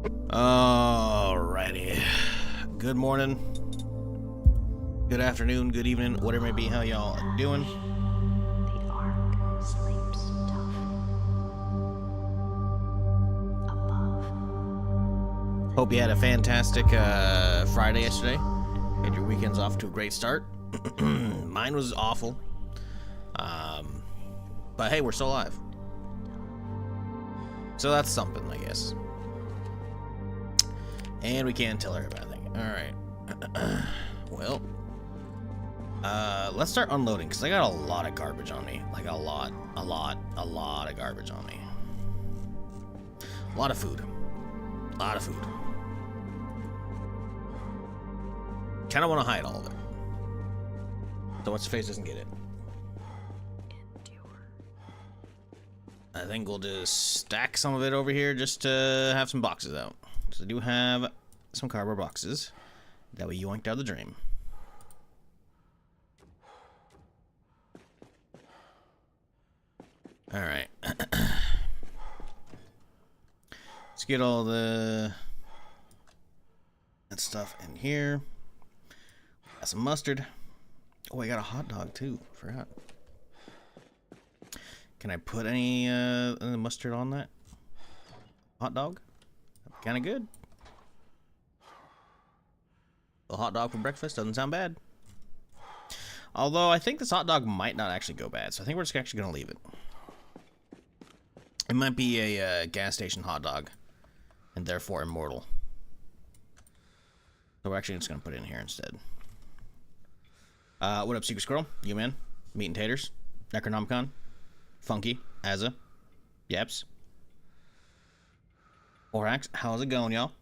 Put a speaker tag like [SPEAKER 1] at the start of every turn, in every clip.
[SPEAKER 1] Alrighty. Good morning, good afternoon, good evening, whatever it may be, how y'all doing?
[SPEAKER 2] The ARK sleeps tough. Above.
[SPEAKER 1] Hope you had a fantastic Friday yesterday. Had your weekends off to a great start. Mine was awful. But hey, we're still alive. So that's something, I guess. And we can't tell her everything. Alright. Well, let's start unloading, because I got a lot of garbage on me. Like a lot of garbage on me. A lot of food. A lot of food. Kind of want to hide all of it. So what's face doesn't get it. I think we'll just stack some of it over here just to have some boxes out. So I do have some cardboard boxes that we yoinked out of the dream. Alright. Let's get all that stuff in here. Got some mustard. Oh, I got a hot dog too. Forgot. Can I put any mustard on that hot dog? Kind of good. A hot dog for breakfast doesn't sound bad. Although I think this hot dog might not actually go bad, so I think we're just actually gonna leave it. It might be a gas station hot dog, and therefore immortal. So we're actually just gonna put it in here instead. What up, Secret Squirrel? You man? Meat and taters? Necronomicon? Funky? Azza? Yeps? Orax, how's it going, y'all?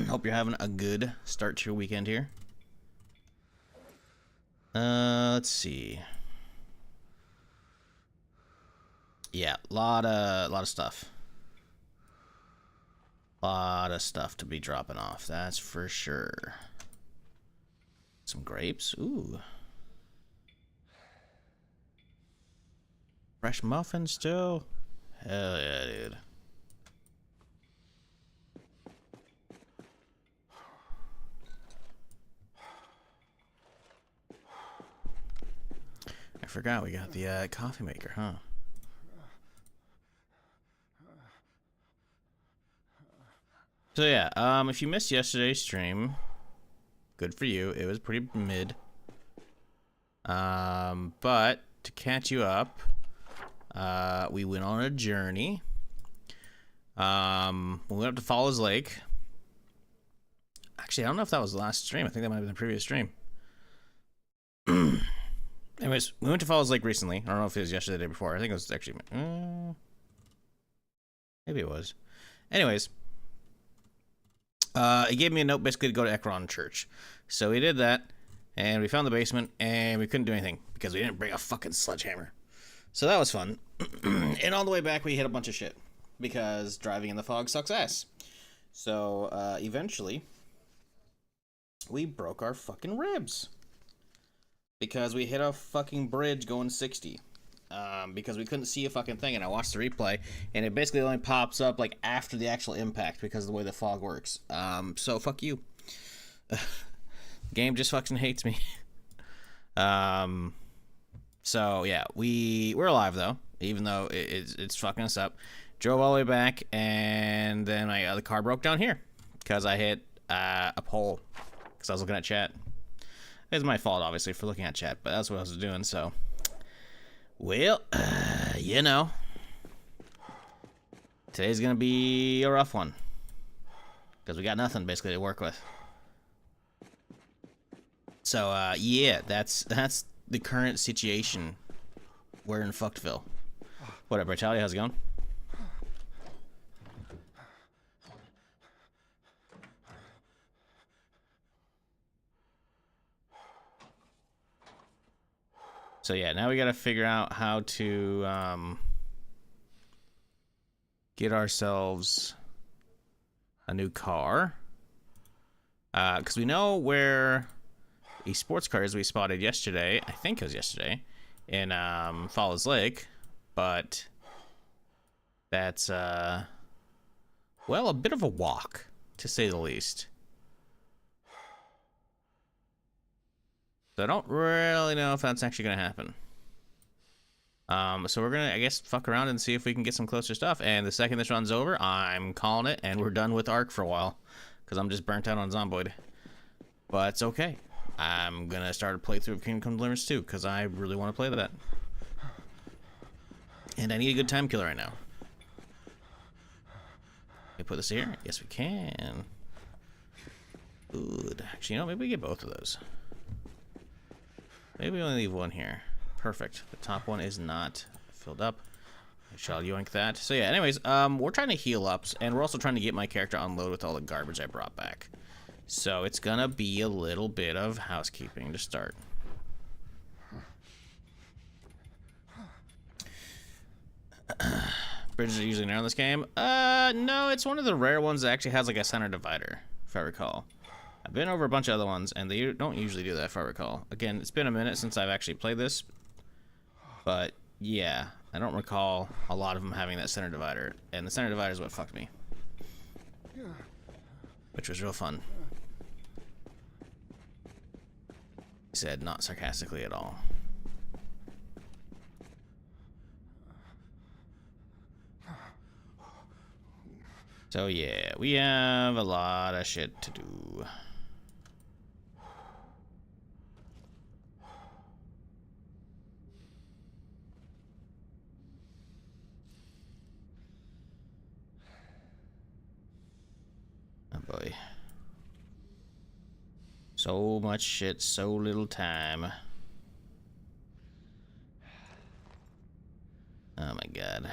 [SPEAKER 1] Hope you're having a good start to your weekend here. Let's see. Yeah, lot of stuff. Lot of stuff to be dropping off, that's for sure. Some grapes, ooh. Fresh muffins still? Hell yeah, dude. I forgot we got the coffee maker, huh? So yeah, if you missed yesterday's stream, good for you. It was pretty mid. But to catch you up, we went on a journey. We went up to Falls Lake. Actually, I don't know if that was the last stream. I think that might have been the previous stream. Anyways, we went to Falls Lake recently. I don't know if it was yesterday or the day before. I think it was actually... maybe it was. Anyways, he gave me a note basically to go to Ekron Church. So we did that, and we found the basement, and we couldn't do anything because we didn't bring a fucking sledgehammer. So that was fun. And on the way back, we hit a bunch of shit because driving in the fog sucks ass. So eventually, we broke our fucking ribs because we hit a fucking bridge going 60. Because we couldn't see a fucking thing, and I watched the replay, and it basically only pops up like after the actual impact because of the way the fog works. So fuck you. The game just fucking hates me. So yeah, we're alive though, even though it's fucking us up. Drove all the way back, and then the car broke down here because I hit a pole because I was looking at chat. It's my fault, obviously, for looking at chat, but that's what I was doing. So, well, you know, today's gonna be a rough one because we got nothing basically to work with. So yeah, that's the current situation. We're in Fuckville. Whatever, Charlie, how's it going? So yeah, now we gotta figure out how to get ourselves a new car. Because we know where a sports car is we spotted yesterday. I think it was yesterday in Falls Lake, but that's well, a bit of a walk, to say the least. So I don't really know if that's actually going to happen. So we're going to, I guess, fuck around and see if we can get some closer stuff. And the second this run's over, I'm calling it, and we're done with ARK for a while. Because I'm just burnt out on Zomboid. But it's okay. I'm going to start a playthrough of Kingdom Come Deliverance 2, because I really want to play that. And I need a good time killer right now. Can we put this here? Yes, we can. Good. Actually, you know, maybe we get both of those. Maybe we only leave one here. Perfect. The top one is not filled up. I shall yoink that. So yeah, anyways, we're trying to heal up, and we're also trying to get my character unloaded with all the garbage I brought back. So it's gonna be a little bit of housekeeping to start. Bridges are usually narrow in this game. No, it's one of the rare ones that actually has like a center divider, if I recall. I've been over a bunch of other ones, and they don't usually do that, if I recall. Again, it's been a minute since I've actually played this, but yeah, I don't recall a lot of them having that center divider, and the center divider is what fucked me, which was real fun. He said, not sarcastically at all. So yeah, we have a lot of shit to do. Oh boy. So much shit, so little time. Oh my god.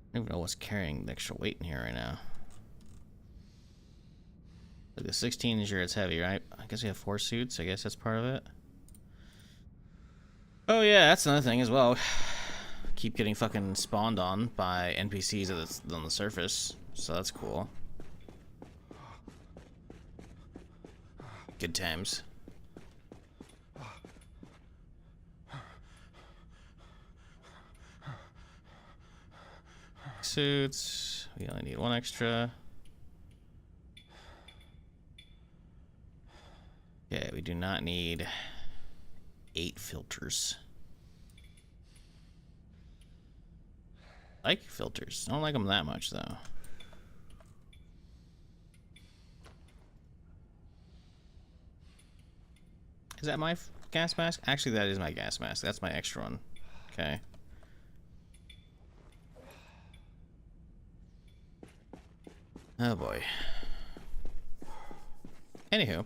[SPEAKER 1] I don't even know what's carrying the extra weight in here right now. Like the 16 is sure it's heavy, right? I guess we have 4 suits. I guess that's part of it. Oh yeah, that's another thing as well. Keep getting fucking spawned on by NPCs on the surface, so that's cool. Good times. Suits. We only need 1 extra. Okay, we do not need 8 filters. I like filters. I don't like them that much though. Is that my gas mask? Actually, that is my gas mask. That's my extra one. Okay. Oh boy. Anywho,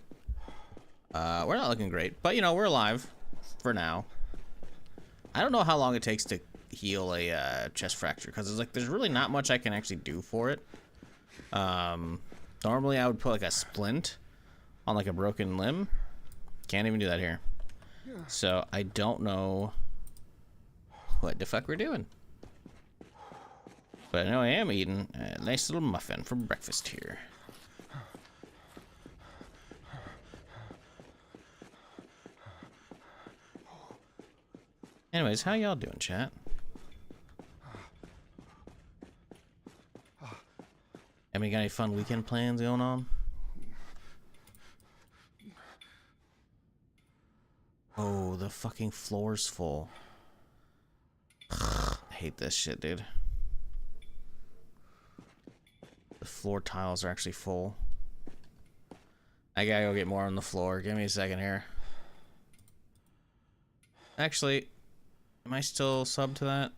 [SPEAKER 1] we're not looking great, but you know, we're alive for now. I don't know how long it takes to heal a chest fracture, because it's like there's really not much I can actually do for it. Normally I would put like a splint on like a broken limb. Can't even do that here. So I don't know what the fuck we're doing. But I know I am eating a nice little muffin for breakfast here. Anyways, how y'all doing, chat? Have you got any fun weekend plans going on? Oh, the fucking floor's full. I hate this shit, dude. The floor tiles are actually full. I gotta go get more on the floor. Give me a second here. Actually, am I still sub to that?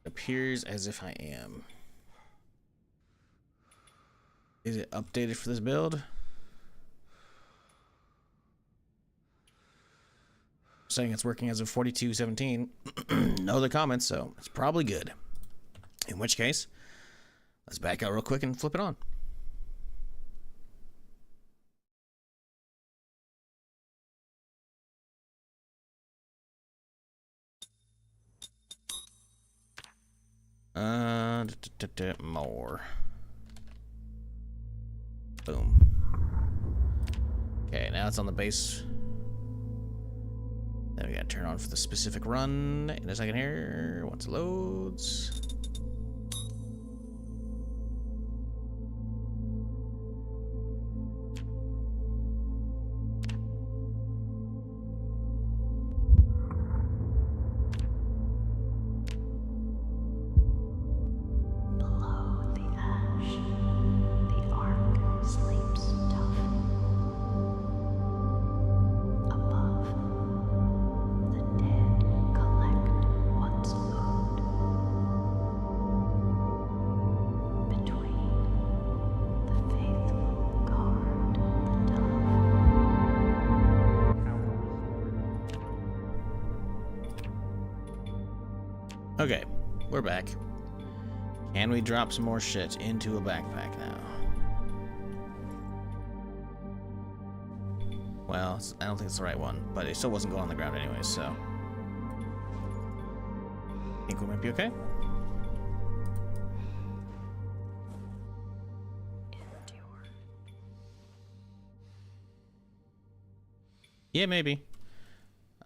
[SPEAKER 1] Appears as if I am. Is it updated for this build? Saying it's working as of 42:17. No other comments, so it's probably good. In which case, let's back out real quick and flip it on. More. Boom. Okay, now it's on the base. Then we gotta turn on for the specific run in a second here, once it loads.
[SPEAKER 2] Below the ash, the ARK sleeps tough. Above, the dead collect what's owed. Between, the faithful guard the dove.
[SPEAKER 1] Okay, we're back. Can we drop some more shit into a backpack now? Well, I don't think it's the right one, but it still wasn't going on the ground anyway, so. Think we might be okay?
[SPEAKER 2] Endure.
[SPEAKER 1] Yeah, maybe.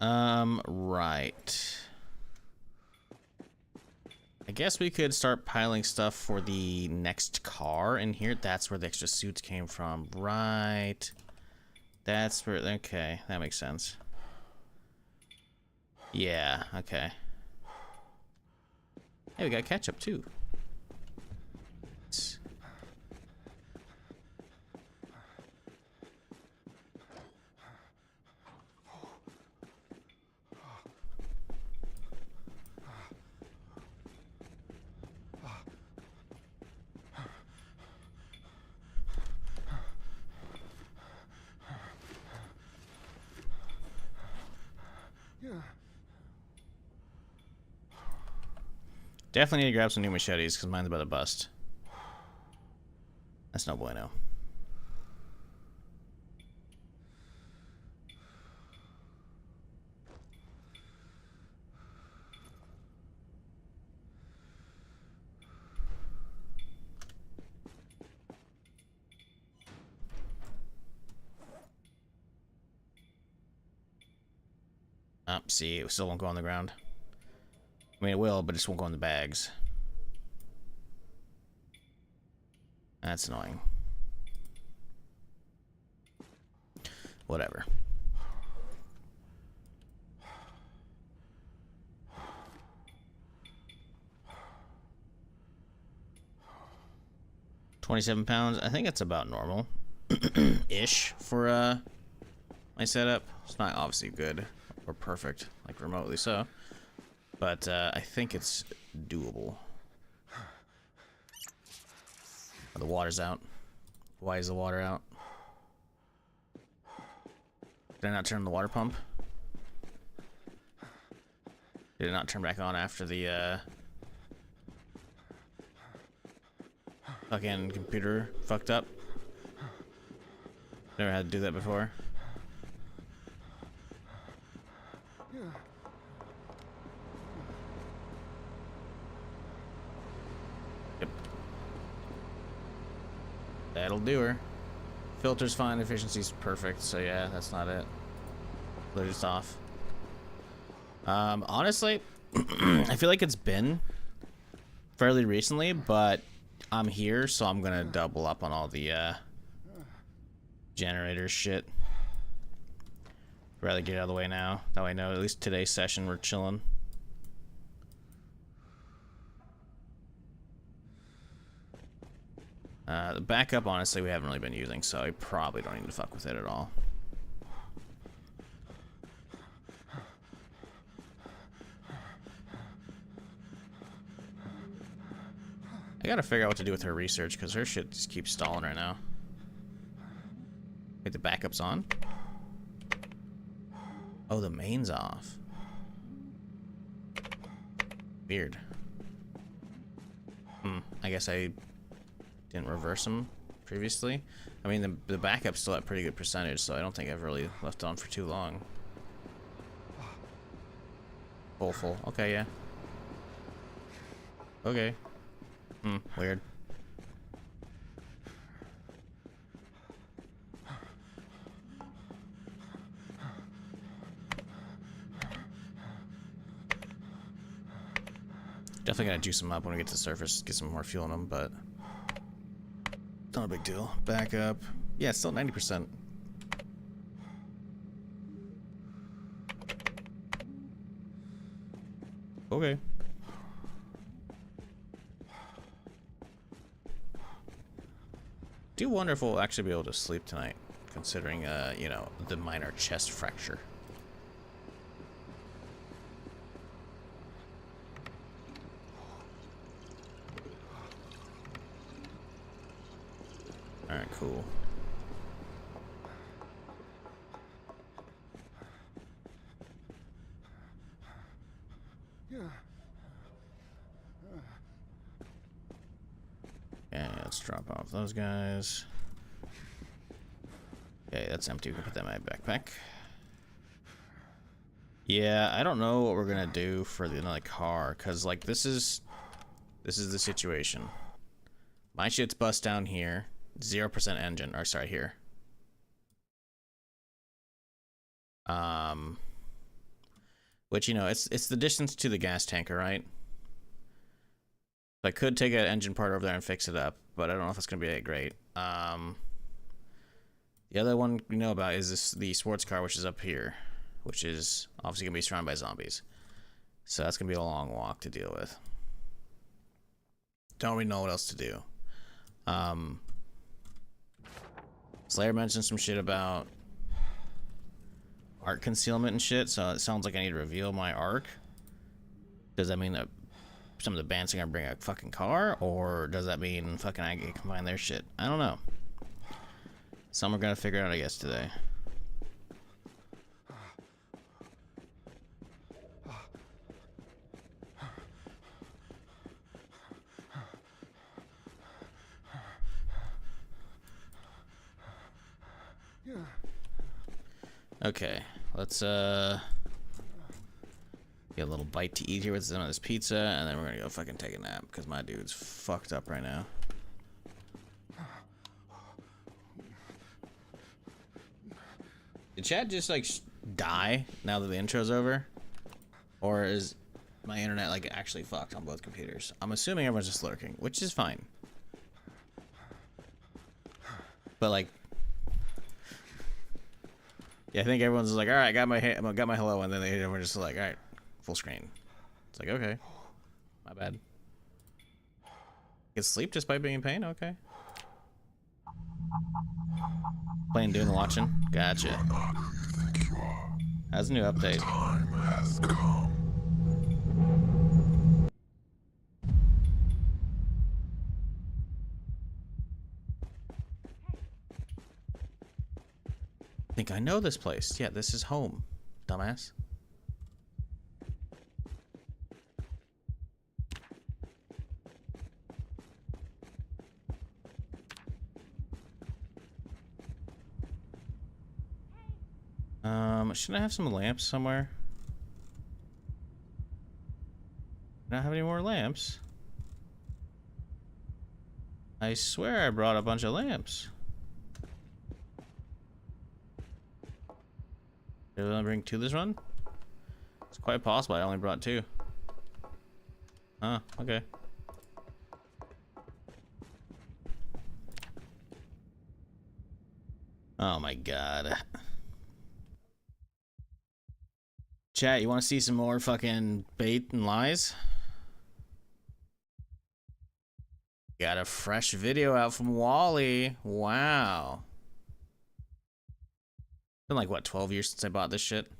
[SPEAKER 1] Right. I guess we could start piling stuff for the next car in here. That's where the extra suits came from. Right. That's where... Okay, that makes sense. Yeah, okay. Hey, we got ketchup, too. Definitely need to grab some new machetes because mine's about to bust. That's no bueno. See, it still won't go on the ground. I mean, it will, but it just won't go in the bags. That's annoying. Whatever. £27. I think it's about normal ish for my setup. It's not obviously good or perfect, like remotely so, but I think it's doable. Oh, the water's out. Why is the water out? Did I not turn on the water pump? Did it not turn back on after the fucking computer fucked up? Never had to do that before. Yep. That'll do her. Filter's fine, efficiency's perfect, so yeah, that's not it. Just off. Honestly, I feel like it's been fairly recently, but I'm here, so I'm gonna double up on all the generator shit. Rather get it out of the way now. That way I know at least today's session we're chilling. The backup, honestly, we haven't really been using, so I probably don't need to fuck with it at all. I gotta figure out what to do with her research, because her shit just keeps stalling right now. Wait, the backup's on? Oh, the main's off. Weird. I guess I didn't reverse them previously. I mean, the backup's still at pretty good percentage, so I don't think I've really left it on for too long. Full. Okay, yeah. Okay. Weird. Definitely gonna juice them up when we get to the surface, get some more fuel in them, but not a big deal. Back up. Yeah, it's still 90%. Okay. Do wonder if we'll actually be able to sleep tonight, considering, you know, the minor chest fracture. Alright, cool. Okay, let's drop off those guys. Okay, that's empty. We can put that in my backpack. Yeah, I don't know what we're gonna do for the another car, cause like this is the situation. My shit's bust down here. 0% engine, or sorry, here. Which, you know, it's the distance to the gas tanker, right? I could take an engine part over there and fix it up, but I don't know if it's gonna be that great. The other one we know about is the sports car, which is up here, which is obviously gonna be surrounded by zombies. So that's gonna be a long walk to deal with. Don't really know what else to do. Slayer mentioned some shit about ARK concealment and shit, so it sounds like I need to reveal my ARK. Does that mean that some of the bands are gonna bring a fucking car, or does that mean fucking I can find their shit? I don't know. Some are gonna figure out, I guess, today. Okay, let's get a little bite to eat here with some of this pizza, and then we're gonna go fucking take a nap because my dude's fucked up right now. Did Chad just like die now that the intro's over, or is my internet like actually fucked on both computers? I'm assuming everyone's just lurking, which is fine. But like, yeah, I think everyone's just like, all right, got my hello, and then they were just like, all right, full screen. It's like, okay, my bad. Get sleep just by being in pain. Okay. Playing, doing the watching. Gotcha. That's a new update.
[SPEAKER 3] Time has come.
[SPEAKER 1] I think I know this place. Yeah, this is home, dumbass. Should I have some lamps somewhere? Do I not have any more lamps? I swear I brought a bunch of lamps. Did I only bring 2 this run? It's quite possible I only brought 2. Huh, okay. Oh my god. Chat, you want to see some more fucking bait and lies? Got a fresh video out from Wally. Wow. Been like, what, 12 years since I bought this shit?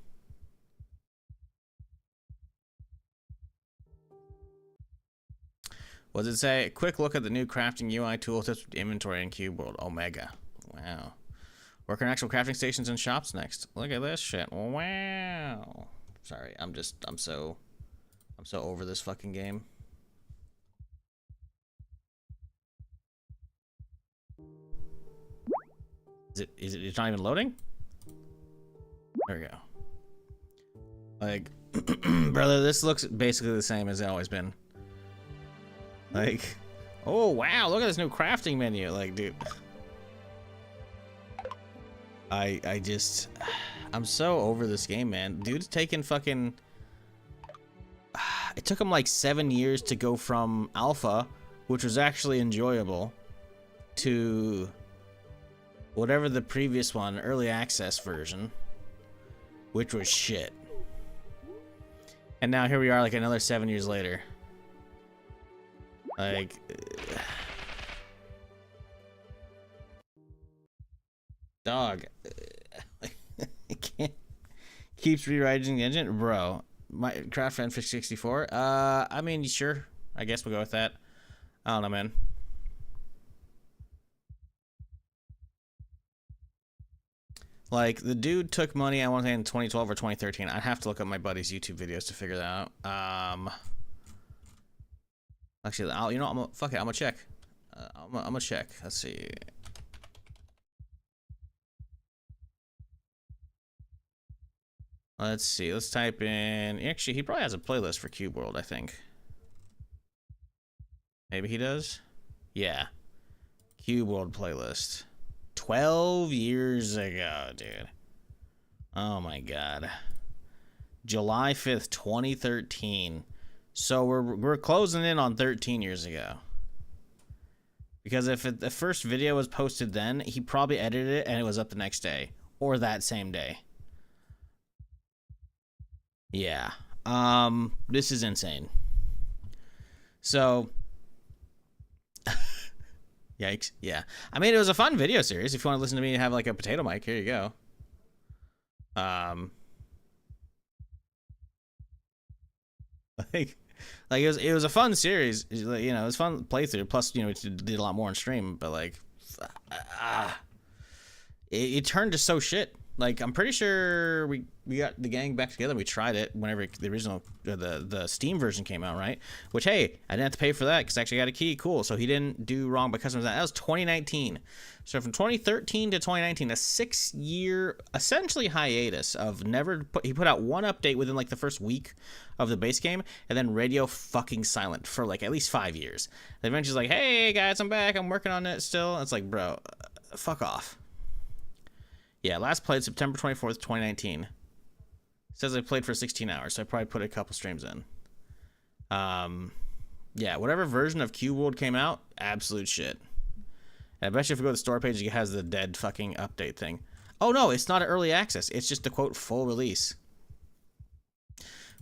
[SPEAKER 1] What does it say? A quick look at the new crafting UI tooltips with inventory in Cube World. Omega. Wow. Work on actual crafting stations and shops next. Look at this shit. Wow. Sorry, I'm so over this fucking game. It's not even loading? There we go. Like, brother, this looks basically the same as it's always been. Like, oh wow, look at this new crafting menu. Like, dude, I'm so over this game, man. Dude's taking fucking, it took him like 7 years to go from alpha, which was actually enjoyable, to whatever the previous one, early access version, which was shit. And now here we are, like another 7 years later. Like, dog, I can't. Keeps rewriting the engine, bro. My Craft Fanfic 64. I mean, sure. I guess we'll go with that. I don't know, man. Like, the dude took money, I want to say in 2012 or 2013. I'd have to look up my buddy's YouTube videos to figure that out. Actually, you know, fuck it, I'm gonna check. I'm gonna check. Let's see. Let's see. Let's type in. Actually, he probably has a playlist for Cube World, I think. Maybe he does? Yeah. Cube World playlist. 12 years ago, dude. Oh my god. July 5th, 2013. So we're closing in on 13 years ago. Because if the first video was posted then, he probably edited it and it was up the next day. Or that same day. Yeah. This is insane. So, yikes. Yeah. I mean, it was a fun video series. If you want to listen to me have like a potato mic, here you go. Like it was a fun series. You know, it was fun playthrough. Plus, you know, we did a lot more on stream. But like, it turned to so shit. Like, I'm pretty sure we got the gang back together. We tried it whenever the original, the Steam version came out, right? Which, hey, I didn't have to pay for that because I actually got a key. Cool. So he didn't do wrong by customizing that. That was 2019. So from 2013 to 2019, a 6-year, essentially hiatus of never put. He put out one update within like the first week of the base game, and then radio fucking silent for like at least 5 years. And eventually, like, hey guys, I'm back. I'm working on it still. And it's like, bro, fuck off. Yeah, last played September 24th, 2019. Says I played for 16 hours, so I probably put a couple streams in. Yeah, whatever version of Cube World came out, absolute shit. And I bet you if we go to the store page, it has the dead fucking update thing. Oh no, it's not an early access. It's just a quote full release.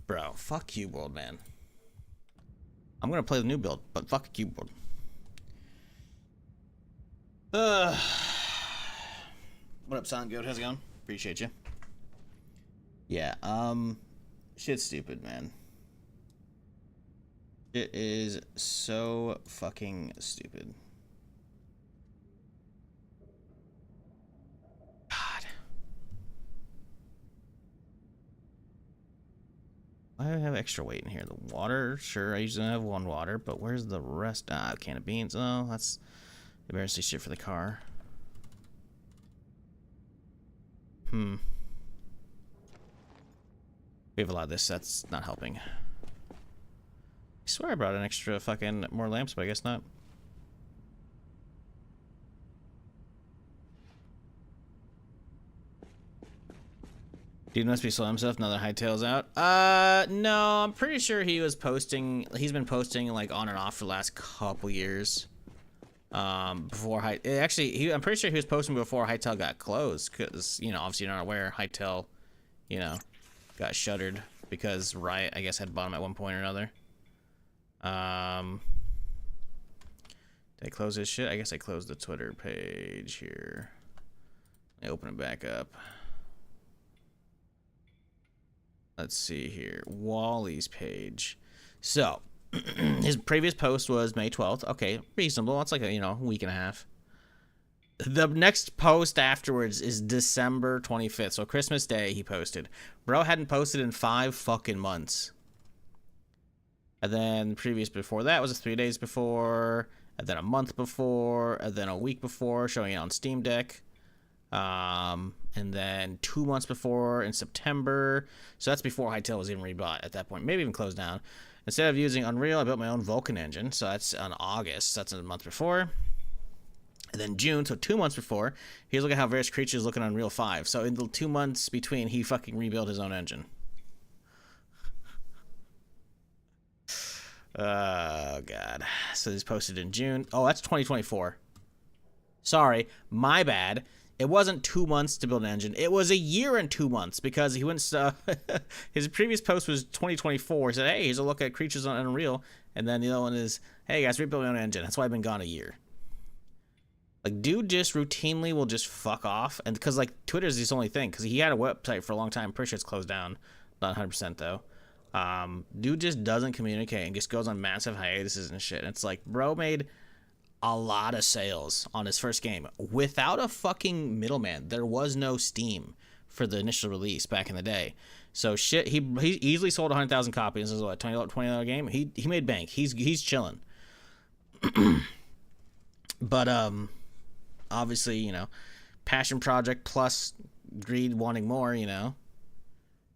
[SPEAKER 1] Bro, fuck Cube World, man. I'm gonna play the new build, but fuck Cube World. What up, Silent Goat? How's it going? Appreciate you. Yeah, shit's stupid, man. It is so fucking stupid. God. Why do I have extra weight in here? The water, sure, I usually have one water, but where's the rest? Ah, can of beans. Oh, that's emergency shit for the car. We have a lot of this. That's not helping. I swear I brought an extra fucking more lamps, but I guess not. Dude must be slowing himself. Another hightails out. No, I'm pretty sure he was posting. He's been posting like on and off for the last couple years. Before I'm pretty sure he was posting before Hightail got closed, because, you know, obviously you're not aware, Hightail, you know, got shuttered because Riot, I guess, had bought him at one point or another. Did I close this shit? I guess I closed the Twitter page here. Let me open it back up. Let's see here. Wally's page. So, his previous post was May 12th. Okay, reasonable. That's like a, you know, week and a half. The next post afterwards is December 25th. So Christmas Day he posted. Bro hadn't posted in 5 fucking months. And then previous before that was 3 days before, and then a month before, and then a week before, showing it on Steam Deck. And then 2 months before in September. So that's before Hightail was even rebought at that point. Maybe even closed down. Instead of using Unreal, I built my own Vulkan engine. So that's on August. That's a month before. And then June, so 2 months before, here's look at how various creatures look in Unreal 5. So in the 2 months between, he fucking rebuilt his own engine. Oh, God. So this posted in June. Oh, that's 2024. Sorry, my bad. It wasn't 2 months to build an engine. It was a year and 2 months because he went. His previous post was 2024. He said, "Hey, here's a look at creatures on Unreal," and then the other one is, "Hey guys, rebuilding an engine." That's why I've been gone a year. Like, dude, just routinely will just fuck off, and because like Twitter's his only thing. Because he had a website for a long time. Pretty sure it's closed down. Not 100% though. Dude just doesn't communicate and just goes on massive hiatuses and shit. And it's like, bro made a lot of sales on his first game without a fucking middleman. There was no Steam for the initial release back in the day. So shit, he easily sold 100,000 copies. This is what, $20 game. He made bank. He's chilling. But obviously, you know, passion project plus greed wanting more, you know,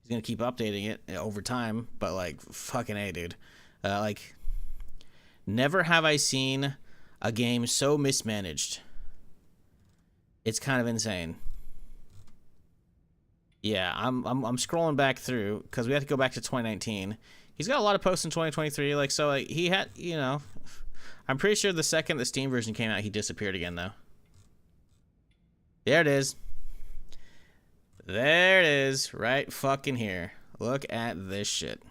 [SPEAKER 1] he's gonna keep updating it over time. But like, fucking A, dude. Like, never have I seen a game so mismanaged. It's kind of insane. Yeah, I'm scrolling back through because we have to go back to 2019. He's got a lot of posts in 2023. Like, so like, he had, you know, I'm pretty sure the second the Steam version came out, he disappeared again though. There it is. There it is, right fucking here. Look at this shit.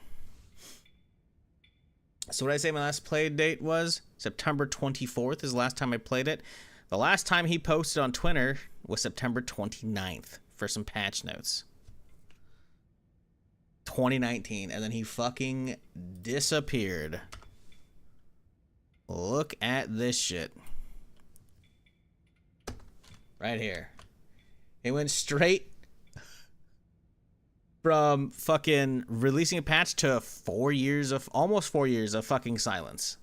[SPEAKER 1] So what did I say my last play date was? September 24th is the last time I played it. The last time he posted on Twitter was September 29th for some patch notes. 2019, and then he fucking disappeared. Look at this shit. Right here. It went straight from fucking releasing a patch to almost 4 years of fucking silence.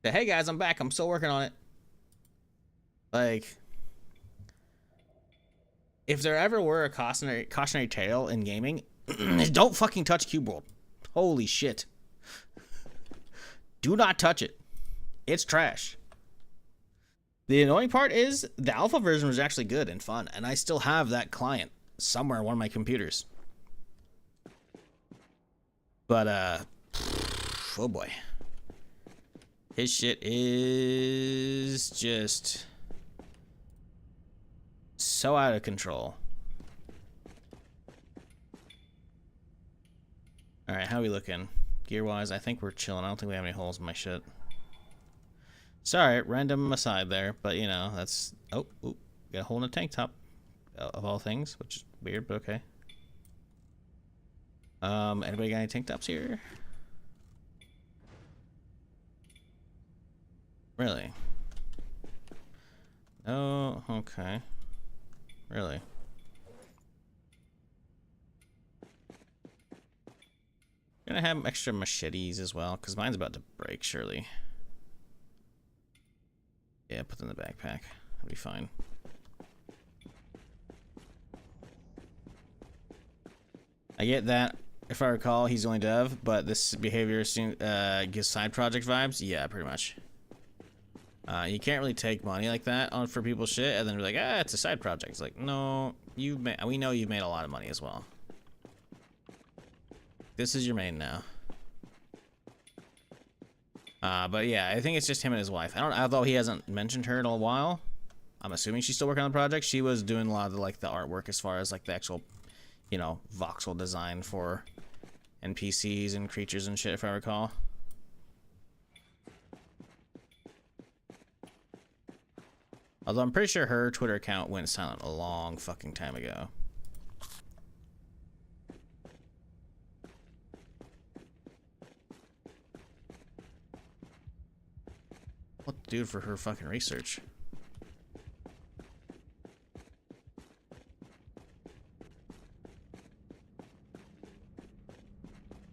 [SPEAKER 1] Hey guys, I'm back. I'm still working on it. Like, if there ever were a cautionary tale in gaming, don't fucking touch Cube World. Holy shit. Do not touch it. It's trash. The annoying part is the alpha version was actually good and fun, and I still have that client somewhere on one of my computers. But, oh boy. His shit is just so out of control. Alright, how are we looking? Gear-wise, I think we're chilling. I don't think we have any holes in my shit. Sorry, random aside there, but you know, that's... Oh, got a hole in a tank top, of all things, which is weird, but okay. Anybody got any tank tops here? Really? Oh, okay. Really? Gonna have extra machetes as well, because mine's about to break, surely. Yeah, put them in the backpack. That'll be fine. I get that. If I recall, he's the only dev, but this behavior gives side project vibes. Yeah, pretty much. You can't really take money like that on for people's shit and then be like, ah, it's a side project. It's like, no, we know you've made a lot of money as well. This is your main now. But yeah, I think it's just him and his wife. Although he hasn't mentioned her in a while. I'm assuming she's still working on the project. She was doing a lot of the artwork as far as like the actual, you know, voxel design for NPCs and creatures and shit, if I recall. Although I'm pretty sure her Twitter account went silent a long fucking time ago. What to do for her fucking research?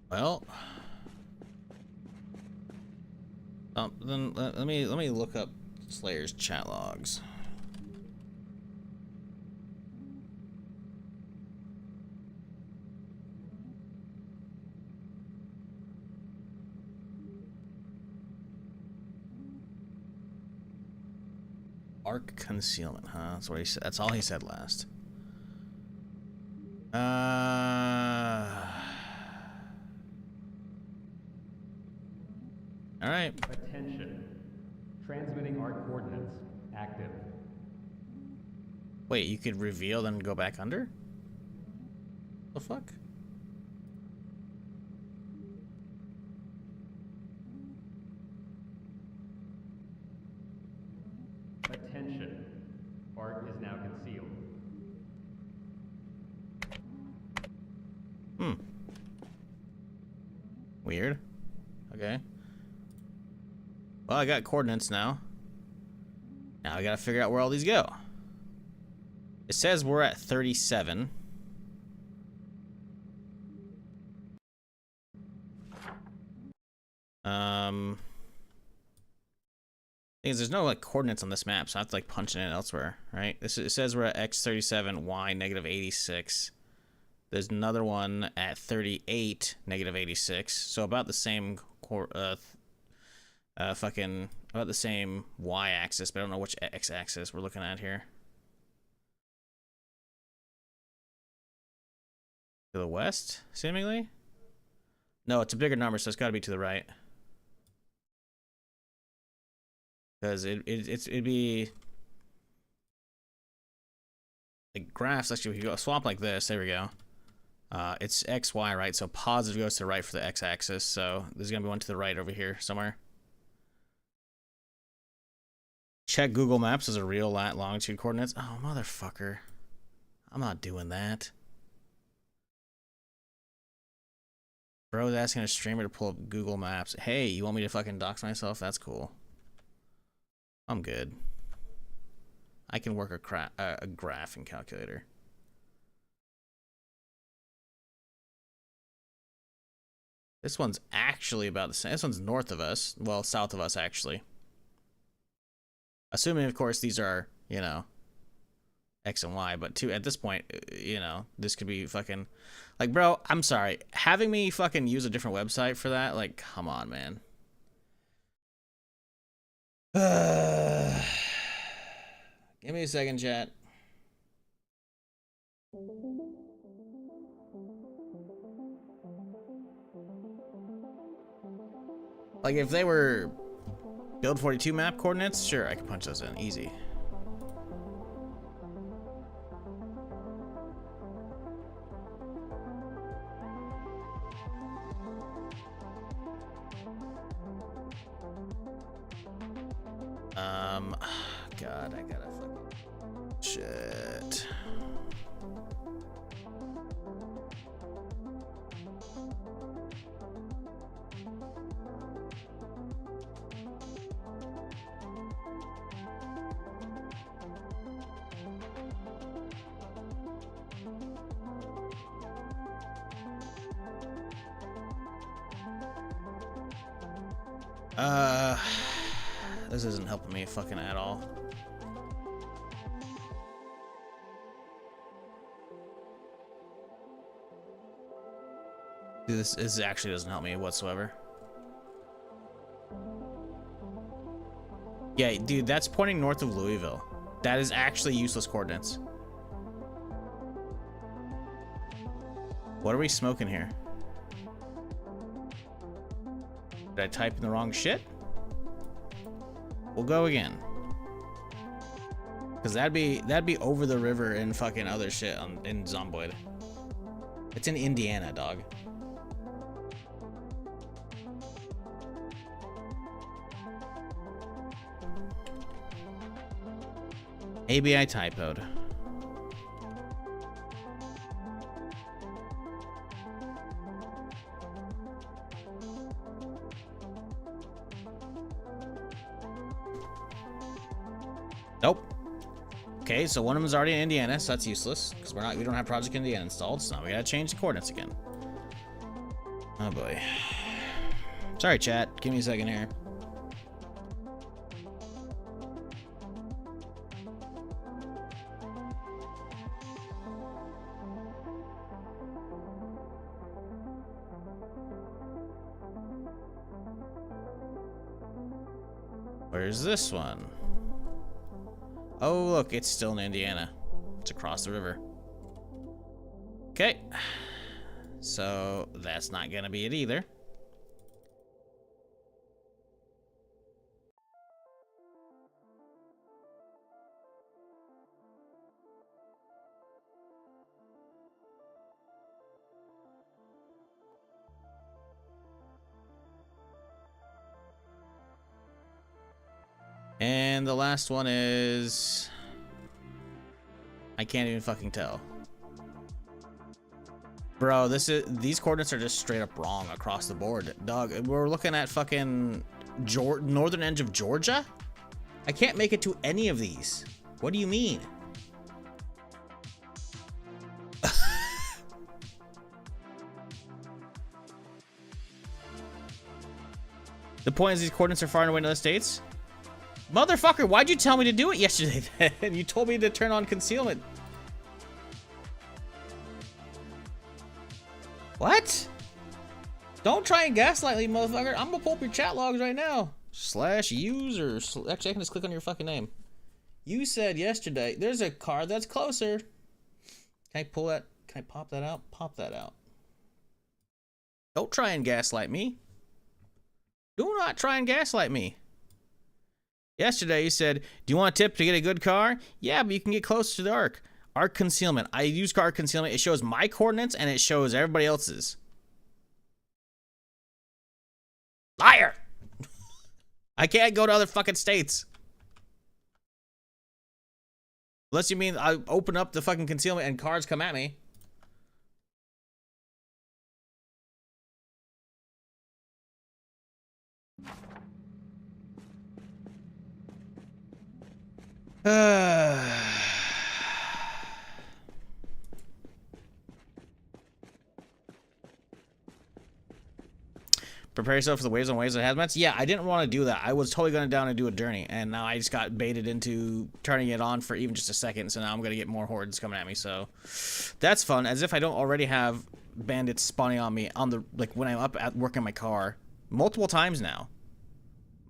[SPEAKER 1] Well, then let me look up Slayer's chat logs. ARK concealment, huh? That's what he said. That's all he said last. All right.
[SPEAKER 3] Attention. Transmitting ARK coordinates. Active.
[SPEAKER 1] Wait, you could reveal then go back under? The fuck?
[SPEAKER 3] Attention. ARK is now concealed.
[SPEAKER 1] Hmm. Weird. Okay. Well, I got coordinates now. Now I gotta figure out where all these go. It says we're at 37. Thing is, there's no like coordinates on this map, so I have to like punch it in elsewhere, right? It says we're at x37, y negative 86. There's another one at 38, negative 86. So about the same fucking about the same y-axis, but I don't know which x-axis we're looking at here. To the west, seemingly? No, it's a bigger number, so it's got to be to the right. Because it'd be like graphs. Actually, if you go swap like this, there we go. It's x, y, right? So positive goes to the right for the x-axis. So there's gonna be one to the right over here somewhere. Check Google Maps as a real longitude coordinates. Oh, motherfucker. I'm not doing that. Bro's asking a streamer to pull up Google Maps. Hey, you want me to fucking dox myself? That's cool. I'm good. I can work a graph in calculator. This one's actually about the same. This one's north of us. Well, south of us, actually. Assuming, of course, these are, you know, X and Y. But at this point, you know, this could be fucking... Like, bro, I'm sorry. Having me fucking use a different website for that? Like, come on, man. Give me a second, chat. Like, if they were build 42 map coordinates, sure, I could punch those in easy. God, I gotta fucking shit. This isn't helping me fucking at all. Dude, this actually doesn't help me whatsoever. Yeah, dude, that's pointing north of Louisville. That is actually useless coordinates. What are we smoking here? Did I type in the wrong shit? We'll go again. Cause that'd be over the river and fucking other shit in Zomboid. It's in Indiana, dog. Maybe I typoed. Nope. Okay, so one of them is already in Indiana, so that's useless because we don't have Project Indiana installed. So now we gotta change the coordinates again. Oh boy. Sorry, chat. Give me a second here. Where's this one? Oh, look, it's still in Indiana. It's across the river. Okay. So, that's not gonna be it either. And the last one is... I can't even fucking tell. Bro, these coordinates are just straight up wrong across the board. Dog, we're looking at fucking northern edge of Georgia? I can't make it to any of these. What do you mean? The point is these coordinates are far and away to the states? Motherfucker, why'd you tell me to do it yesterday then? You told me to turn on concealment. What? Don't try and gaslight me, motherfucker. I'm gonna pull up your chat logs right now. /user. Actually, I can just click on your fucking name. You said yesterday, there's a card that's closer. Can I pull that? Can I pop that out? Pop that out. Don't try and gaslight me. Do not try and gaslight me. Yesterday you said, do you want a tip to get a good car? Yeah, but you can get closer to the ARK. ARK concealment. I use ARK concealment. It shows my coordinates and it shows everybody else's. Liar! I can't go to other fucking states. Unless you mean I open up the fucking concealment and cards come at me. Prepare yourself for the waves on waves of hazmats. Yeah, I didn't want to do that. I was totally going down and do a journey, and now I just got baited into turning it on for even just a second, so now I'm going to get more hordes coming at me, so that's fun. As if I don't already have bandits spawning on me on the, like, when I'm up at work in my car multiple times now.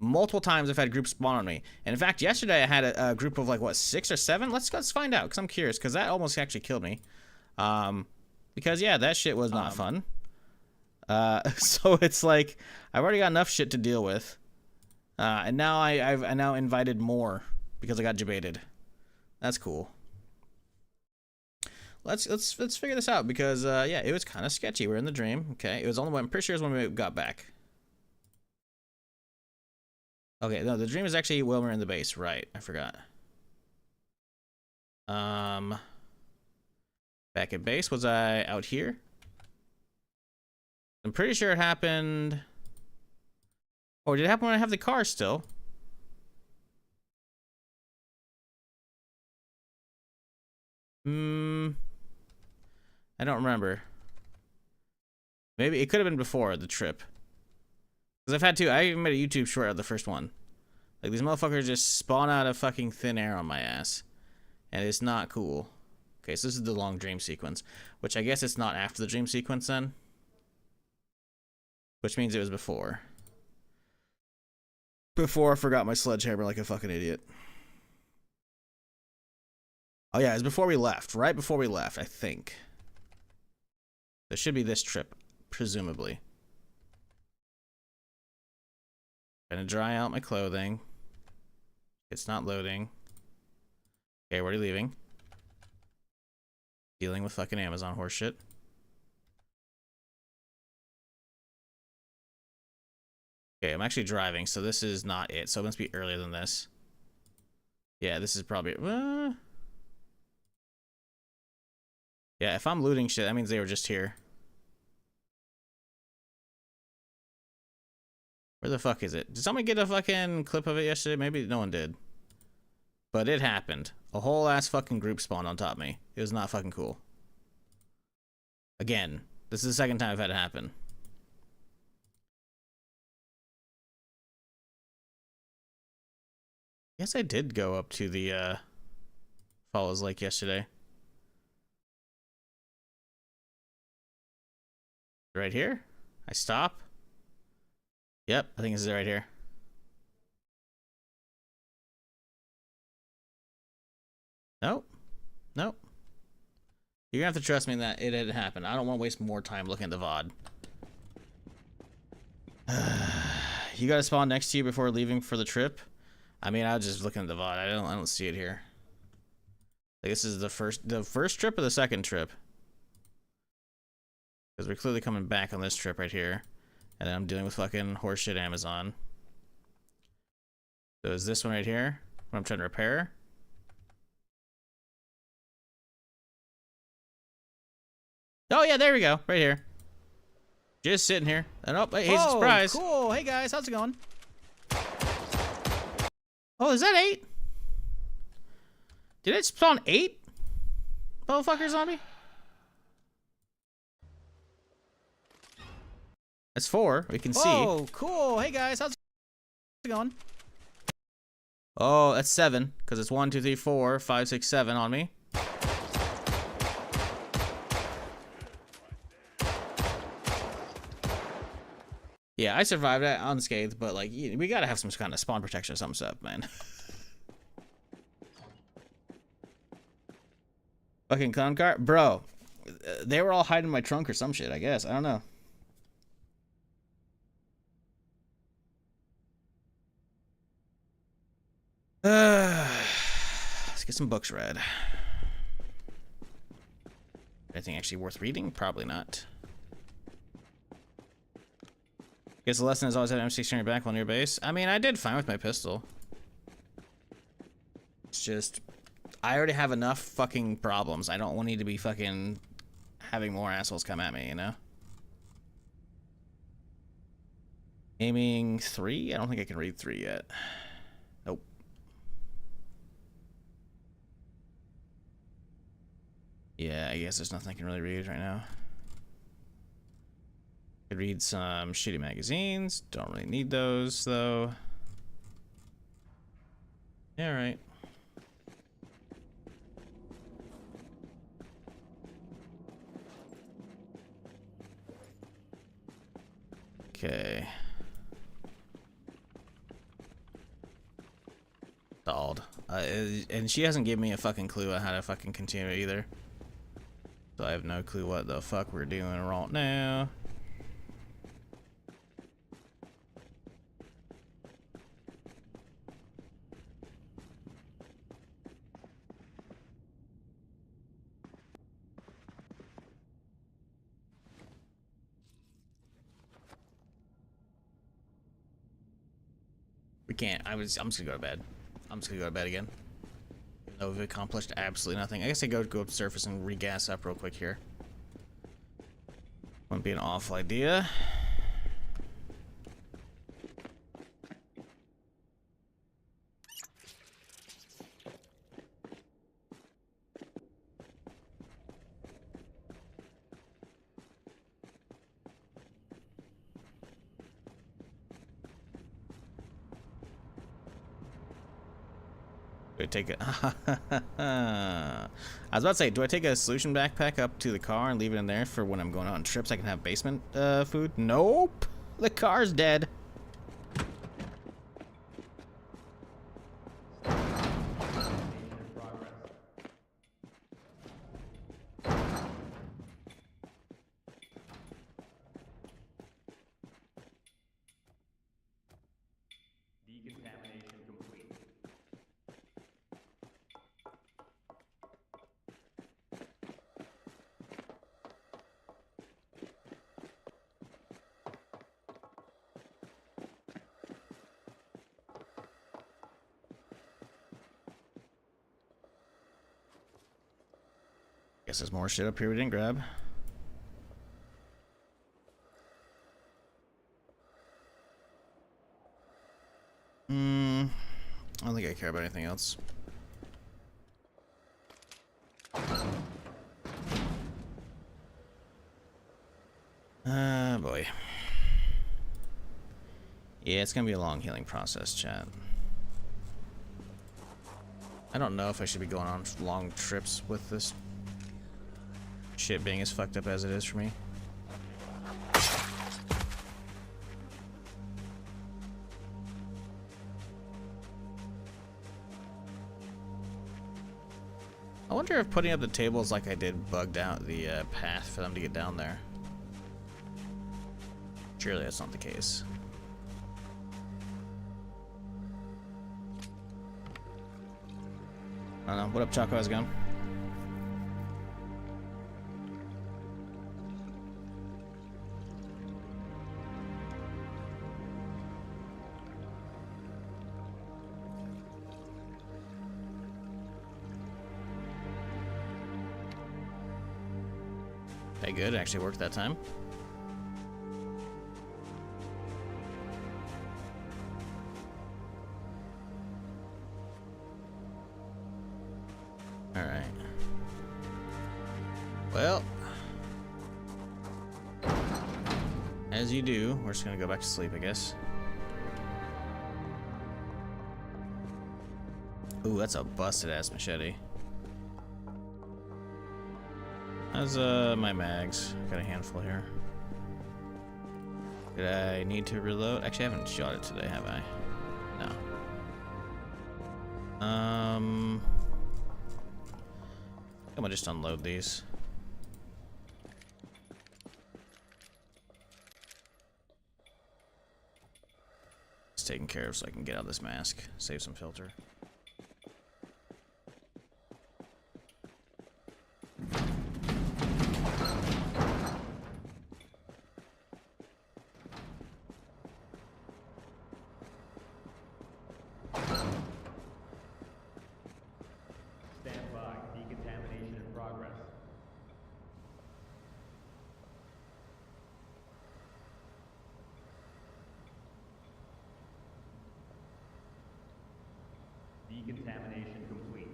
[SPEAKER 1] Multiple times I've had groups spawn on me. And in fact, yesterday I had a group of like, what, 6 or 7? Let's find out, because I'm curious, because that almost actually killed me. Because, yeah, that shit was not fun. So it's like, I've already got enough shit to deal with. And now I've now invited more, because I got debated. That's cool. Let's figure this out, because, yeah, it was kind of sketchy. We're in the dream, okay? It was only, I'm pretty sure it was when we got back. Okay, no, the dream is actually when we're in the base, right? I forgot. Back at base, was I out here? I'm pretty sure it happened. Or did it happen when I have the car still? I don't remember. Maybe it could have been before the trip. Because I even made a YouTube short of the first one. Like, these motherfuckers just spawn out of fucking thin air on my ass. And it's not cool. Okay, so this is the long dream sequence. Which I guess it's not after the dream sequence then. Which means it was before. Before I forgot my sledgehammer like a fucking idiot. Oh yeah, it was before we left. Right before we left, I think. There should be this trip, presumably. Gonna dry out my clothing. It's not loading. Okay, where are you leaving? Dealing with fucking Amazon horseshit. Okay, I'm actually driving, so this is not it. So it must be earlier than this. Yeah, this is probably... yeah, if I'm looting shit, that means they were just here. Where the fuck is it? Did someone get a fucking clip of it yesterday? Maybe no one did. But it happened. A whole ass fucking group spawned on top of me. It was not fucking cool. Again, this is the second time I've had it happen. Yes, I did go up to the Falls Lake yesterday. Right here? I stop? Yep, I think this is it right here. Nope. Nope. You're gonna have to trust me that it had happened. I don't want to waste more time looking at the VOD. You gotta spawn next to you before leaving for the trip? I mean, I was just looking at the VOD. I don't see it here. Like, this is the first trip or the second trip? Because we're clearly coming back on this trip right here. And then I'm dealing with fucking horseshit Amazon. So is this one right here? What I'm trying to repair. Oh yeah, there we go, right here. Just sitting here. And oh, hey,
[SPEAKER 4] Oh,
[SPEAKER 1] surprise!
[SPEAKER 4] cool. Hey guys, how's it going?
[SPEAKER 1] Oh, is that 8? Did it spawn 8 motherfuckers on me? That's 4. We can see.
[SPEAKER 4] Oh, cool. Hey guys, how's it going?
[SPEAKER 1] Oh, that's 7 because it's 1, 2, 3, 4, 5, 6, 7 on me. Yeah, I survived that unscathed, but like we gotta have some kind of spawn protection or some stuff, man. Fucking con car, bro. They were all hiding in my trunk or some shit. I guess I don't know. Let's get some books read. Anything actually worth reading? Probably not. Guess the lesson is always have M16 on your back while near base. I mean, I did fine with my pistol. It's just, I already have enough fucking problems. I don't need to be fucking having more assholes come at me, you know? Aiming 3? I don't think I can read 3 yet. Nope. Yeah, I guess there's nothing I can really read right now. Could read some shitty magazines. Don't really need those, though. Yeah, right. Okay. Stalled. And she hasn't given me a fucking clue on how to fucking continue it either. So I have no clue what the fuck we're doing right now. We can't. I'm just gonna go to bed. I'm just gonna go to bed again. Even though we've accomplished absolutely nothing. I guess I go up surface and regas up real quick here. Wouldn't be an awful idea. Do I take it? I was about to say, do I take a solution backpack up to the car and leave it in there for when I'm going on trips? I can have basement food. Nope, the car's dead.
[SPEAKER 3] Decontamination complete.
[SPEAKER 1] Guess there's more shit up here we didn't grab. I don't think I care about anything else. Boy. Yeah, it's gonna be a long healing process, chat. I don't know if I should be going on long trips with this shit being as fucked up as it is for me. I wonder if putting up the tables like I did bugged out the path for them to get down there. Surely that's not the case. I don't know. What up, Choco? How's it going? Okay, good. It actually worked that time. Alright. Well, as you do, we're just gonna go back to sleep, I guess. Ooh, that's a busted ass machete. How's my mags? Got a handful here. Did I need to reload? Actually, I haven't shot it today, have I? No. I'm gonna just unload these. It's taken care of so I can get out this mask, save some filter.
[SPEAKER 3] Stand by. Decontamination in progress. Decontamination complete.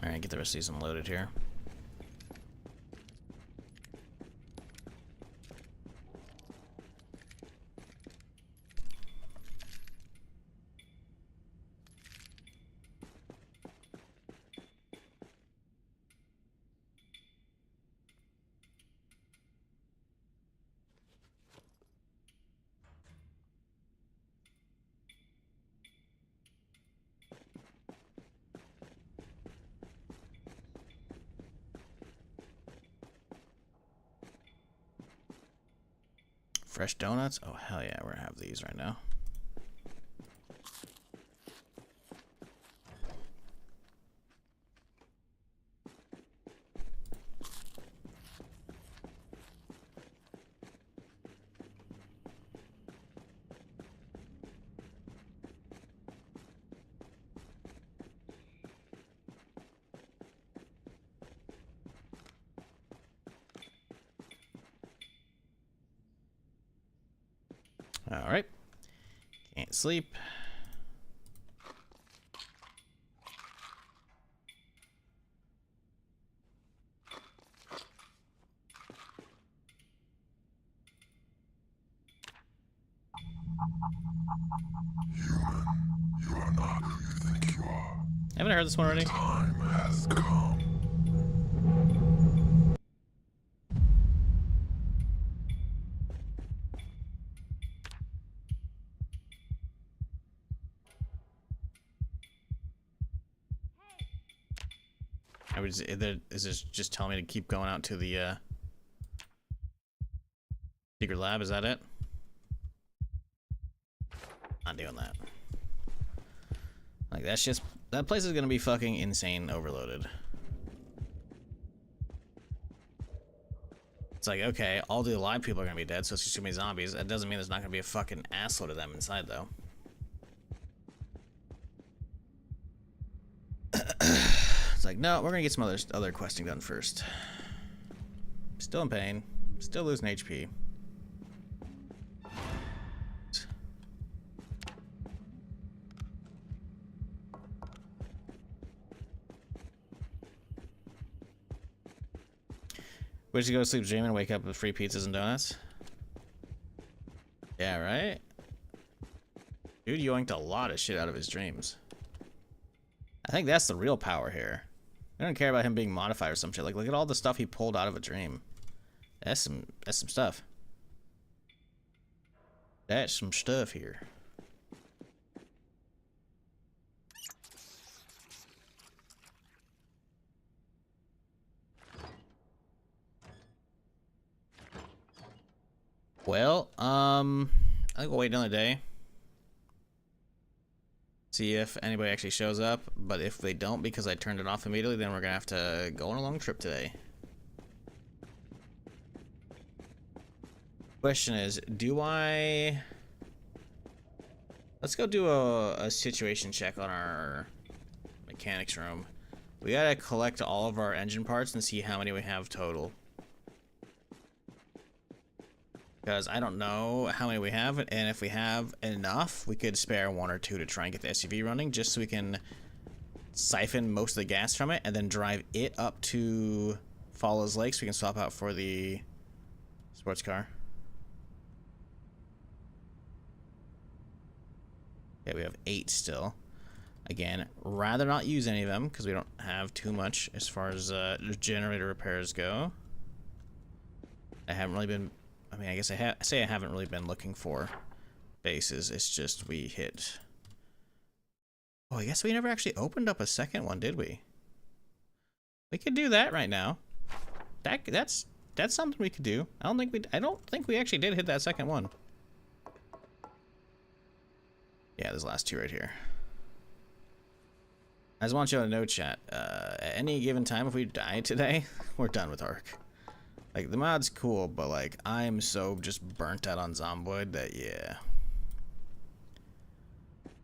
[SPEAKER 1] Alright, get the rest of these unloaded here. Fresh donuts? Oh, hell yeah, we're gonna have these right now. Alright. Can't sleep. Haven't I heard this one already?
[SPEAKER 5] Time has come.
[SPEAKER 1] Is this just telling me to keep going out to the secret lab? Is that it? Not doing that. Like, that's just, that place is gonna be fucking insane overloaded. It's like, okay, all the alive people are gonna be dead, so it's just too many zombies. That doesn't mean there's not gonna be a fucking assload of them inside, though. It's like, no, we're gonna get some other questing done first. Still in pain. Still losing HP. Would you go to sleep dreaming and wake up with free pizzas and donuts? Yeah, right? Dude yoinked a lot of shit out of his dreams. I think that's the real power here. I don't care about him being modified or some shit. Like, look at all the stuff he pulled out of a dream. That's some stuff. That's some stuff here. Well, I think we'll wait another day. See if anybody actually shows up, but if they don't because I turned it off immediately, then we're gonna have to go on a long trip today. Question is, do I... Let's go do a situation check on our mechanics room. We gotta collect all of our engine parts and see how many we have total. Because I don't know how many we have, and if we have enough, we could spare one or two to try and get the SUV running, just so we can siphon most of the gas from it, and then drive it up to Fallow's Lake so we can swap out for the sports car. Yeah, we have 8 still. Again, rather not use any of them, because we don't have too much as far as generator repairs go. I haven't really been... I mean, I guess I haven't really been looking for bases. It's just we hit... Oh, I guess we never actually opened up a second one, did we? We could do that right now. That's something we could do. I don't think we actually did hit that second one. Yeah, there's the last 2 right here. I just want you to know, chat, at any given time, if we die today, we're done with ARK. Like, the mod's cool, but, like, I'm so just burnt out on Zomboid that, yeah.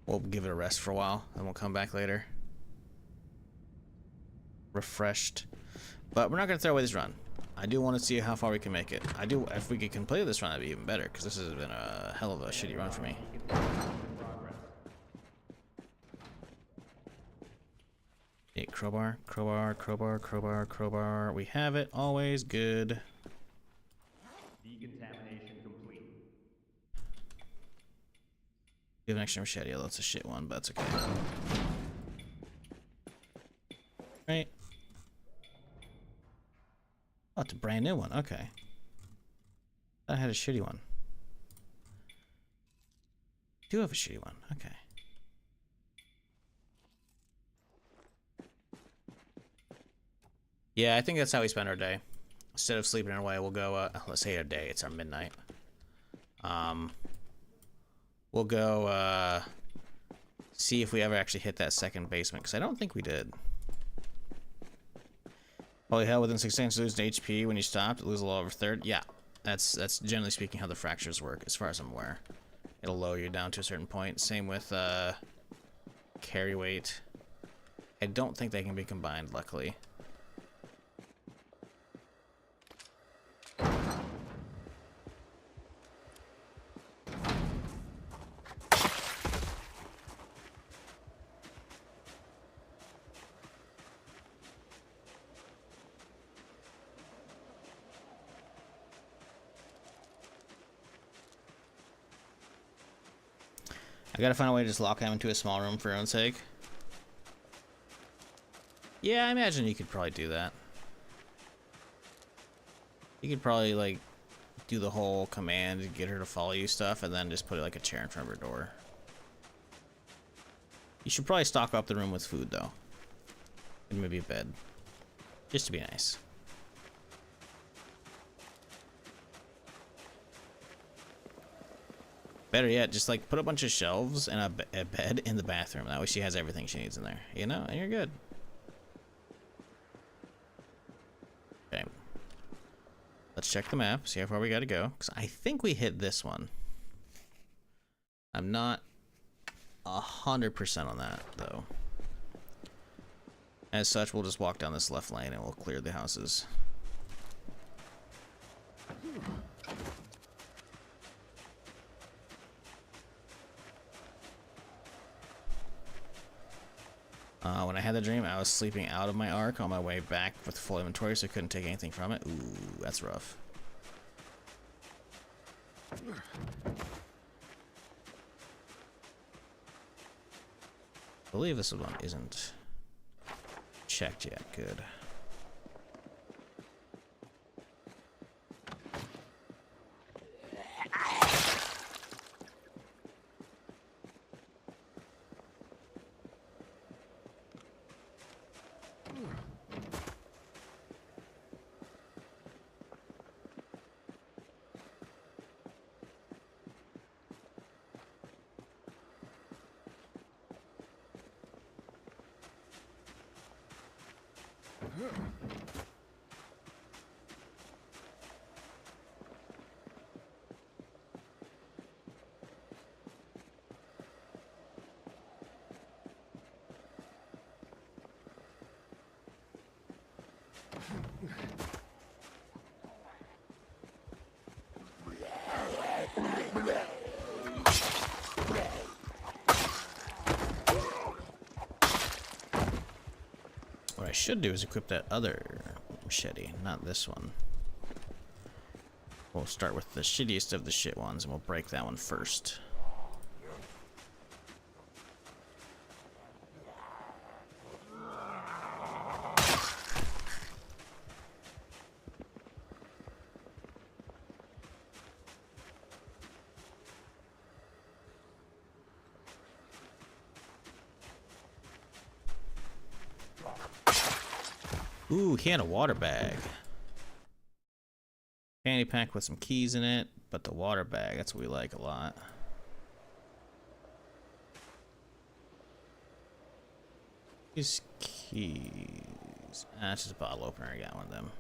[SPEAKER 1] We'll give it a rest for a while, and we'll come back later. Refreshed. But we're not going to throw away this run. I do want to see how far we can make it. If we could complete this run, that'd be even better, because this has been a hell of a shitty run for me. Okay, crowbar, crowbar, crowbar, crowbar, crowbar. We have it. Always good.
[SPEAKER 3] Decontamination complete.
[SPEAKER 1] We have an extra machete. Although it's a shit one, but that's okay. Right. Oh, it's a brand new one. Okay. I had a shitty one. I do have a shitty one. Okay. Yeah, I think that's how we spend our day. Instead of sleeping away, we'll go, let's say our day, it's our midnight. We'll go, see if we ever actually hit that second basement, because I don't think we did. Holy hell, within 6 seconds, lose an HP when you stopped, lose a little over third. Yeah, that's generally speaking how the fractures work, as far as I'm aware. It'll lower you down to a certain point. Same with, carry weight. I don't think they can be combined, luckily. I gotta find a way to just lock them into a small room for your own sake. Yeah, I imagine you could probably do that. You could probably, like, do the whole command and get her to follow you stuff, and then just put, like, a chair in front of her door. You should probably stock up the room with food, though. And maybe a bed. Just to be nice. Better yet, just like put a bunch of shelves and a bed in the bathroom. That way she has everything she needs in there, you know, and you're good. Okay. Let's check the map, see how far we gotta go. Because I think we hit this one. I'm not 100% on that, though. As such, we'll just walk down this left lane and we'll clear the houses. When I had the dream, I was sleeping out of my ARK on my way back with full inventory, so I couldn't take anything from it. Ooh, that's rough. I believe this one isn't checked yet. Good. What I should do is equip that other machete, not this one. We'll start with the shittiest of the shit ones, and we'll break that one first. Ooh, he had a water bag. Fanny pack with some keys in it, but the water bag, that's what we like a lot. These keys. Ah, it's just a bottle opener. I got one of them.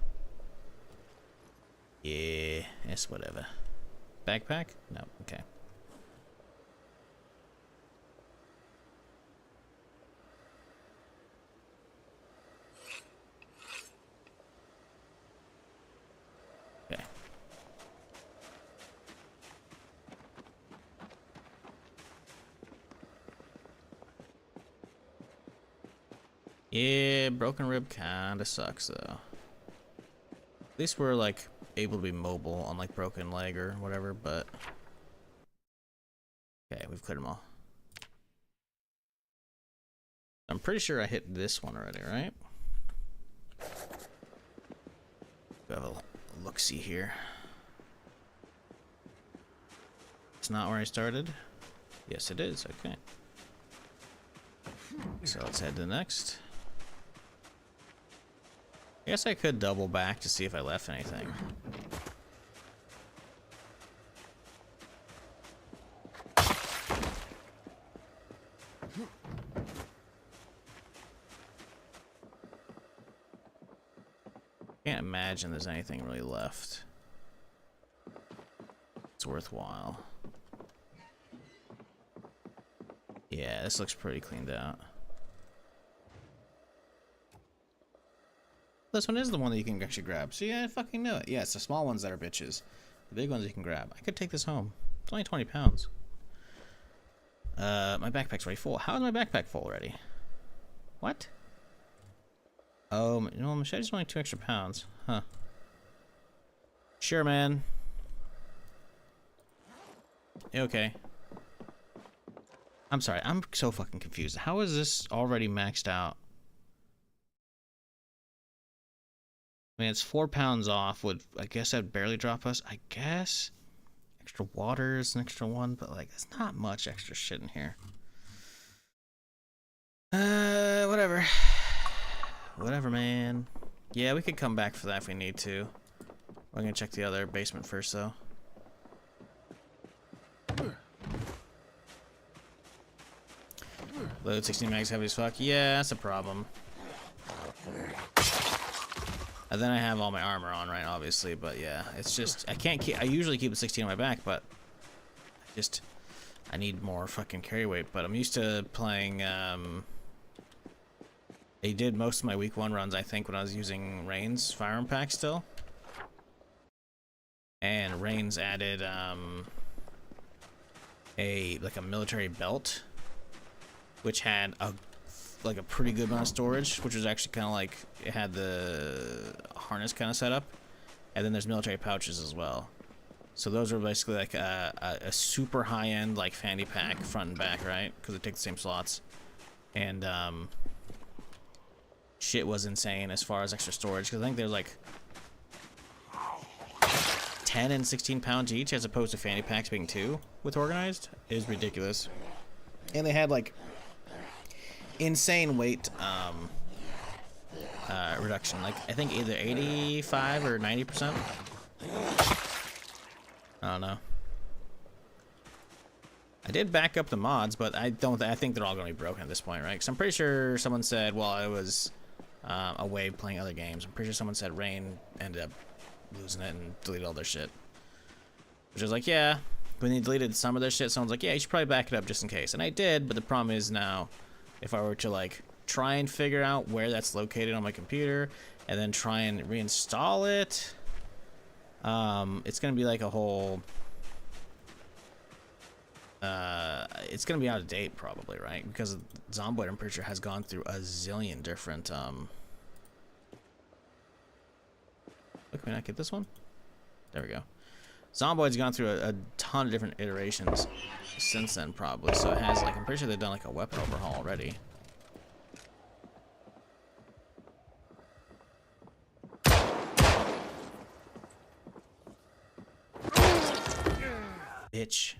[SPEAKER 1] Yeah, it's whatever. Backpack? No, okay. Okay. Yeah, broken rib kinda sucks though. At least we're like able to be mobile, unlike broken leg or whatever, but okay, we've cleared them all. I'm pretty sure I hit this one already, right? Have a look-see here. It's not where I started. Yes, it is. Okay. So let's head to the next. I guess I could double back to see if I left anything. Can't imagine there's anything really left. It's worthwhile. Yeah, this looks pretty cleaned out. This one is the one that you can actually grab. So yeah, I fucking knew it. Yeah, it's the small ones that are bitches. The big ones you can grab. I could take this home. It's only 20 pounds. My backpack's already full. How is my backpack full already? What? Oh, you know, machete's only 2 extra pounds. Huh. Sure, man. Okay. I'm sorry, I'm so fucking confused. How is this already maxed out? I mean, it's 4 pounds off. Would I guess that'd barely drop us? I guess. Extra water is an extra one, but like, there's not much extra shit in here. Whatever. Whatever, man. Yeah, we could come back for that if we need to. We're gonna check the other basement first, though. Load 16 mags heavy as fuck. Yeah, that's a problem. And then I have all my armor on, right? Obviously, but yeah, it's just I can't keep. I usually keep the 16 on my back, but I need more fucking carry weight. But I'm used to playing. I did most of my week 1 runs, I think, when I was using Rain's firearm pack still. And Rain's added a military belt, which had a pretty good amount of storage, which was actually kind of like it had the harness kind of set up, and then there's military pouches as well. So those are basically like a super high-end like fanny pack front and back, right? Because it takes the same slots, and shit was insane as far as extra storage, because I think there's like 10 and 16 pounds each, as opposed to fanny packs being 2 with organized. It is ridiculous. And they had like insane weight reduction, like I think either 85 or 90%. I don't know. I did back up the mods, but I think they're all going to be broken at this point, right? Because I'm pretty sure someone said, well, it was away playing other games. I'm pretty sure someone said Rain ended up losing it and deleted all their shit. Which was like, yeah, when they deleted some of their shit, someone's like, yeah, you should probably back it up just in case. And I did, but the problem is now, if I were to like try and figure out where that's located on my computer and then try and reinstall it, it's gonna be like a whole it's gonna be out of date probably, right? Because Zomboid, I'm pretty sure, has gone through a zillion different look, can I not get this one? There we go. Zomboid's gone through a ton of different iterations since then probably, so it has like, I'm pretty sure they've done like a weapon overhaul already. Bitch.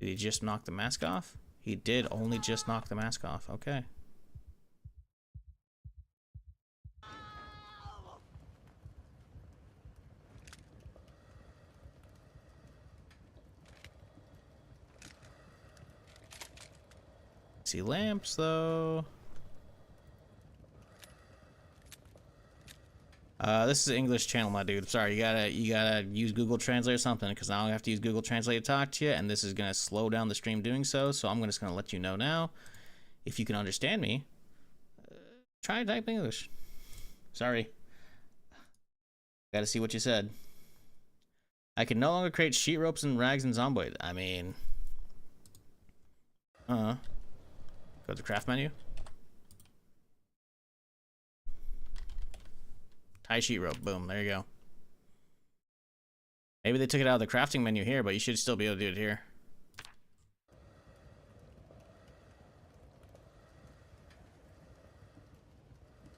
[SPEAKER 1] Did he just knock the mask off? He did only just knock the mask off. Okay. See lamps though. This is an English channel, my dude. Sorry, you gotta use Google Translate or something, because now I have to use Google Translate to talk to you, and this is gonna slow down the stream doing so. So I'm just gonna let you know now. If you can understand me, try to type English. Sorry. Gotta see what you said. I can no longer create sheet ropes and rags in Zomboid. I mean, go to the craft menu. Tie sheet rope. Boom. There you go. Maybe they took it out of the crafting menu here, but you should still be able to do it here. I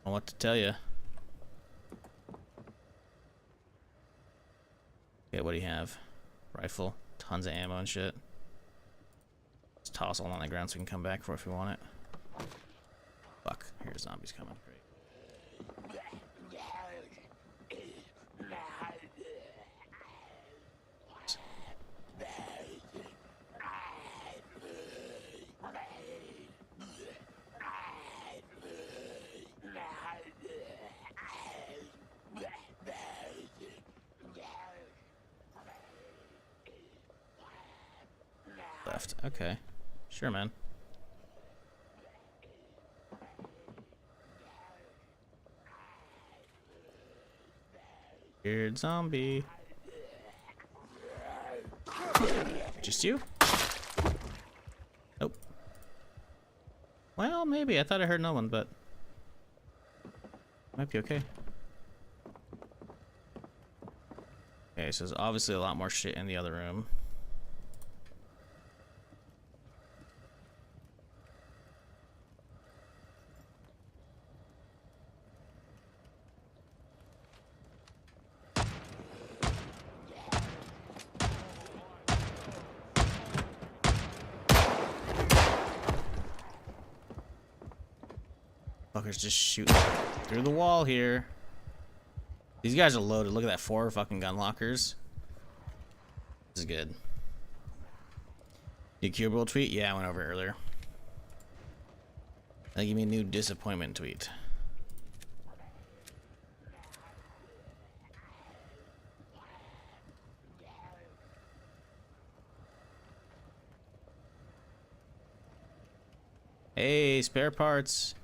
[SPEAKER 1] don't know what to tell you. Okay, what do you have? Rifle. Tons of ammo and shit. Let's toss all on the ground so we can come back for it if we want it. Fuck. Here's zombies coming. Great. Left. Okay. Sure, man. Weird zombie. Just you? Nope. Well, maybe. I thought I heard no one, but might be okay. Okay, so there's obviously a lot more shit in the other room. Fuckers just shooting through the wall here. These guys are loaded. Look at that, 4 fucking gun lockers. This is good. New Cubicle tweet? Yeah, I went over it earlier. They give me a new disappointment tweet. Hey, spare parts.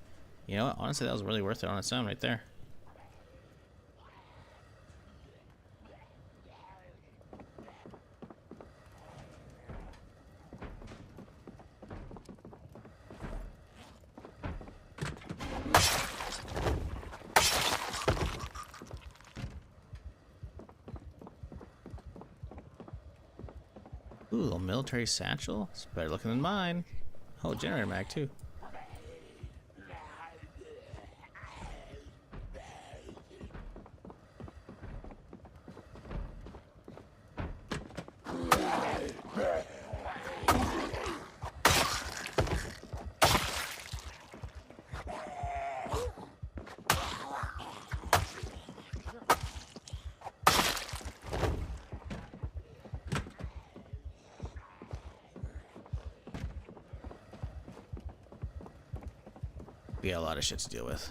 [SPEAKER 1] You know what? Honestly, that was really worth it on its own right there. Ooh, a little military satchel. It's better looking than mine. Oh, generator mag too. We got a lot of shit to deal with.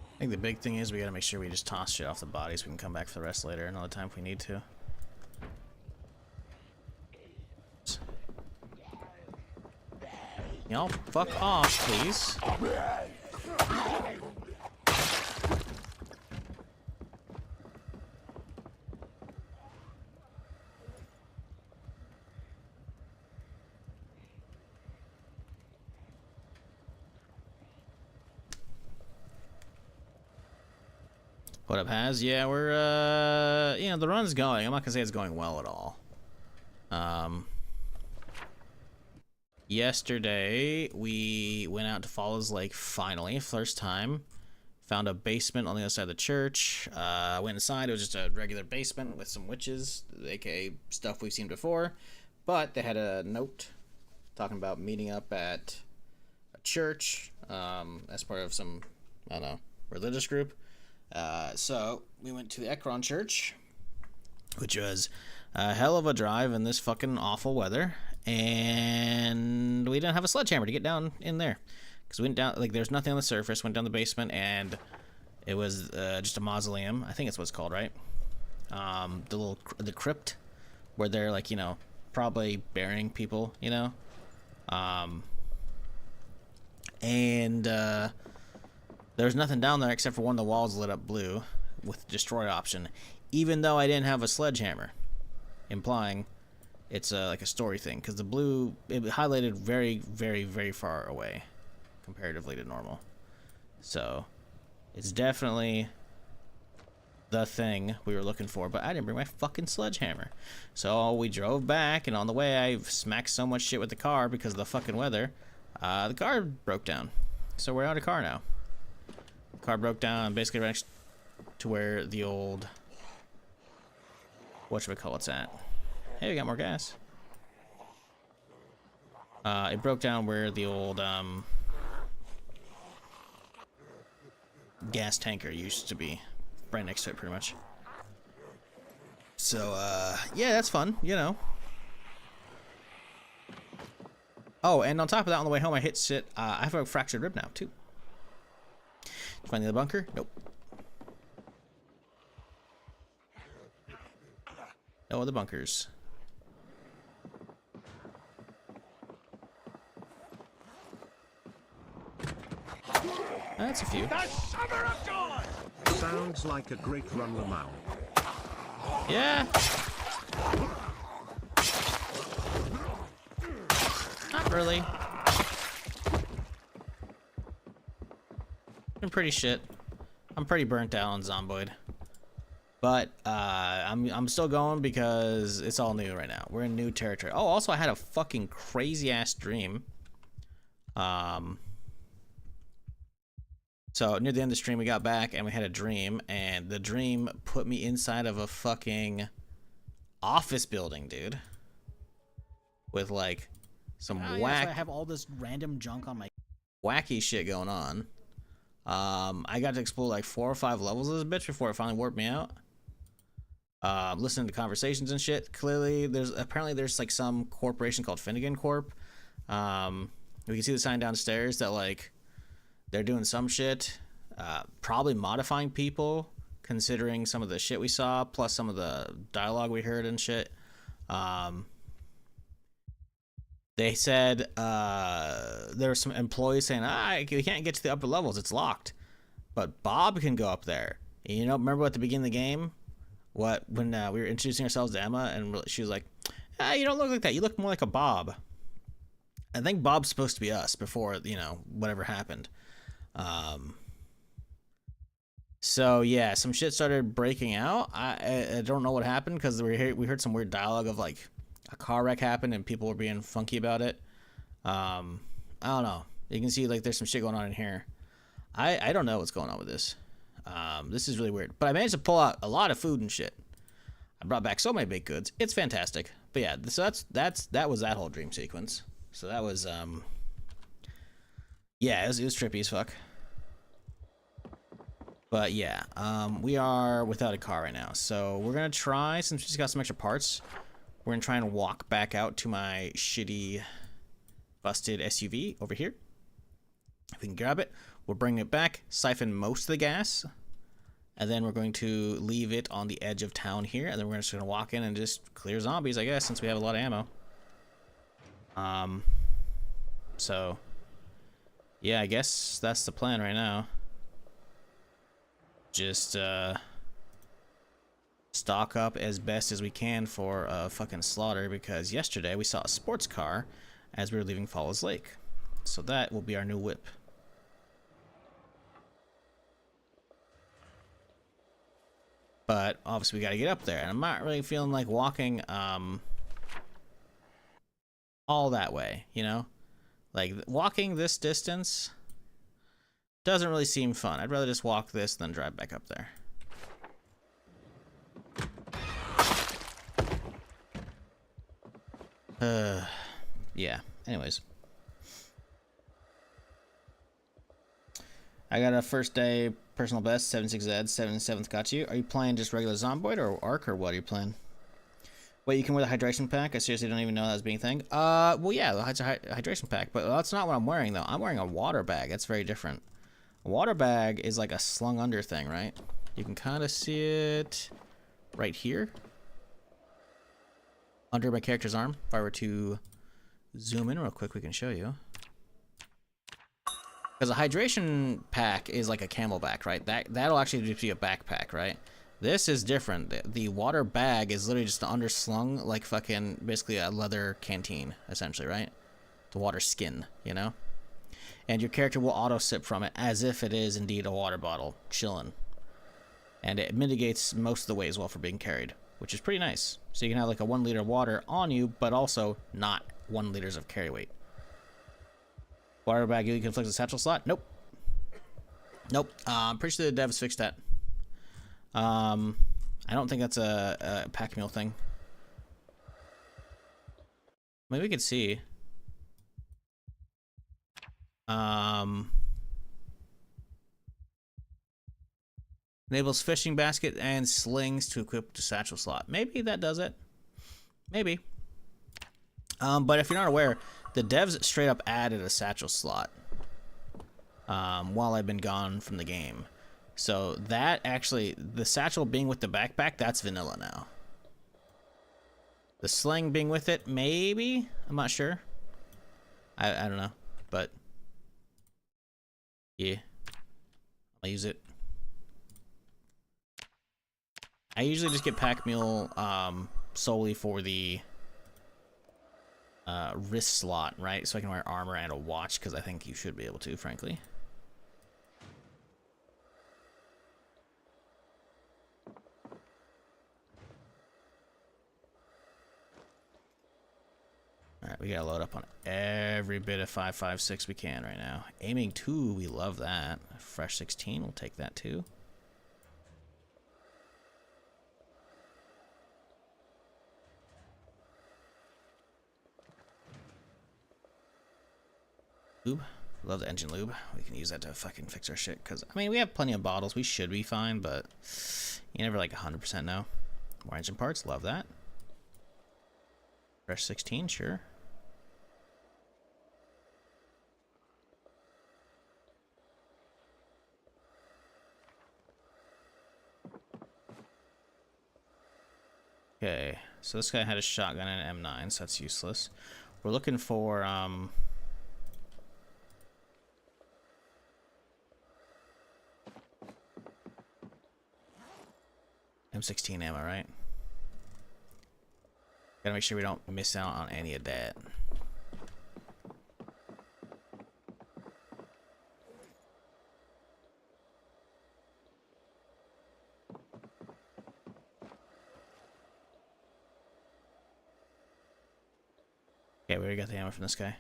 [SPEAKER 1] I think the big thing is we gotta make sure we just toss shit off the bodies. We can come back for the rest later another time if we need to. Y'all fuck off, please. What up, Haz? Yeah, we're, you know, the run's going. I'm not gonna say it's going well at all. Yesterday, we went out to Falls Lake, finally, first time. Found a basement on the other side of the church. Went inside, it was just a regular basement with some witches, aka stuff we've seen before. But they had a note talking about meeting up at a church, as part of some, I don't know, religious group. So we went to the Ekron Church, which was a hell of a drive in this fucking awful weather, and we didn't have a sledgehammer to get down in there because we went down, like, there's nothing on the surface. Went down the basement, and it was just a mausoleum. I think it's what it's called, right? The crypt where they're, like, you know, probably burying people, you know. There's nothing down there except for one of the walls lit up blue with destroy option, even though I didn't have a sledgehammer, implying it's like a story thing, because the blue, it highlighted very, very, very far away comparatively to normal. So it's definitely the thing we were looking for, but I didn't bring my fucking sledgehammer. So we drove back, and on the way I smacked so much shit with the car because of the fucking weather. The car broke down, so we're out of car now. The car broke down basically right next to where the old, whatchamacallit's at. Hey, we got more gas. It broke down where the old gas tanker used to be, right next to it pretty much. So yeah, that's fun, you know. Oh, and on top of that, on the way home I hit shit. I have a fractured rib now too. Did you find the other bunker? Nope. No other bunkers. That's a few.
[SPEAKER 5] Sounds like a great run, Lamau.
[SPEAKER 1] Yeah. Not really. I'm pretty shit. I'm pretty burnt out on Zomboid. But I'm still going because it's all new right now. We're in new territory. Oh, also I had a fucking crazy ass dream. So near the end of the stream we got back and we had a dream, and the dream put me inside of a fucking office building, dude. With like some
[SPEAKER 4] Yeah, so I have all this random junk on my.
[SPEAKER 1] wacky shit going on. I got to explore like 4 or 5 levels of this bitch before it finally warped me out. Listening to conversations and shit. Clearly, apparently there's like some corporation called Finnegan Corp. We can see the sign downstairs that like they're doing some shit, probably modifying people, considering some of the shit we saw, plus some of the dialogue we heard and shit. They said there were some employees saying, we can't get to the upper levels, it's locked. But Bob can go up there. And, you know, remember at the beginning of the game, when we were introducing ourselves to Emma, and she was like, you don't look like that, you look more like a Bob. I think Bob's supposed to be us before, you know, whatever happened. So yeah, some shit started breaking out. I don't know what happened because we heard some weird dialogue of like a car wreck happened and people were being funky about it. I don't know. You can see like there's some shit going on in here. I don't know what's going on with this. This is really weird. But I managed to pull out a lot of food and shit. I brought back so many baked goods. It's fantastic. But yeah, so that was that whole dream sequence. So that was yeah, it was trippy as fuck. But yeah, we are without a car right now. So we're going to try, since we just got some extra parts, we're going to try and walk back out to my shitty, busted SUV over here. If we can grab it, we'll bring it back, siphon most of the gas, and then we're going to leave it on the edge of town here, and then we're just going to walk in and just clear zombies, I guess, since we have a lot of ammo. So, yeah, I guess that's the plan right now. Just, stock up as best as we can for fucking slaughter, because yesterday we saw a sports car as we were leaving Falls Lake. So that will be our new whip. But obviously we gotta get up there, and I'm not really feeling like walking all that way, you know? Like, walking this distance doesn't really seem fun. I'd rather just walk this than drive back up there. Yeah, anyways. I got a first day personal best, 76Z, 77th got you. Are you playing just regular Zomboid or ARK, or what are you playing? Wait, you can wear the hydration pack? I seriously don't even know that was being a thing. Well, yeah, the hydration pack, but that's not what I'm wearing, though. I'm wearing a water bag. That's very different. A water bag is like a slung under thing, right? You can kind of see it right here. Under my character's arm. If I were to zoom in real quick, we can show you. Because a hydration pack is like a camelback, right? That'll actually just be a backpack, right? This is different. The water bag is literally just underslung, like fucking basically a leather canteen, essentially, right? The water skin, you know? And your character will auto sip from it as if it is indeed a water bottle, chilling. And it mitigates most of the way as well for being carried, which is pretty nice. So you can have like a 1 liter of water on you, but also not 1 liters of carry weight. Water bag, you can flex the satchel slot? Nope. Nope. I'm pretty sure the devs fixed that. I don't think that's a pack mule thing. Maybe we could see. Enables fishing basket and slings to equip the satchel slot. Maybe that does it. Maybe. But if you're not aware, the devs straight up added a satchel slot while I've been gone from the game. So that actually, the satchel being with the backpack, that's vanilla now. The sling being with it, maybe? I'm not sure. I don't know, but yeah, I'll use it. I usually just get pack mule solely for the wrist slot, right? So I can wear armor and a watch, because I think you should be able to, frankly. Alright, we gotta load up on every bit of 5.56 we can right now. Aiming 2, we love that. Fresh 16, we'll take that too. Lube. Love the engine lube. We can use that to fucking fix our shit, because, I mean, we have plenty of bottles. We should be fine, but you never like 100% know. More engine parts, love that. Fresh 16, sure. Okay, so this guy had a shotgun and an M9, so that's useless. We're looking for, M16 ammo, right? Gotta make sure we don't miss out on any of that. Okay, we already got the ammo from this guy.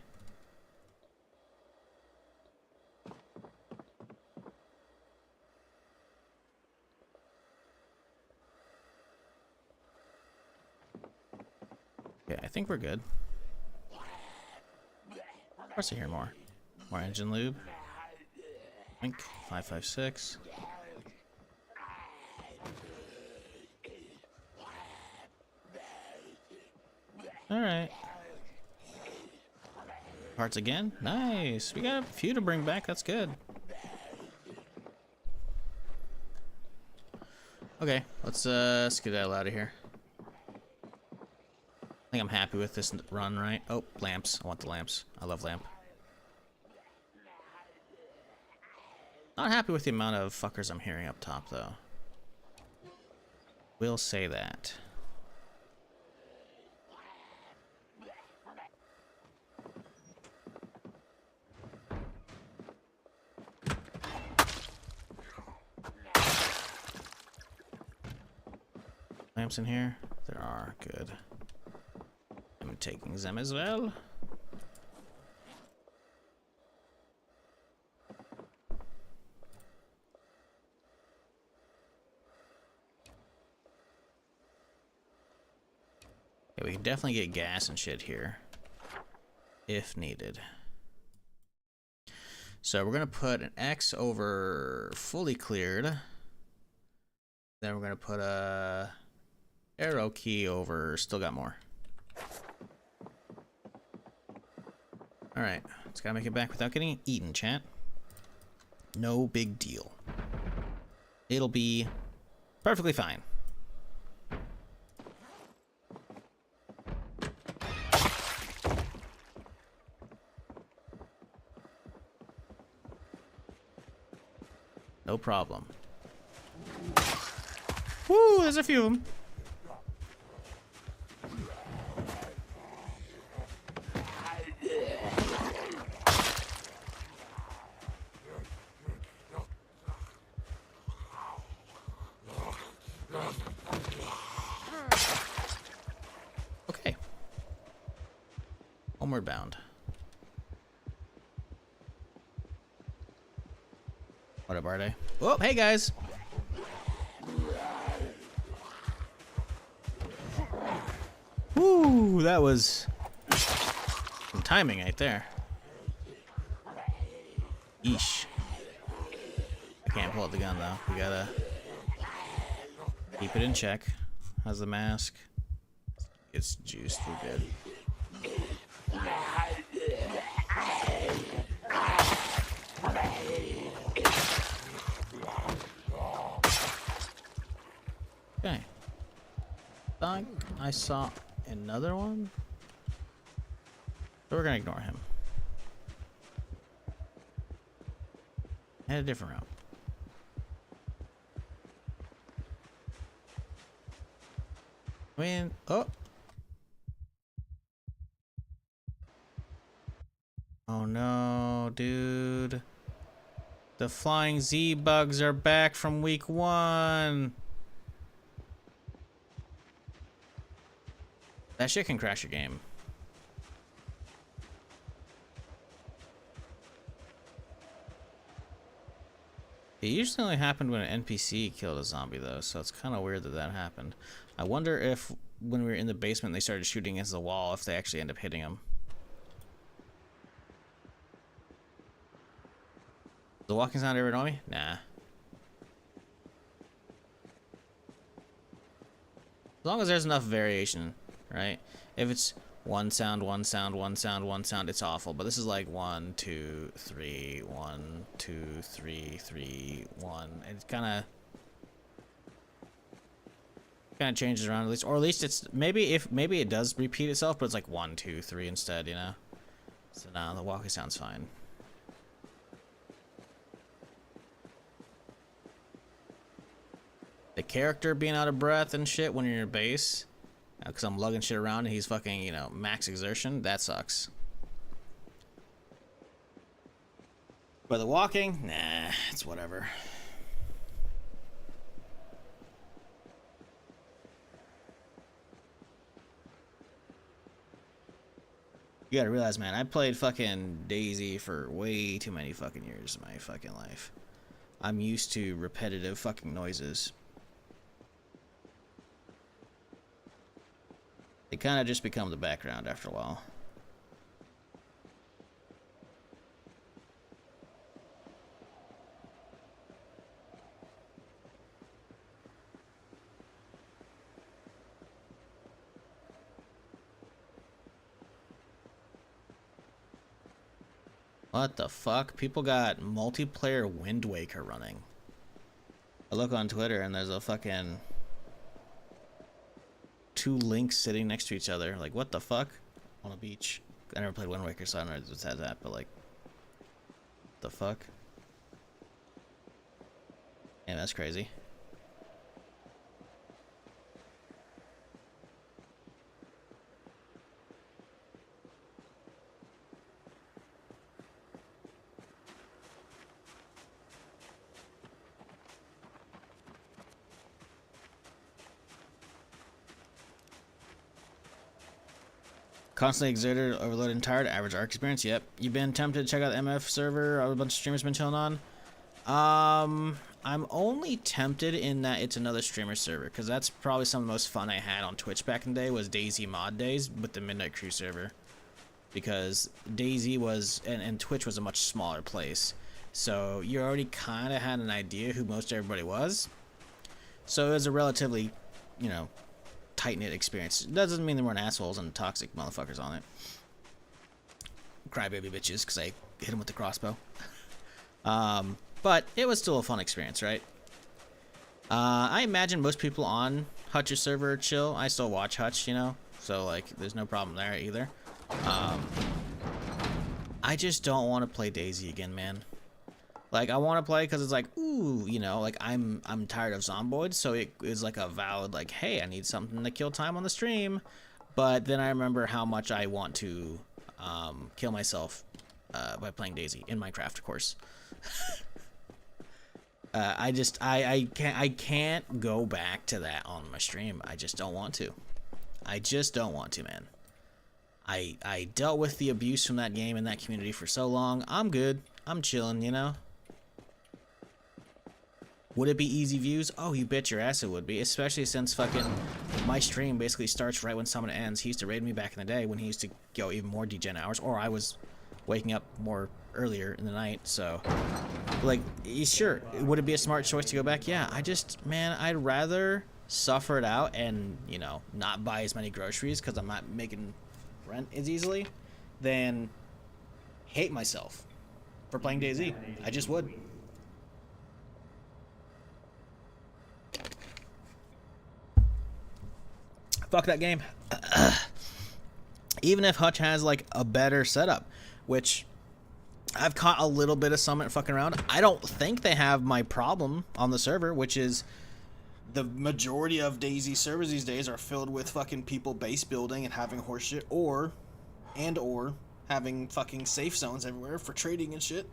[SPEAKER 1] Okay, I think we're good. Of course I hear more. More engine lube. Wink. 5.56. Alright. Parts again? Nice. We got a few to bring back. That's good. Okay, let's get the hell out of here. I think I'm happy with this run, right? Oh, lamps. I want the lamps. I love lamp. Not happy with the amount of fuckers I'm hearing up top, though. Will say that. Lamps in here? There are. Good. I'm taking them as well. Yeah, we can definitely get gas and shit here. If needed. So we're going to put an X over fully cleared. Then we're going to put a arrow key over still got more. Alright, just gotta make it back without getting eaten, chat. No big deal. It'll be perfectly fine. No problem. Woo, there's a few of them. Okay. Homeward bound. What up, Arde? Oh, hey guys. Woo, that was some timing right there. Yeesh. I can't pull out the gun though. We gotta keep it in check. How's the mask? It's juiced. We're good. Okay. Thought I saw another one. So we're gonna ignore him. Head a different route. I mean, oh. Oh no, dude. The flying Z bugs are back from week 1. That shit can crash your game. It usually only happened when an NPC killed a zombie though, so it's kind of weird that that happened. I wonder if when we were in the basement they started shooting against the wall, if they actually end up hitting them. The walking sound ever annoy me? Nah. As long as there's enough variation, right? If it's one sound, one sound, one sound, one sound, it's awful. But this is like 1, 2, 3, 1, 2, 3, 3, 1. It kind of changes around at least, or at least it's maybe it does repeat itself, but it's like 1, 2, 3 instead, you know. So now the walkie sounds fine. The character being out of breath and shit when you're in your base, because I'm lugging shit around and he's fucking, you know, max exertion, that sucks. But the walking, nah, it's whatever. You gotta realize, man, I played fucking DayZ for way too many fucking years of my fucking life. I'm used to repetitive fucking noises. They kind of just become the background after a while. What the fuck? People got multiplayer Wind Waker running. I look on Twitter and there's a fucking 2 links sitting next to each other. Like, what the fuck? On a beach. I never played Wind Waker, so I don't know if it's had that, but like, the fuck? Yeah, that's crazy. Constantly exerted, overloaded, and tired. Average ARK experience. Yep. You've been tempted to check out the MF server. A bunch of streamers been chilling on. I'm only tempted in that it's another streamer server, because that's probably some of the most fun I had on Twitch back in the day was DayZ mod days with the Midnight Crew server, because DayZ was and Twitch was a much smaller place, so you already kind of had an idea who most everybody was. So it was a relatively, you know, tight-knit experience. It doesn't mean there weren't assholes and toxic motherfuckers on it. Crybaby bitches, because I hit them with the crossbow. But it was still a fun experience, right? I imagine most people on Hutch's server are chill. I still watch Hutch, you know? So, like, there's no problem there either. I just don't want to play DayZ again, man. Like, I want to play because it's like, ooh, you know, like, I'm tired of Zomboid, so it is like a valid, like, hey, I need something to kill time on the stream. But then I remember how much I want to kill myself by playing DayZ in Minecraft, of course. I can't go back to that on my stream. I just don't want to. I just don't want to, man. I dealt with the abuse from that game and that community for so long. I'm good. I'm chilling, you know? Would it be easy views? Oh, you bet your ass it would be. Especially since fucking my stream basically starts right when someone ends. He used to raid me back in the day when he used to go even more degen hours. Or I was waking up more earlier in the night. So, like, sure. Would it be a smart choice to go back? Yeah. I just, man, I'd rather suffer it out and, you know, not buy as many groceries because I'm not making rent as easily than hate myself for playing DayZ. I just would. Fuck that game. Even if Hutch has like a better setup, which I've caught a little bit of Summit fucking around. I don't think they have my problem on the server, which is the majority of DayZ servers these days are filled with fucking people base building and having horseshit, or having fucking safe zones everywhere for trading and shit.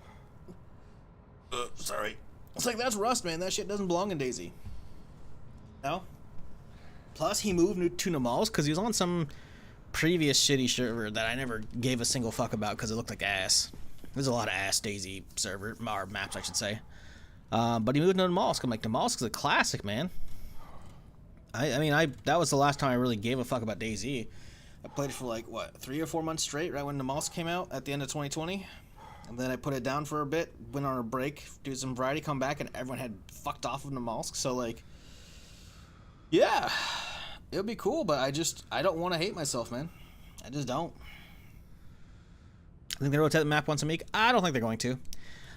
[SPEAKER 1] Sorry. It's like, that's Rust, man. That shit doesn't belong in DayZ. No? Plus, he moved to Namalsk because he was on some previous shitty server that I never gave a single fuck about because it looked like ass. There's a lot of ass DayZ server, or maps, I should say. But he moved to Namalsk. I'm like, Namalsk is a classic, man. I mean, that was the last time I really gave a fuck about DayZ. I played it for like, what, 3 or 4 months straight, right when Namalsk came out at the end of 2020. And then I put it down for a bit, went on a break, do some variety, come back, and everyone had fucked off of Namalsk. So, like, yeah, it would be cool, but I don't want to hate myself, man. I just don't. I think they rotate the map once a week. I don't think they're going to.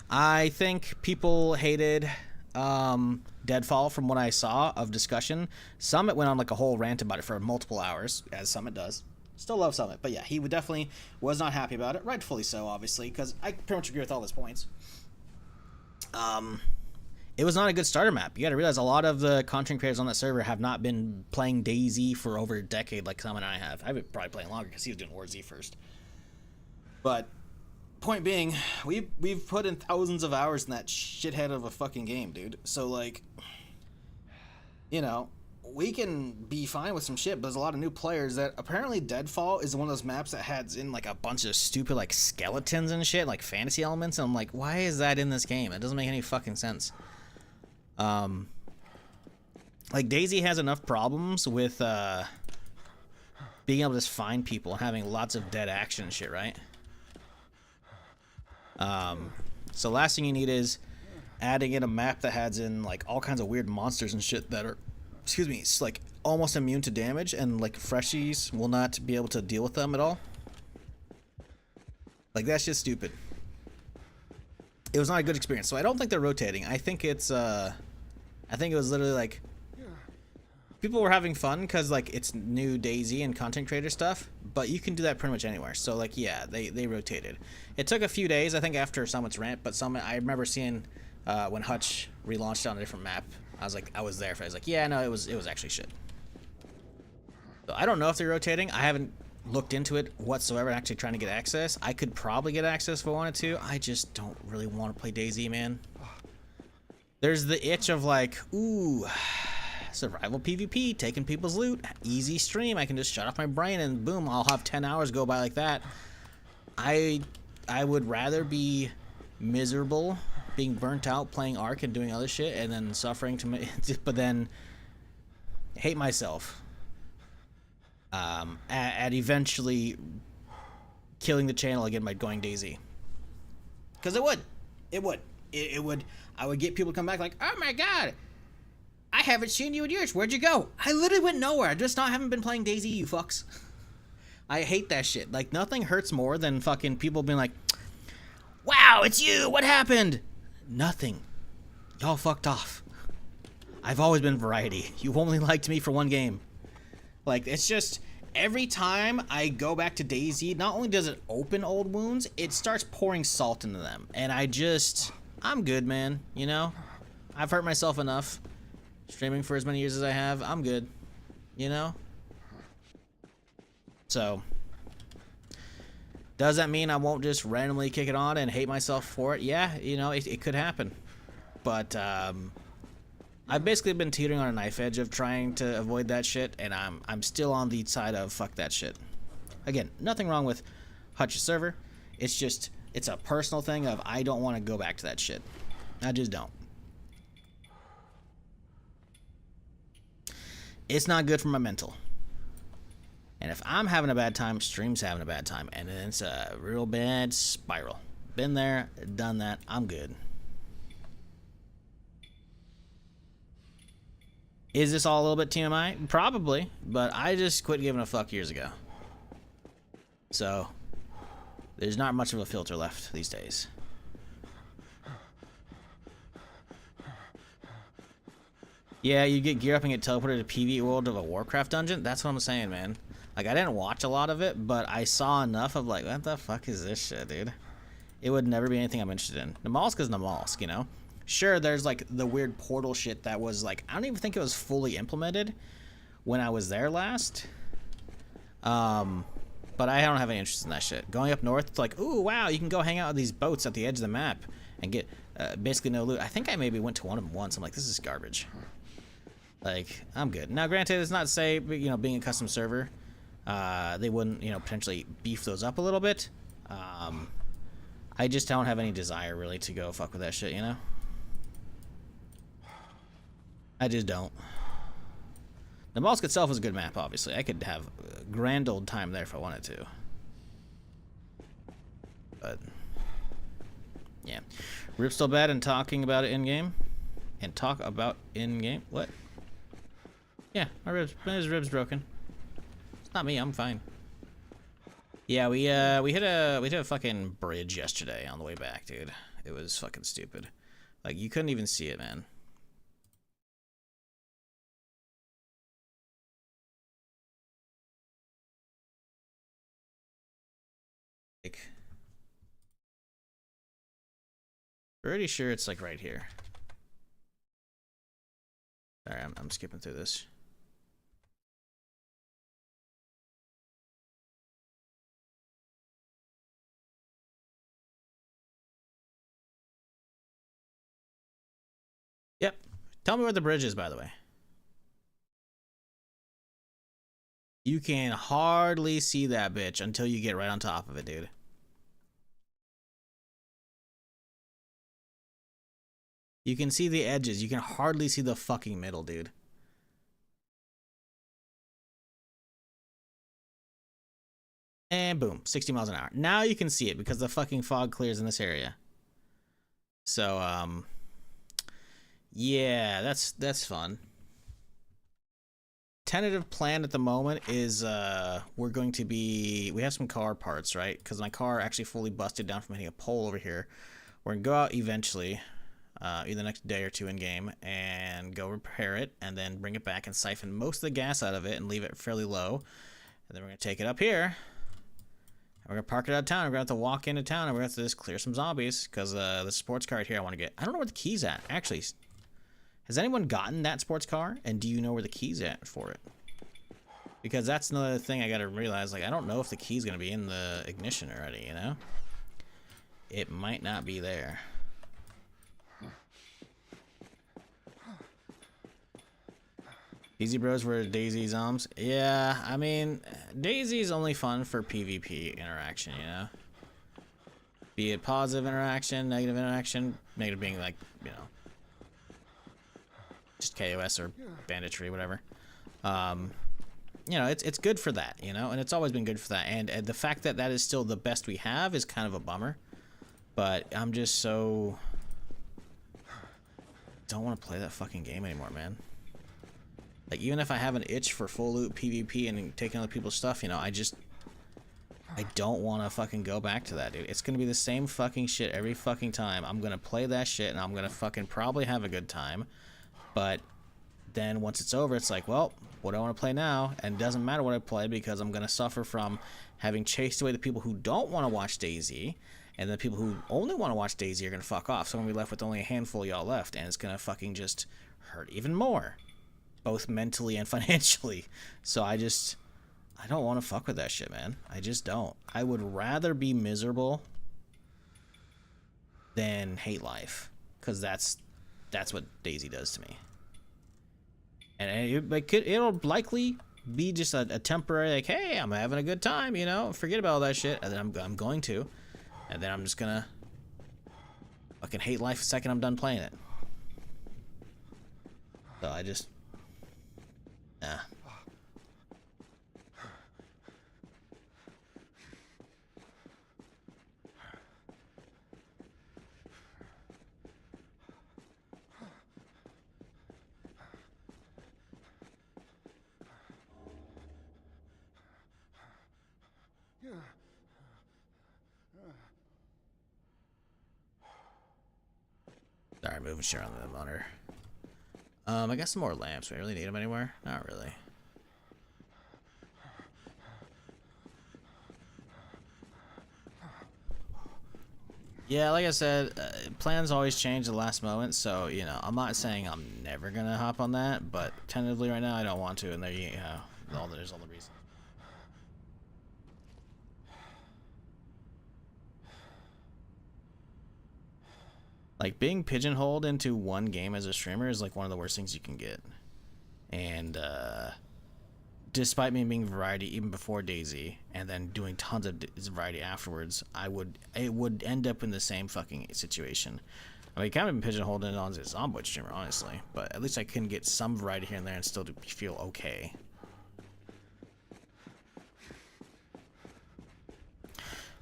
[SPEAKER 1] I think people hated Deadfall from what I saw of discussion. Summit went on like a whole rant about it for multiple hours, as Summit does. Still love Summit, but yeah, he would definitely was not happy about it. Rightfully so, obviously, because I pretty much agree with all his points. It was not a good starter map. You got to realize a lot of the content creators on that server have not been playing DayZ for over a decade like Summit and I have. I've been probably playing longer because he was doing War Z first. But point being, we've put in thousands of hours in that shithead of a fucking game, dude. So, like, you know, we can be fine with some shit, but there's a lot of new players that apparently Deadfall is one of those maps that has in like a bunch of stupid like skeletons and shit, like fantasy elements, and I'm like, why is that in this game? It doesn't make any fucking sense. Like DayZ has enough problems with being able to just find people and having lots of dead action and shit, right? So last thing you need is adding in a map that has in like all kinds of weird monsters and shit that are, excuse me, it's like almost immune to damage, and like freshies will not be able to deal with them at all. Like, that's just stupid. it was not a good experience. So I don't think they're rotating. I think it's I think it was literally like people were having fun because like it's new DayZ and content creator stuff, but you can do that pretty much anywhere. So like yeah, they rotated. It took a few days I think after Summit's rant, but Summit I remember seeing when Hutch relaunched on a different map. I was there. I was like, yeah, no, it was actually shit. So I don't know if they're rotating. I haven't looked into it whatsoever. Actually trying to get access. I could probably get access if I wanted to. I just don't really want to play DayZ, man. There's the itch of like, ooh, survival PvP, taking people's loot, easy stream. I can just shut off my brain and boom, I'll have 10 hours go by like that. I would rather be miserable, being burnt out playing ARK and doing other shit, and then suffering but then hate myself at eventually killing the channel again by going DayZ. Because it would. I would get people to come back like, oh my god, I haven't seen you in years. Where'd you go? I literally went nowhere. I just haven't been playing DayZ, you fucks. I hate that shit. Like, nothing hurts more than fucking people being like, wow, it's you. What happened? Nothing. Y'all fucked off. I've always been variety. You've only liked me for one game. Like, it's just, every time I go back to DayZ, not only does it open old wounds, it starts pouring salt into them. And I'm good, man. You know? I've hurt myself enough. Streaming for as many years as I have, I'm good. You know? So, does that mean I won't just randomly kick it on and hate myself for it? Yeah, you know, it could happen. But, I've basically been teetering on a knife edge of trying to avoid that shit, and I'm still on the side of fuck that shit. Again, nothing wrong with Hutch's server. It's just, it's a personal thing of I don't want to go back to that shit. I just don't. It's not good for my mental. And if I'm having a bad time, stream's having a bad time, and then it's a real bad spiral. Been there, done that, I'm good. Is this all a little bit TMI? Probably, but I just quit giving a fuck years ago. So, there's not much of a filter left these days. Yeah, you get gear up and get teleported to PvE world of a Warcraft dungeon? That's what I'm saying, man. Like, I didn't watch a lot of it, but I saw enough of like, what the fuck is this shit, dude? It would never be anything I'm interested in. Namalsk is Namalsk, you know? Sure, there's like the weird portal shit that was like, I don't even think it was fully implemented when I was there last. But I don't have any interest in that shit. Going up north, it's like, ooh, wow, you can go hang out with these boats at the edge of the map and get basically no loot. I think I maybe went to one of them once. I'm like, this is garbage. Like, I'm good. Now, granted, it's not to say, you know, being a custom server, they wouldn't, you know, potentially beef those up a little bit. I just don't have any desire, really, to go fuck with that shit, you know? I just don't. Namalsk itself is a good map, obviously. I could have a grand old time there if I wanted to. But, yeah. Rip's still bad and talking about it in-game? And talk about in-game? What? Yeah, his rib's broken. It's not me, I'm fine. Yeah, we hit a fucking bridge yesterday on the way back, dude. It was fucking stupid. Like, you couldn't even see it, man. Like, pretty sure it's like right here. Sorry, I'm skipping through this. Yep. Tell me where the bridge is, by the way. You can hardly see that bitch until you get right on top of it, dude. You can see the edges. You can hardly see the fucking middle, dude. And boom, 60 miles an hour. Now you can see it because the fucking fog clears in this area. So, yeah, that's fun. Tentative plan at the moment is we have some car parts, right? Because my car actually fully busted down from hitting a pole over here. We're gonna go out eventually, either next day or two in game, and go repair it, and then bring it back and siphon most of the gas out of it and leave it fairly low. And then we're gonna take it up here. And we're gonna park it out of town. We're gonna have to walk into town, and we're gonna have to just clear some zombies because the sports car right here I want to get. I don't know where the key's at. Actually, has anyone gotten that sports car? And do you know where the key's at for it? Because that's another thing I gotta realize. Like, I don't know if the key's gonna be in the ignition already. You know, it might not be there. Easy Bros were Daisy Zoms. Yeah, I mean, Daisy's only fun for PvP interaction, you know? Be it positive interaction, negative interaction, negative being like, you know, just KOS or banditry, whatever. You know, it's good for that, you know? And it's always been good for that. And the fact that that is still the best we have is kind of a bummer. But I'm just so... don't want to play that fucking game anymore, man. Like, even if I have an itch for full loot PvP and taking other people's stuff, you know, I don't want to fucking go back to that, dude. It's going to be the same fucking shit every fucking time. I'm going to play that shit and I'm going to fucking probably have a good time. But then once it's over, it's like, well, what do I want to play now? And it doesn't matter what I play because I'm going to suffer from having chased away the people who don't want to watch DayZ. And the people who only want to watch DayZ are going to fuck off. So I'm going to be left with only a handful of y'all left. And it's going to fucking just hurt even more. Both mentally and financially. So I don't want to fuck with that shit, man. I just don't. I would rather be miserable than hate life, because that's what DayZ does to me. And it'll likely be just a temporary, like, hey, I'm having a good time, you know, forget about all that shit, and then I'm going to, and then I'm just gonna fucking hate life the second I'm done playing it. So I just... nah. Sorry, moving shit around the monitor. I got some more lamps. Do I really need them anywhere? Not really. Yeah, like I said, plans always change at the last moment, so, you know, I'm not saying I'm never gonna hop on that, but tentatively right now I don't want to, and there's all the reasons. Like, being pigeonholed into one game as a streamer is like one of the worst things you can get. And despite me being variety even before DayZ, and then doing tons of variety afterwards, it would end up in the same fucking situation. I mean, kind of been pigeonholed in on as a Zomboid streamer, honestly, but at least I can get some variety here and there and still feel okay.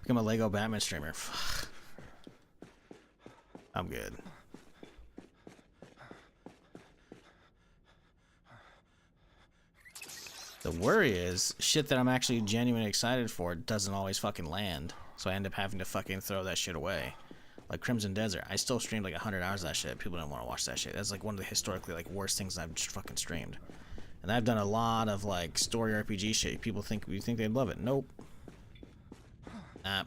[SPEAKER 1] Become a Lego Batman streamer. I'm good. The worry is, shit that I'm actually genuinely excited for doesn't always fucking land. So I end up having to fucking throw that shit away. Like Crimson Desert, I still streamed like 100 hours of that shit. People don't want to watch that shit. That's like one of the historically like worst things I've just fucking streamed. And I've done a lot of like story RPG shit. People think they'd love it. Nope. Nah.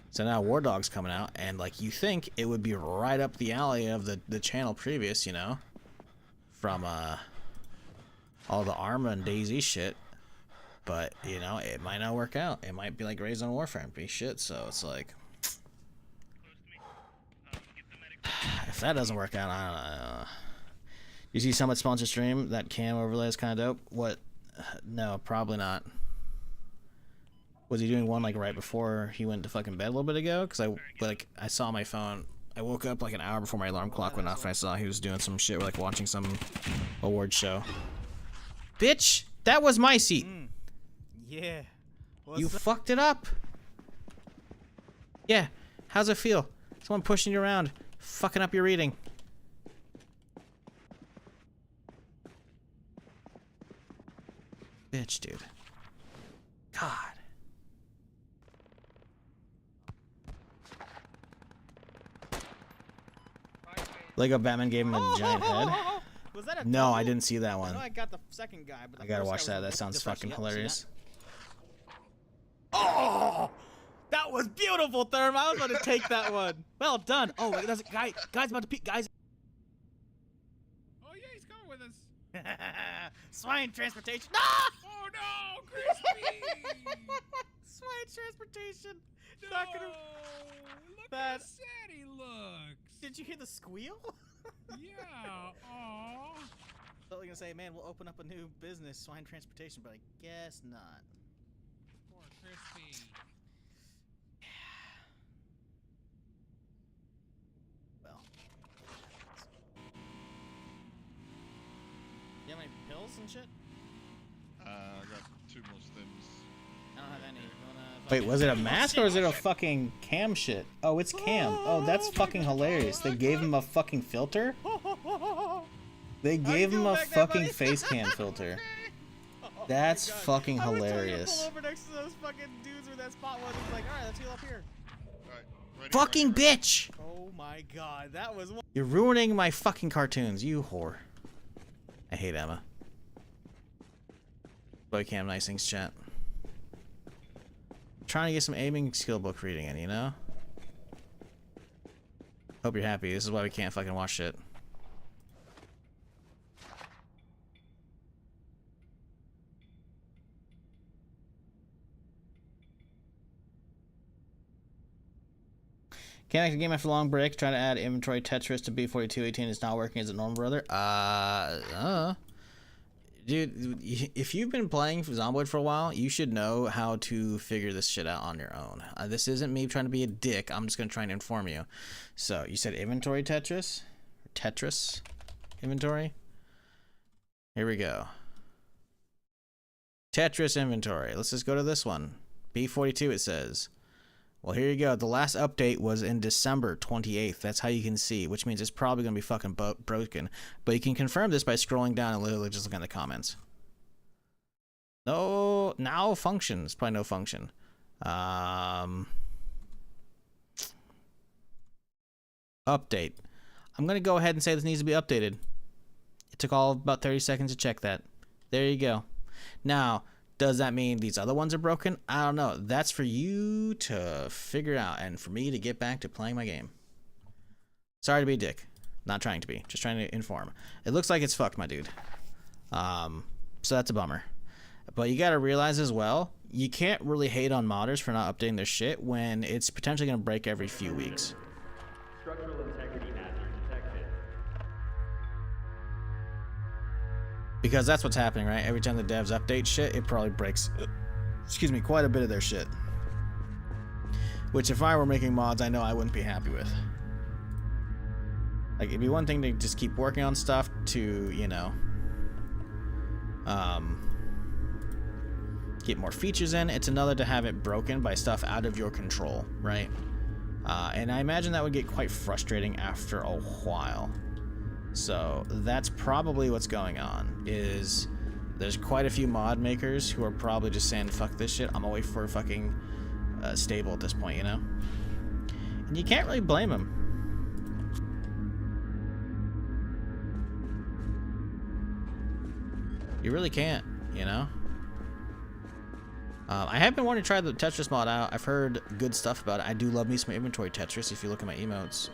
[SPEAKER 1] So now War Dog's coming out, and like you think it would be right up the alley of the channel previous, you know, from all the Arma and DayZ shit, but you know it might not work out. It might be like Raised on Warfare and be shit. So it's like, if that doesn't work out, I don't know. You see Summit sponsor stream? That cam overlay is kind of dope. What? No, probably not. Was he doing one like right before he went to fucking bed a little bit ago? Because I saw my phone. I woke up like an hour before my alarm clock went off, and I saw he was doing some shit, like watching some award show. Bitch, that was my seat.
[SPEAKER 6] Yeah.
[SPEAKER 1] You fucked it up. Yeah. How's it feel? Someone pushing you around, fucking up your reading. Bitch, dude. God. Lego Batman gave him a giant head.
[SPEAKER 4] Was that a
[SPEAKER 1] No, I
[SPEAKER 4] double?
[SPEAKER 1] didn't see that
[SPEAKER 4] I
[SPEAKER 1] one.
[SPEAKER 4] know I got the second guy, but the
[SPEAKER 1] I gotta
[SPEAKER 4] first
[SPEAKER 1] watch
[SPEAKER 4] guy
[SPEAKER 1] that.
[SPEAKER 4] was
[SPEAKER 1] That sounds
[SPEAKER 4] different.
[SPEAKER 1] fucking
[SPEAKER 4] Yep, see that?
[SPEAKER 1] hilarious.
[SPEAKER 4] Oh, that was beautiful, Therm. I was about to take that one. Well done. Oh, wait, there's a guy. Guy's about to peek. Guys.
[SPEAKER 6] Oh yeah, he's coming with us.
[SPEAKER 4] Swine transportation.
[SPEAKER 6] Oh no, Crispy!
[SPEAKER 4] Swine transportation.
[SPEAKER 6] No,
[SPEAKER 4] Not gonna-
[SPEAKER 6] look
[SPEAKER 4] that-
[SPEAKER 6] how sad he looks.
[SPEAKER 4] Did you hear the squeal?
[SPEAKER 6] Yeah. Aw.
[SPEAKER 4] So we're gonna say, man, we'll open up a new business, swine transportation, but I guess not.
[SPEAKER 6] Poor Crispy.
[SPEAKER 4] Well. You have any pills and shit?
[SPEAKER 7] I got 2 more stims.
[SPEAKER 4] I don't have any. You wanna
[SPEAKER 1] Wait,
[SPEAKER 4] fucking-
[SPEAKER 1] was it a mask or is it a fucking cam shit? Oh, it's cam. Oh, that's fucking hilarious. They gave him a fucking filter? They gave him
[SPEAKER 4] doing
[SPEAKER 1] a
[SPEAKER 4] back there,
[SPEAKER 1] fucking
[SPEAKER 4] buddy?
[SPEAKER 1] face cam filter.
[SPEAKER 4] Oh my
[SPEAKER 1] That's
[SPEAKER 4] God.
[SPEAKER 1] fucking
[SPEAKER 4] I was telling you to
[SPEAKER 1] hilarious.
[SPEAKER 4] pull over next to those fucking dudes where that spot was. It's like, alright, let's heal up here.
[SPEAKER 7] Alright, ready,
[SPEAKER 1] Fucking
[SPEAKER 7] ready, ready.
[SPEAKER 1] bitch!
[SPEAKER 4] Oh my God, that was one.
[SPEAKER 1] You're ruining my fucking cartoons, you whore. I hate Emma. Boy cam, nice things, chat. Trying to get some aiming skill book reading in, you know? Hope you're happy. This is why we can't fucking watch shit. Can't exit game after a long break. Trying to add inventory Tetris to B4218 is not working. Is it normal, brother? Dude, if you've been playing Zomboid for a while, you should know how to figure this shit out on your own. This isn't me trying to be a dick. I'm just going to try and inform you. So, you said inventory Tetris? Tetris? Inventory? Here we go. Tetris inventory. Let's just go to this one. B42 it says. Well, here you go. The last update was in December 28th. That's how you can see, which means it's probably going to be fucking broken. But you can confirm this by scrolling down and literally just looking at the comments. No, now functions. Probably no function. Update. I'm going to go ahead and say this needs to be updated. It took all about 30 seconds to check that. There you go. Now, does that mean these other ones are broken? I don't know. That's for you to figure out and for me to get back to playing my game. Sorry to be a dick. Not trying to be. Just trying to inform. It looks like it's fucked, my dude. So that's a bummer. But you gotta realize as well, you can't really hate on modders for not updating their shit when it's potentially gonna break every few weeks.
[SPEAKER 3] Structural integrity hazard detected.
[SPEAKER 1] Because that's what's happening, right? Every time the devs update shit, it probably breaks, excuse me, quite a bit of their shit. Which if I were making mods, I know I wouldn't be happy with. Like, it'd be one thing to just keep working on stuff to, you know, get more features in. It's another to have it broken by stuff out of your control, right? And I imagine that would get quite frustrating after a while. So that's probably what's going on, is there's quite a few mod makers who are probably just saying, fuck this shit, I'm gonna wait for fucking stable at this point, you know? And you can't really blame them. You really can't, you know? I have been wanting to try the Tetris mod out. I've heard good stuff about it. I do love me some inventory Tetris if you look at my emotes.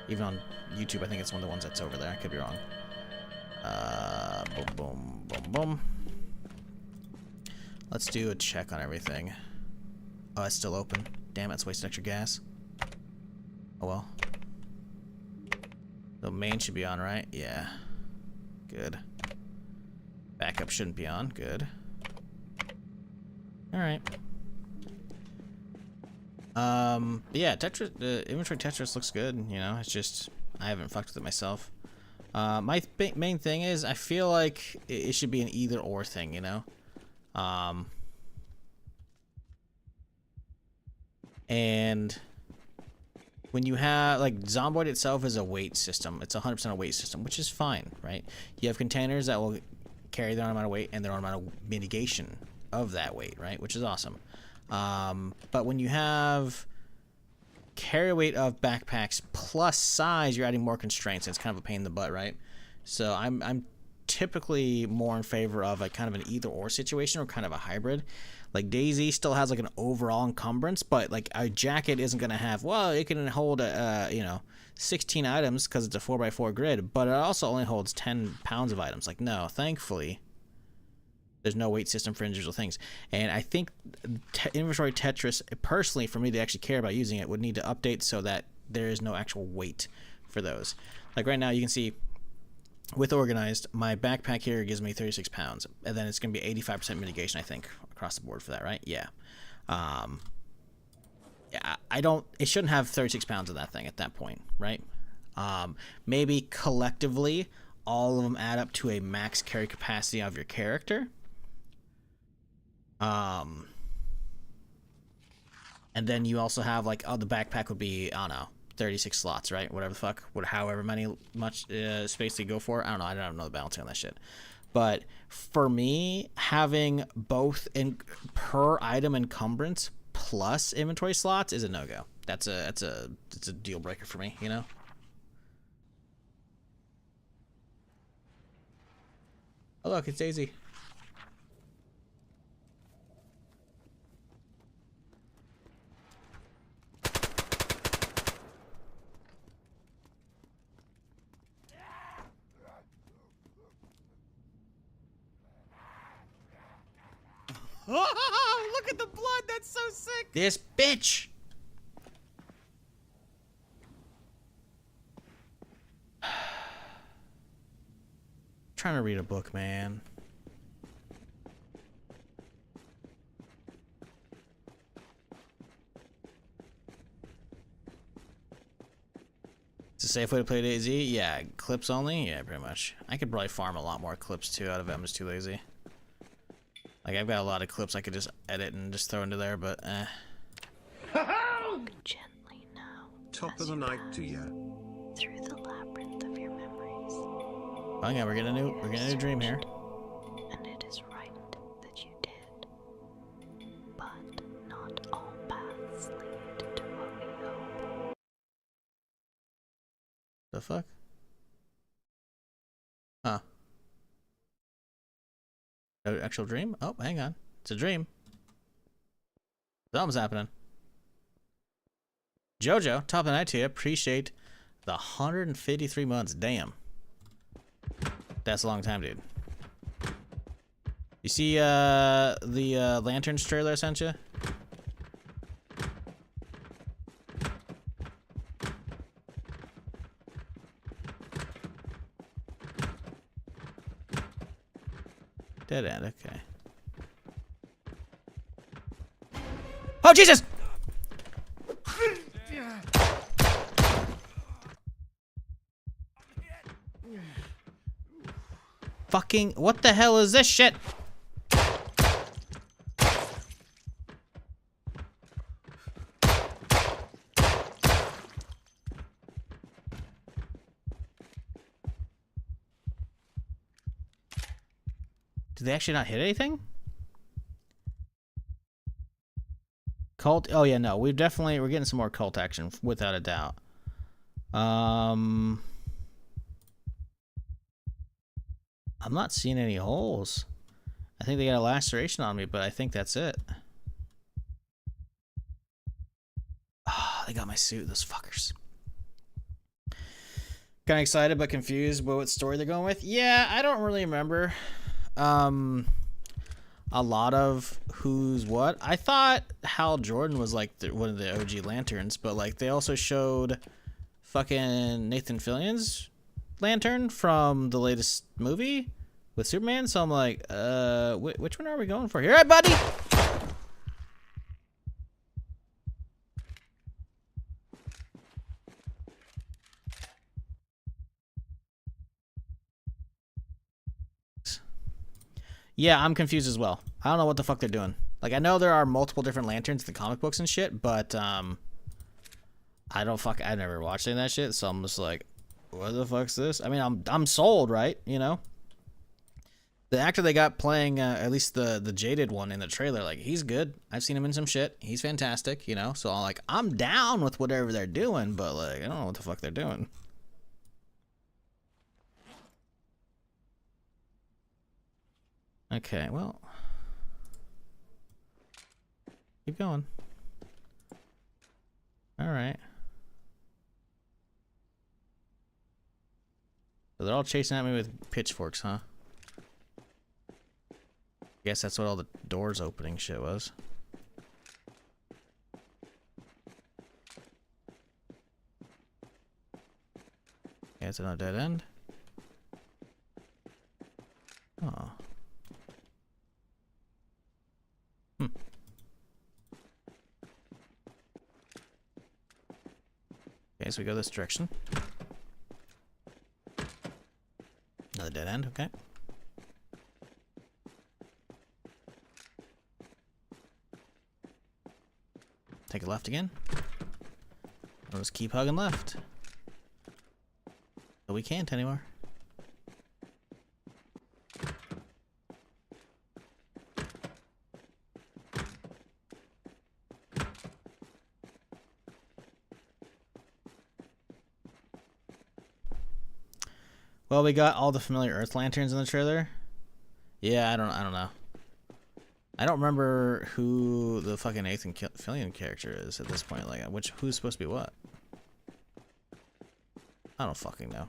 [SPEAKER 1] Even on YouTube, I think it's one of the ones that's over there. I could be wrong. Boom, boom, boom, boom. Let's do a check on everything. Oh, it's still open. Damn it, it's wasting extra gas. Oh well. The main should be on, right? Yeah. Good. Backup shouldn't be on. Good. Alright. Yeah, Tetris, the inventory Tetris looks good, you know, it's just, I haven't fucked with it myself. My main thing is, I feel like it should be an either or thing, you know? And when you have, like, Zomboid itself is a weight system. It's 100% a weight system, which is fine, right? You have containers that will carry their own amount of weight and their own amount of mitigation of that weight, right? Which is awesome. But when you have carry weight of backpacks plus size, you're adding more constraints. And it's kind of a pain in the butt, right? So I'm typically more in favor of a kind of an either or situation or kind of a hybrid. Like DayZ still has like an overall encumbrance, but like a jacket isn't going to have, well, it can hold, 16 items because it's a 4x4 grid, but it also only holds 10 pounds of items. Like, no, thankfully, there's no weight system for individual things. And I think Inventory Tetris, personally, for me to actually care about using it, would need to update so that there is no actual weight for those. Like right now, you can see with Organized, my backpack here gives me 36 pounds, and then it's going to be 85% mitigation, I think, across the board for that, right? Yeah. Yeah, it shouldn't have 36 pounds of that thing at that point, right? Maybe collectively, all of them add up to a max carry capacity of your character. And then you also have, like, the backpack would be, I don't know, 36 slots, right? Whatever the fuck, however much space they go for. I don't know. I don't know the balancing on that shit. But for me, having both in per item encumbrance plus inventory slots is a no-go. It's a deal breaker for me, you know? Oh look, it's Daisy.
[SPEAKER 4] Oh, look at the blood. That's so sick.
[SPEAKER 1] This bitch. Trying to read a book, man. It's a safe way to play DayZ? Yeah, clips only? Yeah, pretty much. I could probably farm a lot more clips too out of it. I'm just too lazy. Like, I've got a lot of clips I could just edit and just throw into there, but
[SPEAKER 2] Walk gently now.
[SPEAKER 5] Top
[SPEAKER 2] as
[SPEAKER 5] of the
[SPEAKER 2] you
[SPEAKER 5] night
[SPEAKER 2] pass
[SPEAKER 5] to you.
[SPEAKER 2] through the labyrinth of your memories.
[SPEAKER 1] oh yeah, we're getting a new dream here.
[SPEAKER 2] And it is right that you did. But not all paths lead to what we hope.
[SPEAKER 1] The fuck? Huh. No actual dream? Oh, hang on. It's a dream. Something's happening. Jojo, top of the night to you. Appreciate the 153 months. Damn. That's a long time, dude. You see the Lanterns trailer I sent you? Dead end, okay. Oh, Jesus! Fucking, what the hell is this shit? Did they actually not hit anything? Cult? Oh yeah, no. We're getting some more cult action without a doubt. I'm not seeing any holes. I think they got a laceration on me, but I think that's it. Oh, they got my suit, those fuckers. Kind of excited but confused about what story they're going with. Yeah, I don't really remember a lot of who's what. I thought Hal Jordan was like one of the OG Lanterns, but like they also showed fucking Nathan Fillion's Lantern from the latest movie with Superman. So I'm like, which one are we going for here? All right, buddy. Yeah, I'm confused as well. I don't know what the fuck they're doing. Like, I know there are multiple different lanterns in the comic books and shit, but I never watched any of that shit, so I'm just like, what the fuck's this? I mean, I'm sold, right? You know? The actor they got playing, at least the jaded one in the trailer, like, he's good. I've seen him in some shit. He's fantastic, you know? So, I'm down with whatever they're doing, but, like, I don't know what the fuck they're doing. Okay, well. Keep going. Alright. So they're all chasing at me with pitchforks, huh? Guess that's what all the doors opening shit was. Yeah, it's another dead end. Oh. Okay, so we go this direction. Another dead end, okay. Take a left again. We'll just keep hugging left. But we can't anymore. Well, we got all the familiar Earth lanterns in the trailer. Yeah, I don't know. I don't remember who the fucking Nathan Fillion character is at this point. Like, who's supposed to be what? I don't fucking know.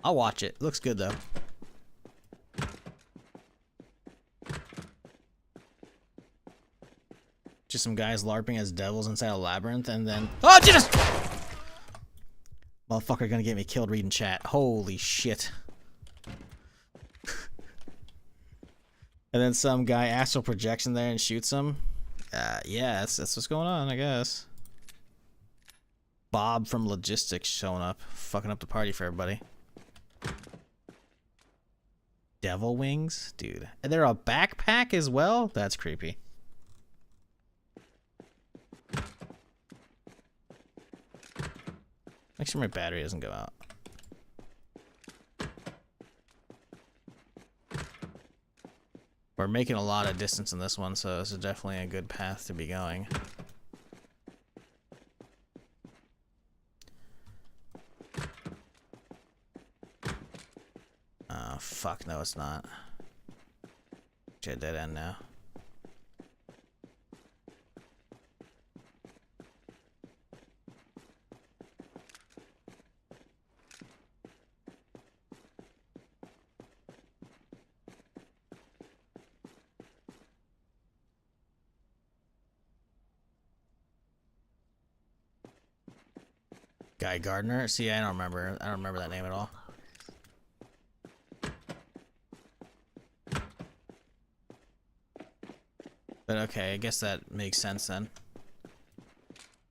[SPEAKER 1] I'll watch it. Looks good though. Just some guys LARPing as devils inside a labyrinth, and then oh Jesus! Motherfucker gonna get me killed reading chat. Holy shit. And then some guy astral projection there and shoots him. Yeah, that's what's going on, I guess. Bob from logistics showing up, fucking up the party for everybody. Devil wings, dude. And they're a backpack as well. That's creepy. Make sure my battery doesn't go out. We're making a lot of distance in this one, so this is definitely a good path to be going. Oh, fuck, no it's not. Get dead end now. Guy Gardner? See, I don't remember that name at all. But okay, I guess that makes sense then.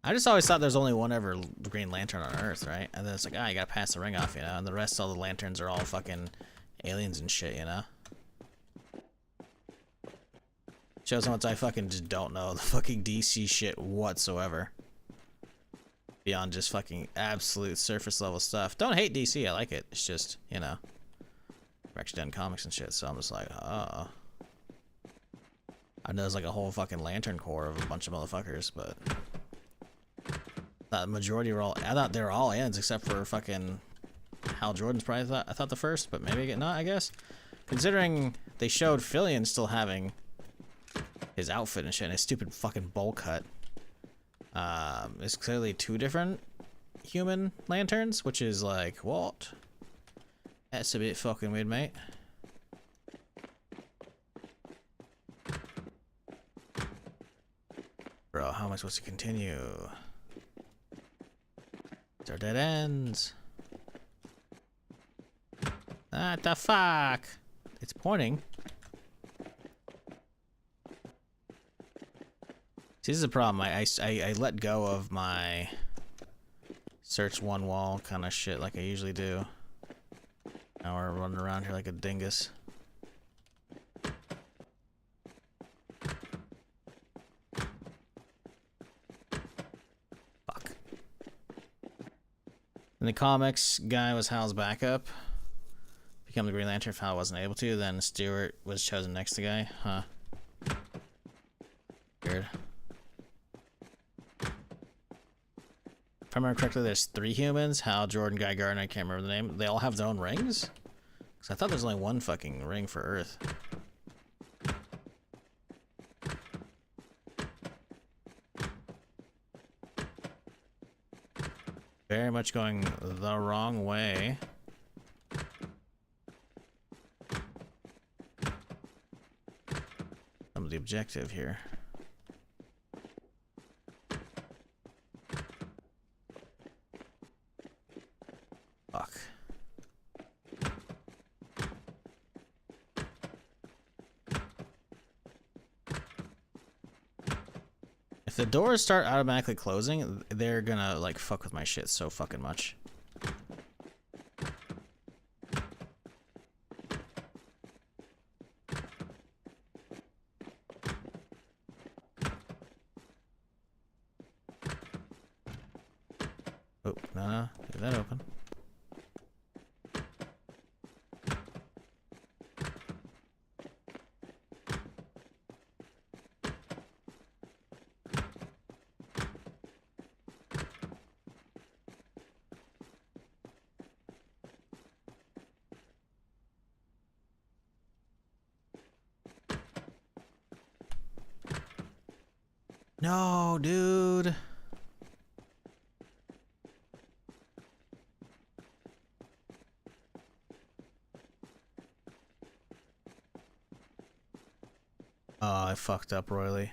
[SPEAKER 1] I just always thought there's only one ever Green Lantern on Earth, right? And then it's like, you gotta pass the ring off, you know? And the rest, all the lanterns are all fucking aliens and shit, you know? Shows how much I fucking just don't know the fucking DC shit whatsoever. Beyond just fucking absolute surface level stuff. Don't hate DC, I like it. It's just, you know, we're actually done comics and shit, so I'm just like, oh. I know there's like a whole fucking Lantern Corps of a bunch of motherfuckers, but the majority were all, I thought they were all aliens except for fucking Hal Jordan's probably I thought the first, but maybe not, I guess. Considering they showed Fillion still having his outfit and shit, and his stupid fucking bowl cut. It's clearly two different human lanterns, which is like, what? That's a bit fucking weird, mate. Bro, how am I supposed to continue? These are dead ends. What the fuck? It's pointing. See, this is a problem. I let go of my search one wall kind of shit like I usually do. Now we're running around here like a dingus. Fuck. In the comics, guy was Hal's backup. become the Green Lantern, found I wasn't able to, then Stewart was chosen next to guy. Huh. Weird. If I remember correctly, there's 3 humans. Hal, Jordan, Guy Gardner, I can't remember the name. They all have their own rings? Because I thought there's only one fucking ring for Earth. Very much going the wrong way. Some of the objective here. Fuck. If the doors start automatically closing, they're gonna like fuck with my shit so fucking much. Oh, no, leave that open. No, dude. Oh, I fucked up royally.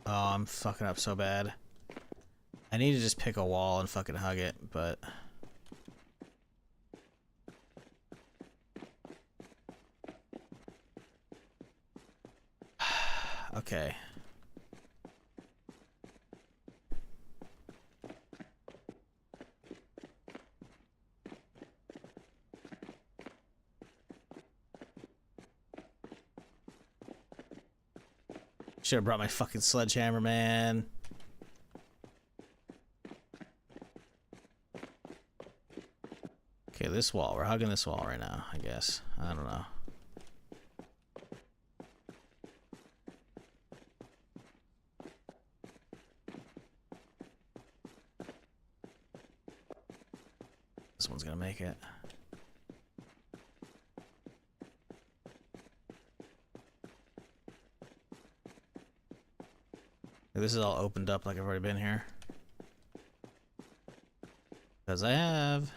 [SPEAKER 1] Oh, I'm fucking up so bad. I need to just pick a wall and fucking hug it, but... Okay. Should have brought my fucking sledgehammer, man. Okay, this wall. We're hugging this wall right now, I guess. I don't know. This one's gonna make it. This is all opened up like I've already been here. Because I have.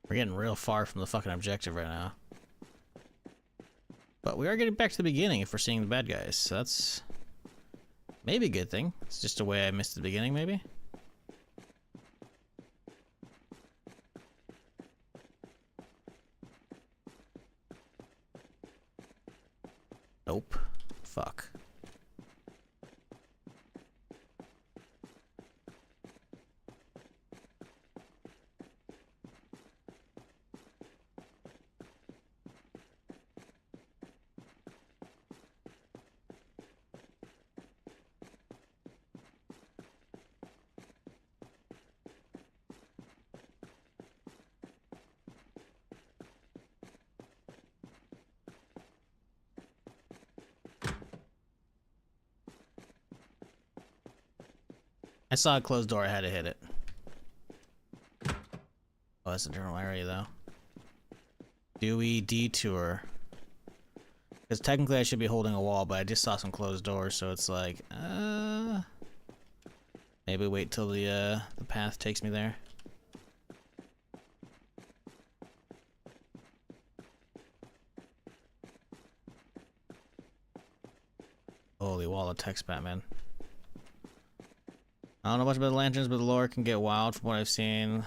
[SPEAKER 1] We're getting real far from the fucking objective right now. But we are getting back to the beginning if we're seeing the bad guys, so that's maybe a good thing. It's just a way I missed the beginning, maybe? Nope. Fuck. I saw a closed door. I had to hit it. Oh, that's a general area, though. Do we detour? Because technically I should be holding a wall, but I just saw some closed doors, so it's like, maybe wait till the path takes me there. Holy wall of text, Batman. I don't know much about the lanterns, but the lore can get wild from what I've seen.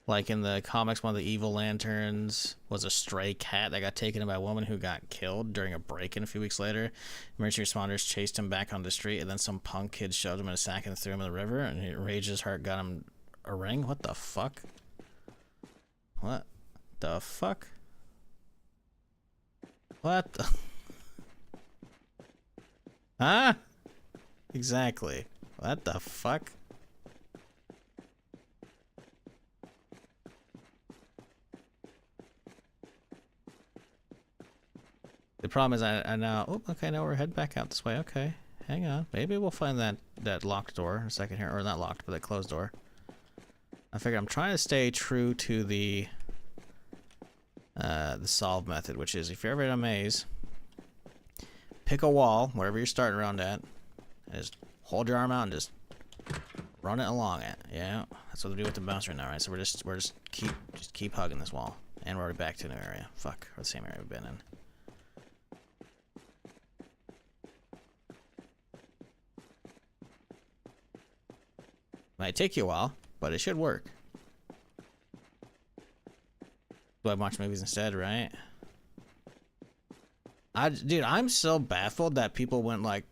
[SPEAKER 1] Like in the comics, one of the evil lanterns was a stray cat that got taken by a woman who got killed during a break-in a few weeks later. Emergency responders chased him back on the street, and then some punk kid shoved him in a sack and threw him in the river, and he raged his heart, got him a ring? What the fuck? What the fuck? What the... Huh? Exactly. What the fuck? The problem is I now... Oh, okay, now we're heading back out this way. Okay, hang on. Maybe we'll find that locked door in a second here. Or not locked, but that closed door. I figure I'm trying to stay true to the solve method, which is if you're ever in a maze, pick a wall, wherever you're starting around at, and just hold your arm out and just run it along it. Yeah, that's what we do with the bouncer now, right? So we're just keep hugging this wall. And we're already back to a new area. Fuck, or the same area we've been in. Might take you a while, but it should work. Do I watch movies instead, right? Dude, I'm so baffled that people went like...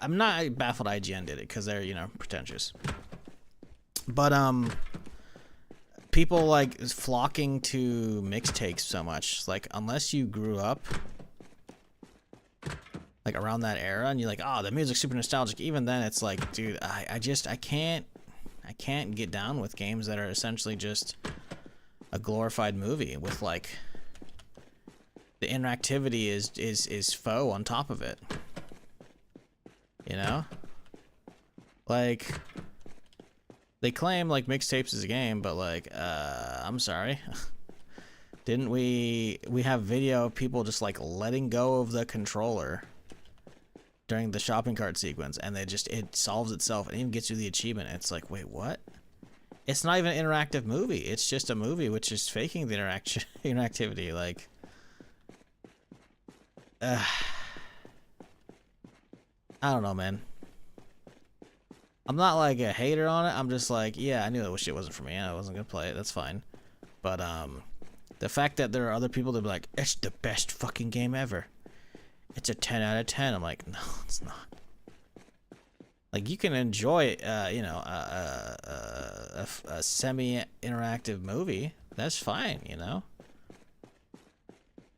[SPEAKER 1] I'm not baffled IGN did it, because they're, you know, pretentious. But, people, like, flocking to mixtapes so much. Like, unless you grew up, like, around that era, and you're like, oh, the music's super nostalgic. Even then, it's like, dude, I can't get down with games that are essentially just a glorified movie with, like, the interactivity is faux on top of it. You know? Like, they claim, like, mixtapes is a game, but, like, I'm sorry. Didn't we have video of people just, like, letting go of the controller during the shopping cart sequence, and it solves itself and even gets you the achievement. It's like, wait, what? It's not even an interactive movie. It's just a movie which is faking the interactivity. Like, I don't know, man. I'm not like a hater on it. I'm just like, yeah, I knew that shit wasn't for me. I wasn't gonna play it. That's fine. But the fact that there are other people that be like, it's the best fucking game ever. It's a 10 out of 10. I'm like, no, it's not. Like, you can enjoy, you know, a semi-interactive movie. That's fine, you know?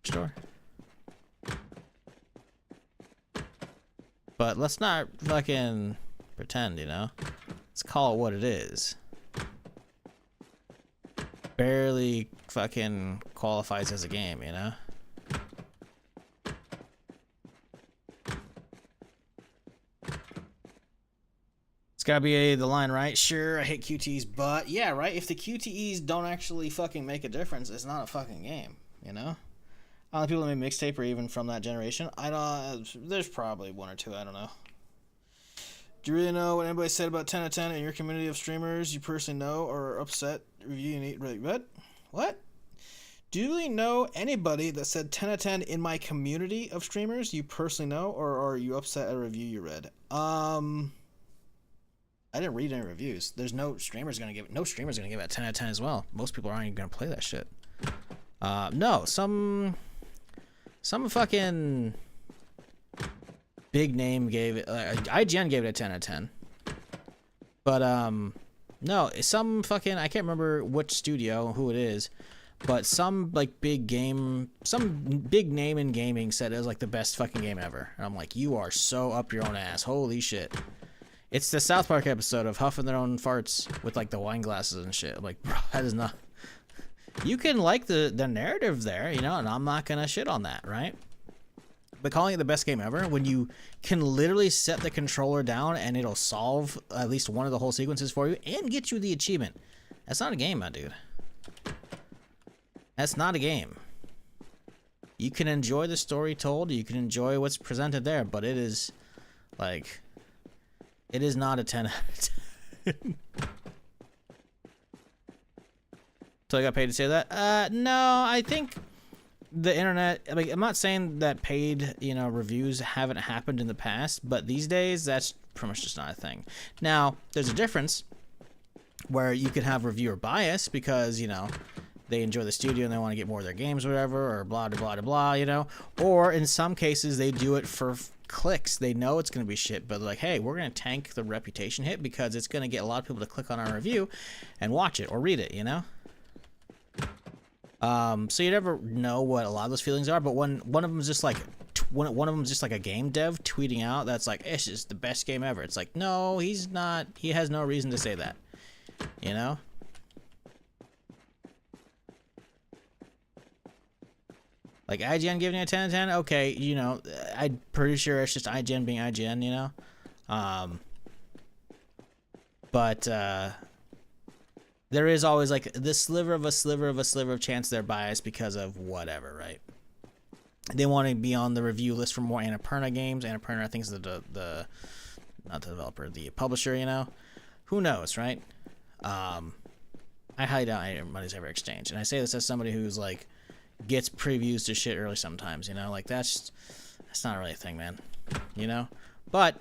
[SPEAKER 1] Sure. But let's not fucking pretend, you know? Let's call it what it is. Barely fucking qualifies as a game, you know? It's gotta be the line, right? Sure, I hate QTEs, but yeah, right? If the QTEs don't actually fucking make a difference, it's not a fucking game, you know? All the people that made mixtape are even from that generation. I don't... There's probably one or two, I don't know. Do you really know what anybody said about 10 out of 10 in your community of streamers you personally know or are upset review you need? Really, what? Do you really know anybody that said 10 out of 10 in my community of streamers you personally know, or are you upset at a review you read? I didn't read any reviews. There's no streamers gonna give it a 10 out of 10 as well. Most people aren't even gonna play that shit. No, some fucking big name gave it. IGN gave it a 10 out of 10. But no, some fucking, I can't remember which studio, who it is, but some like big name in gaming said it was like the best fucking game ever. And I'm like, you are so up your own ass. Holy shit. It's the South Park episode of huffing their own farts with like the wine glasses and shit. I'm like, bro, that is not... You can like the narrative there, you know, and I'm not gonna shit on that, right? But calling it the best game ever, when you can literally set the controller down and it'll solve at least one of the whole sequences for you and get you the achievement. That's not a game, my dude. That's not a game. You can enjoy the story told, you can enjoy what's presented there, but it is, like, it is not a 10 out of 10. So I got paid to say that? No, I think the internet, I mean, I'm not saying that paid, reviews haven't happened in the past, but these days, that's pretty much just not a thing. Now, there's a difference where you could have reviewer bias because, they enjoy the studio and they want to get more of their games or whatever, or blah, blah, blah, blah, or in some cases, they do it for clicks. They know it's going to be shit, but like, hey, we're going to tank the reputation hit because it's going to get a lot of people to click on our review and watch it or read it, So you never know what a lot of those feelings are, but when one of them is just like one of them is just like a game dev tweeting out that's like, it's just the best game ever. It's like, no, he's not. He has no reason to say that, Like IGN giving it a 10 out of 10. Okay, I'm pretty sure it's just IGN being IGN, but there is always like this sliver of chance they're biased because of whatever, right? They want to be on the review list for more Annapurna games. Annapurna, I think, is the not the developer, the publisher, Who knows, right? I highly doubt anybody's ever exchanged. And I say this as somebody who's like gets previews to shit early sometimes, like that's not really a thing, man. But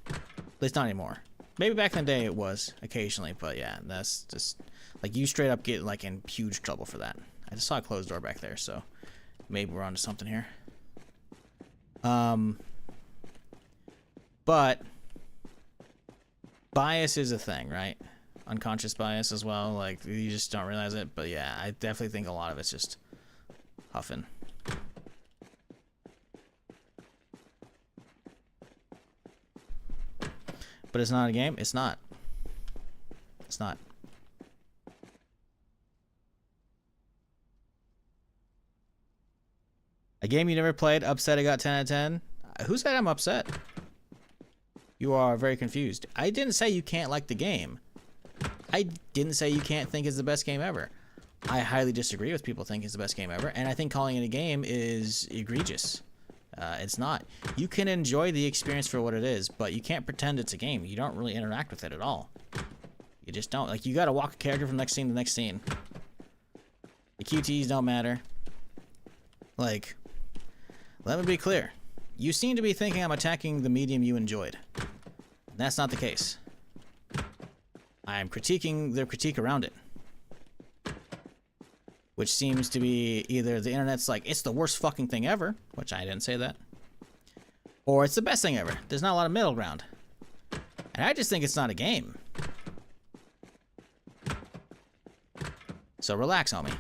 [SPEAKER 1] at least not anymore. Maybe back in the day it was occasionally, but yeah, that's just like you straight up get like in huge trouble for that. I just saw a closed door back there, so maybe we're onto something here. But bias is a thing, right? Unconscious bias as well. Like you just don't realize it, but yeah, I definitely think a lot of it's just huffing. But it's not a game? It's not. It's not. A game you never played, upset it got 10 out of 10? Who said I'm upset? You are very confused. I didn't say you can't like the game. I didn't say you can't think it's the best game ever. I highly disagree with people think it's the best game ever, and I think calling it a game is egregious. It's not. You can enjoy the experience for what it is, but you can't pretend it's a game. You don't really interact with it at all. You just don't. Like, you gotta walk a character from next scene to next scene. The QTEs don't matter. Like, let me be clear. You seem to be thinking I'm attacking the medium you enjoyed. That's not the case. I'm critiquing the critique around it. Which seems to be either the internet's like, it's the worst fucking thing ever, which I didn't say that, or it's the best thing ever. There's not a lot of middle ground. And I just think it's not a game. So relax, homie.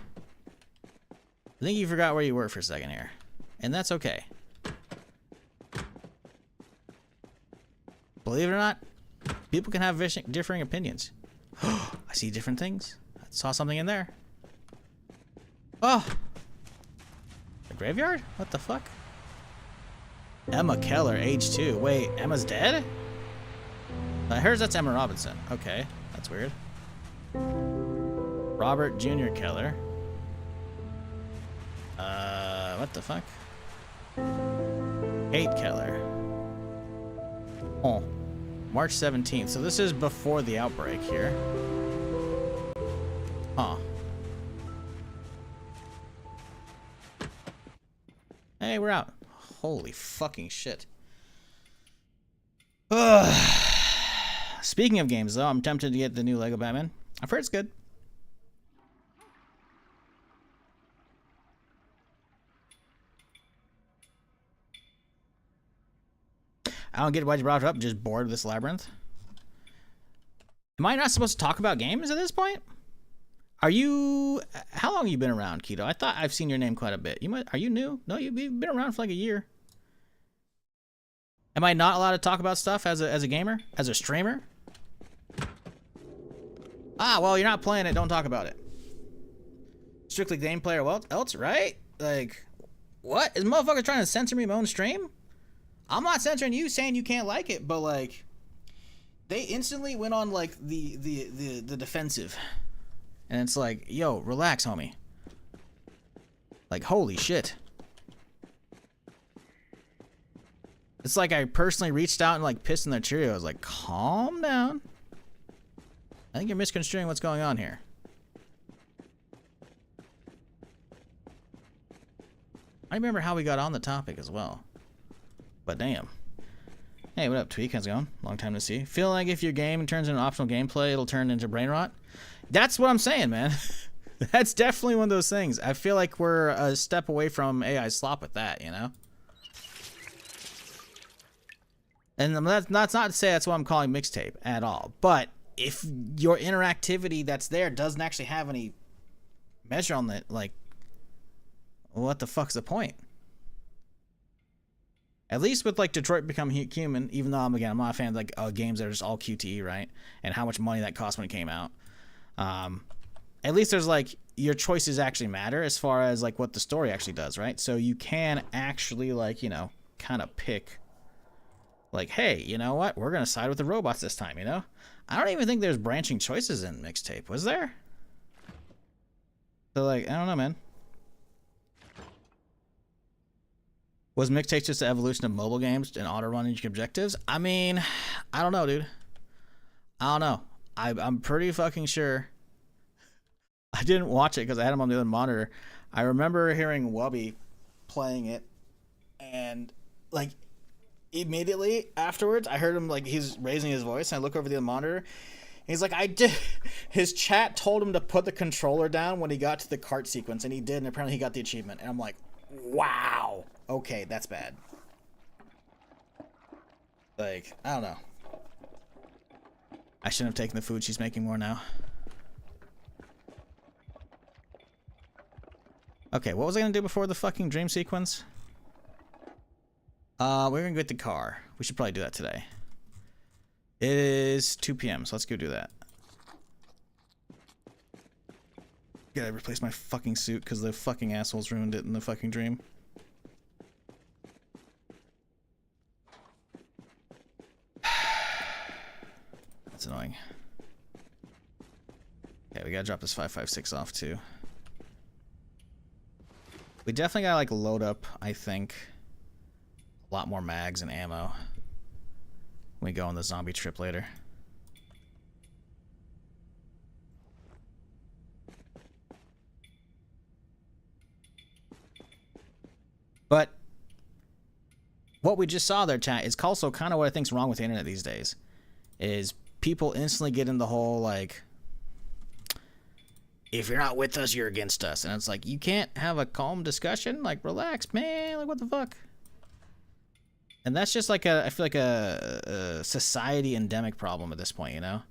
[SPEAKER 1] I think you forgot where you were for a second here. And that's okay. Believe it or not, people can have differing opinions. I see different things. I saw something in there. Oh! The graveyard? What the fuck? Emma Keller, age 2. Wait, Emma's dead? I heard that's Emma Robinson. Okay, that's weird. Robert Jr. Keller. What the fuck? Kate Keller. Oh. March 17th. So this is before the outbreak here. Huh. Hey, we're out. Holy fucking shit. Speaking of games, though, I'm tempted to get the new Lego Batman. I've heard it's good. I don't get why you brought it up. Just bored with this labyrinth. Am I not supposed to talk about games at this point? Are you? How long have you been around, Keto? I thought I've seen your name quite a bit. Are you new? No, you've been around for like a year. Am I not allowed to talk about stuff as a gamer, as a streamer? Ah, well, you're not playing it. Don't talk about it. Strictly gameplay or what else, right? Like, What? Is motherfucker trying to censor me in my own stream? I'm not censoring you, saying you can't like it, but like, they instantly went on like the defensive, and it's like, yo, relax, homie. Like, holy shit. It's like I personally reached out and like pissed in their Cheerios. Like, calm down. I think you're misconstruing what's going on here. I remember how we got on the topic as well. But damn. Hey, what up, Tweak? How's it going? Long time to see. Feel like if your game turns into optional gameplay, it'll turn into brain rot? That's what I'm saying, man. That's definitely one of those things. I feel like we're a step away from AI slop with that, you know? And that's not to say that's what I'm calling mixtape at all. But if your interactivity that's there doesn't actually have any measure on it, like, what the fuck's the point? At least with like Detroit Become Human, even though I'm not a fan of like games that are just all QTE, right? And how much money that cost when it came out. At least there's like your choices actually matter as far as like what the story actually does, right? So you can actually like, you know, kind of pick like, hey, you know what? We're gonna side with the robots this time, you know? I don't even think there's branching choices in mixtape, was there? So like, I don't know, man. Was mixtape just the evolution of mobile games and auto-running objectives? I mean, I don't know, dude. I don't know. I'm pretty fucking sure. I didn't watch it because I had him on the other monitor. I remember hearing Wubby playing it, and like immediately afterwards, I heard him like he's raising his voice, and I look over the other monitor. And he's like, I did. His chat told him to put the controller down when he got to the cart sequence, and he did, and apparently he got the achievement. And I'm like, wow. Okay, that's bad. Like, I don't know. I shouldn't have taken the food. She's making more now. Okay, what was I gonna do before the fucking dream sequence? We're gonna get the car. We should probably do that today. It is 2 p.m., so let's go do that. Gotta replace my fucking suit because the fucking assholes ruined it in the fucking dream. That's annoying. Okay, we gotta drop this 5.56 off too. We definitely gotta like load up, I think, a lot more mags and ammo when we go on the zombie trip later. But what we just saw there, chat, is also kind of what I think's wrong with the internet these days. Is people instantly get in the whole like, if you're not with us, you're against us. And it's like, you can't have a calm discussion? Like, relax, man. Like, what the fuck? And that's just like I feel like a society endemic problem at this point, you know?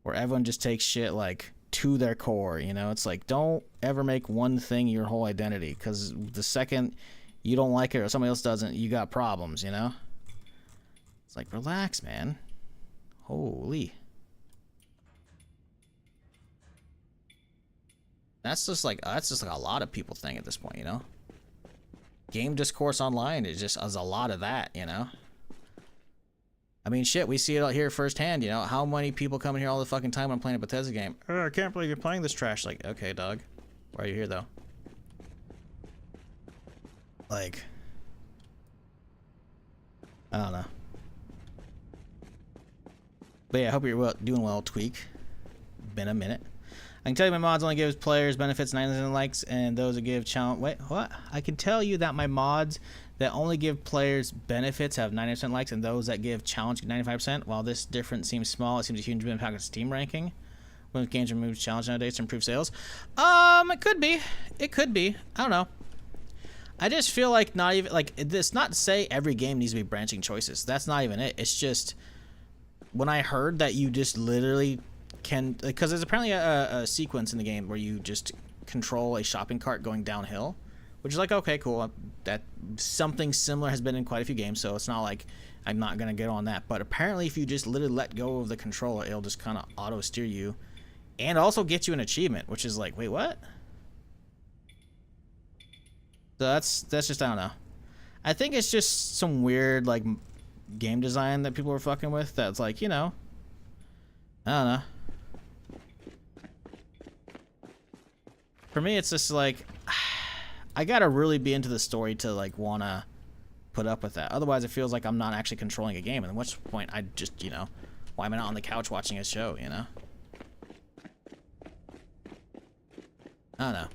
[SPEAKER 1] Where everyone just takes shit like to their core, you know? It's like, don't ever make one thing your whole identity, because the second you don't like it or somebody else doesn't, you got problems, you know? It's like, relax, man. Holy. That's just like a lot of people think at this point, you know? Game discourse online is a lot of that, you know? I mean, shit, we see it out here firsthand, you know? How many people come in here all the fucking time when I'm playing a Bethesda game? Oh, I can't believe you're playing this trash. Like, okay, dog. Why are you here, though? Like, I don't know. But yeah, I hope you're doing well, Tweak. Been a minute. I can tell you my mods only gives players benefits 99 likes, and those that give challenge. Wait, what? I can tell you that my mods that only give players benefits have 90% likes, and those that give challenge 95%. While this difference seems small, it seems a huge impact on Steam ranking. When games remove challenge nowadays to improve sales, it could be. It could be. I don't know. I just feel like not even like it's not to say every game needs to be branching choices. That's not even it. It's just when I heard that you just literally can, because there's apparently a sequence in the game where you just control a shopping cart going downhill, which is like, okay, cool. That something similar has been in quite a few games, so it's not like I'm not gonna get on that. But apparently, if you just literally let go of the controller, it'll just kind of auto steer you, and also get you an achievement, which is like, wait, what? So that's just, I don't know. I think it's just some weird like game design that people are fucking with. That's like, you know, I don't know. For me, it's just like I gotta really be into the story to like wanna put up with that. Otherwise, it feels like I'm not actually controlling a game. And at which point, I just, you know, why am I not on the couch watching a show? You know. I don't know.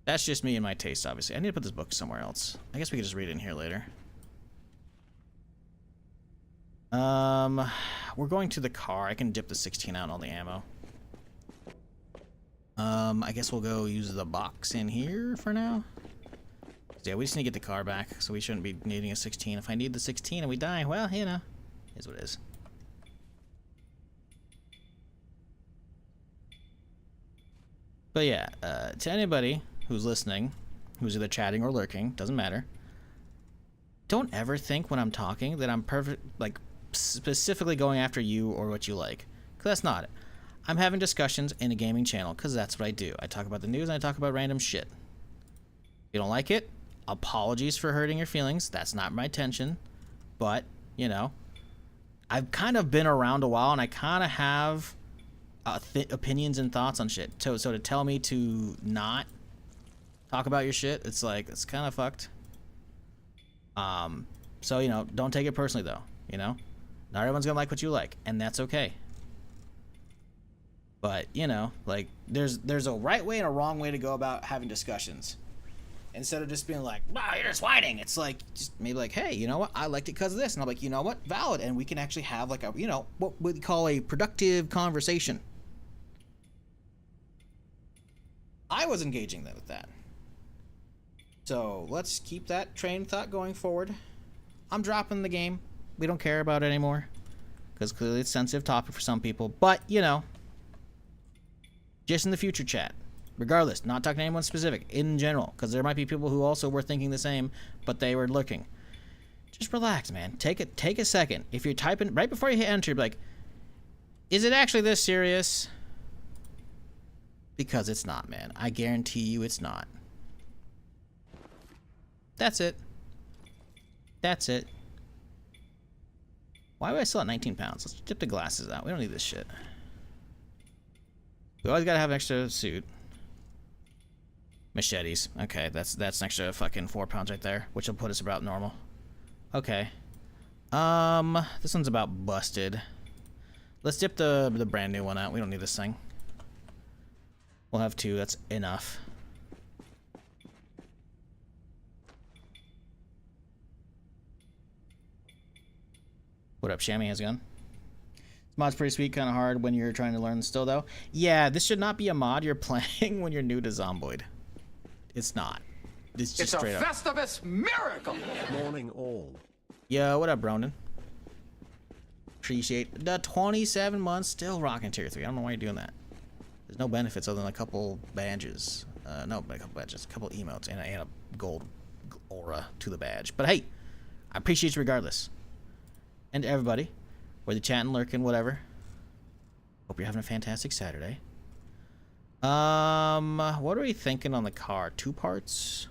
[SPEAKER 1] That's just me and my taste, obviously. I need to put this book somewhere else. I guess we could just read it in here later. We're going to the car. I can dip the 16 out on all the ammo. I guess we'll go use the box in here for now. Yeah, we just need to get the car back, so we shouldn't be needing a 16. If I need the 16 and we die, well, you know, is what it is. But yeah, to anybody who's listening, who's either chatting or lurking, doesn't matter. Don't ever think when I'm talking that I'm like specifically going after you or what you like, because that's not it. I'm having discussions in a gaming channel, because that's what I do. I talk about the news and I talk about random shit. If you don't like it, apologies for hurting your feelings. That's not my intention. But, you know, I've kind of been around a while and I kind of have opinions and thoughts on shit. So to tell me to not talk about your shit, it's like, it's kind of fucked. So, you know, don't take it personally though, you know? Not everyone's gonna like what you like, and that's okay. But, you know, like, there's a right way and a wrong way to go about having discussions. Instead of just being like, wow, you're just whining. It's like, just maybe like, hey, you know what? I liked it because of this. And I'm like, you know what? Valid. And we can actually have like a, you know, what we call a productive conversation. I was engaging with that. So let's keep that train of thought going forward. I'm dropping the game. We don't care about it anymore. Because clearly it's a sensitive topic for some people. But, you know, just in the future chat. Regardless, not talking to anyone specific, in general, because there might be people who also were thinking the same, but they were looking. Just relax, man. Take a second. If you're typing right before you hit enter, be like, is it actually this serious? Because it's not, man. I guarantee you it's not. That's it. That's it. Why do I still at 19 pounds? Let's dip the glasses out. We don't need this shit. We always gotta have an extra suit. Machetes. Okay, that's an extra fucking 4 pounds right there, which will put us about normal. Okay. This one's about busted. Let's dip the brand new one out. We don't need this thing. We'll have 2. That's enough. What up, Shammy? How's it going? This mod's pretty sweet, kind of hard when you're trying to learn still, though. Yeah, this should not be a mod you're playing when you're new to Zomboid. It's not. It's just straight up.
[SPEAKER 8] It's a Festivus miracle!
[SPEAKER 5] Morning all.
[SPEAKER 1] Yo, what up, Bronin? Appreciate the 27 months still rocking tier 3. I don't know why you're doing that. There's no benefits other than a couple badges. No, a couple badges, a couple emotes, and a gold aura to the badge. But hey, I appreciate you regardless. And to everybody, whether chatting, lurking, whatever. Hope you're having a fantastic Saturday. What are we thinking on the car? 2 parts?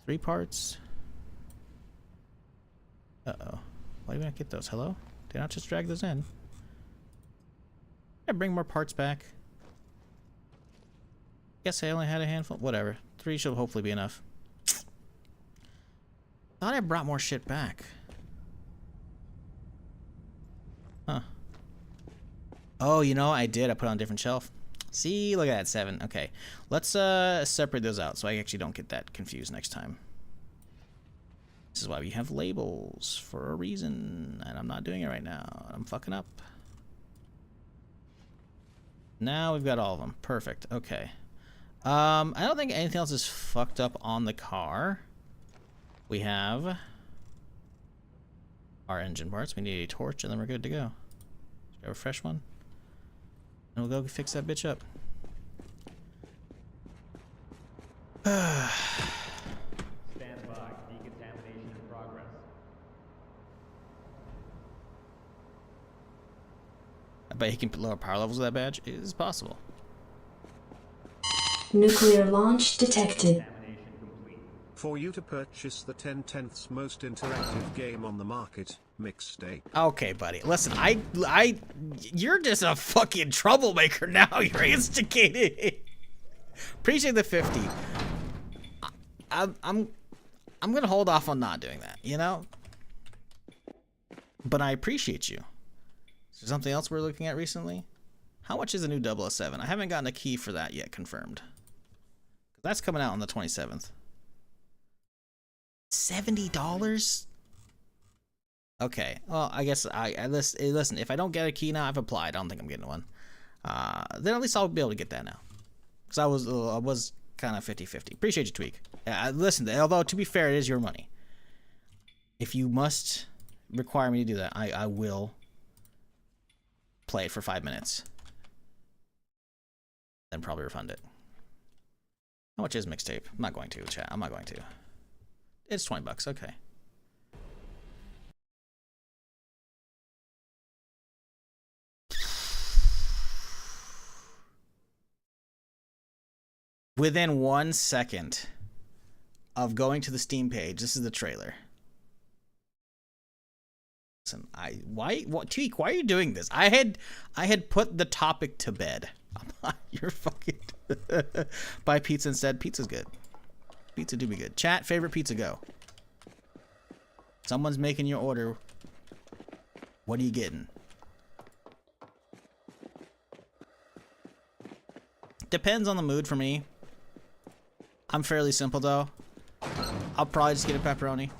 [SPEAKER 1] 3 parts? Uh-oh. Why do we not get those? Hello? Did I not just drag those in? Did I bring more parts back? Guess I only had a handful. Whatever. 3 should hopefully be enough. Thought I brought more shit back. Huh. Oh, you know, I did. I put it on a different shelf. See, look at that, 7. Okay, let's separate those out so I actually don't get that confused next time. This is why we have labels for a reason, and I'm not doing it right now. I'm fucking up. Now we've got all of them. Perfect. Okay. I don't think anything else is fucked up on the car. We have our engine parts. We need a torch, and then we're good to go. Let's grab a fresh one. And we'll go fix that bitch up.
[SPEAKER 3] Stand by. Decontamination in progress.
[SPEAKER 1] I bet he can put lower power levels with that badge. It is possible.
[SPEAKER 8] Nuclear launch detected.
[SPEAKER 3] Examination complete.
[SPEAKER 5] For you to purchase the 10/10ths most interactive game on the market, mixtape.
[SPEAKER 1] Okay, buddy. Listen, you're just a fucking troublemaker now. You're instigating. Appreciate the 50. I'm gonna hold off on not doing that, you know? But I appreciate you. Is there something else we're looking at recently? How much is a new 007? I haven't gotten a key for that yet confirmed. That's coming out on the 27th. $70? Okay. Well, I guess I listen, if I don't get a key now, I've applied. I don't think I'm getting one. Then at least I'll be able to get that now. Because I was kind of 50-50. Appreciate you, Tweak. Listen, although to be fair, it is your money. If you must require me to do that, I will play it for 5 minutes. Then probably refund it. How much is mixtape? I'm not going to, chat. I'm not going to. It's $20. Okay. Within 1 second of going to the Steam page, this is the trailer. Listen, Tweak, why are you doing this? I had put the topic to bed. You're fucking buy pizza instead. Pizza's good. Pizza do be good. Chat, favorite pizza go. Someone's making your order. What are you getting? Depends on the mood for me. I'm fairly simple though. I'll probably just get a pepperoni.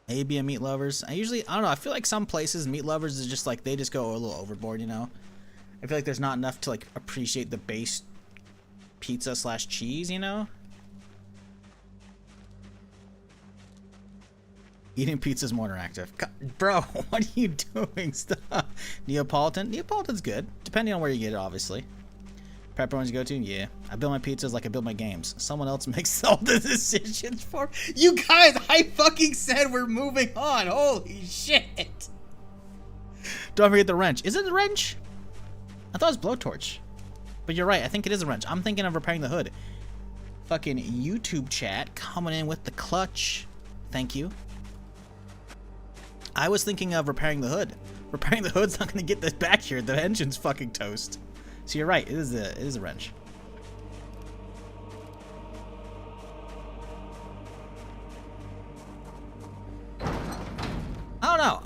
[SPEAKER 1] Maybe a meat lovers. I don't know. I feel like some places meat lovers is just like they just go a little overboard, you know. I feel like there's not enough to like appreciate the base pizza / cheese, you know. Eating pizza is more interactive. God, bro, what are you doing? Stop. Neapolitan? Neapolitan's good, depending on where you get it, obviously. Pepperonis go to? Yeah. I build my pizzas like I build my games. Someone else makes all the decisions for you guys. I fucking said we're moving on. Holy shit. Don't forget the wrench. Is it the wrench? I thought it was blowtorch. But you're right. I think it is a wrench. I'm thinking of repairing the hood. Fucking YouTube chat coming in with the clutch. Thank you. I was thinking of repairing the hood. Repairing the hood's not going to get this back here. The engine's fucking toast. So you're right. It is a wrench. I don't know.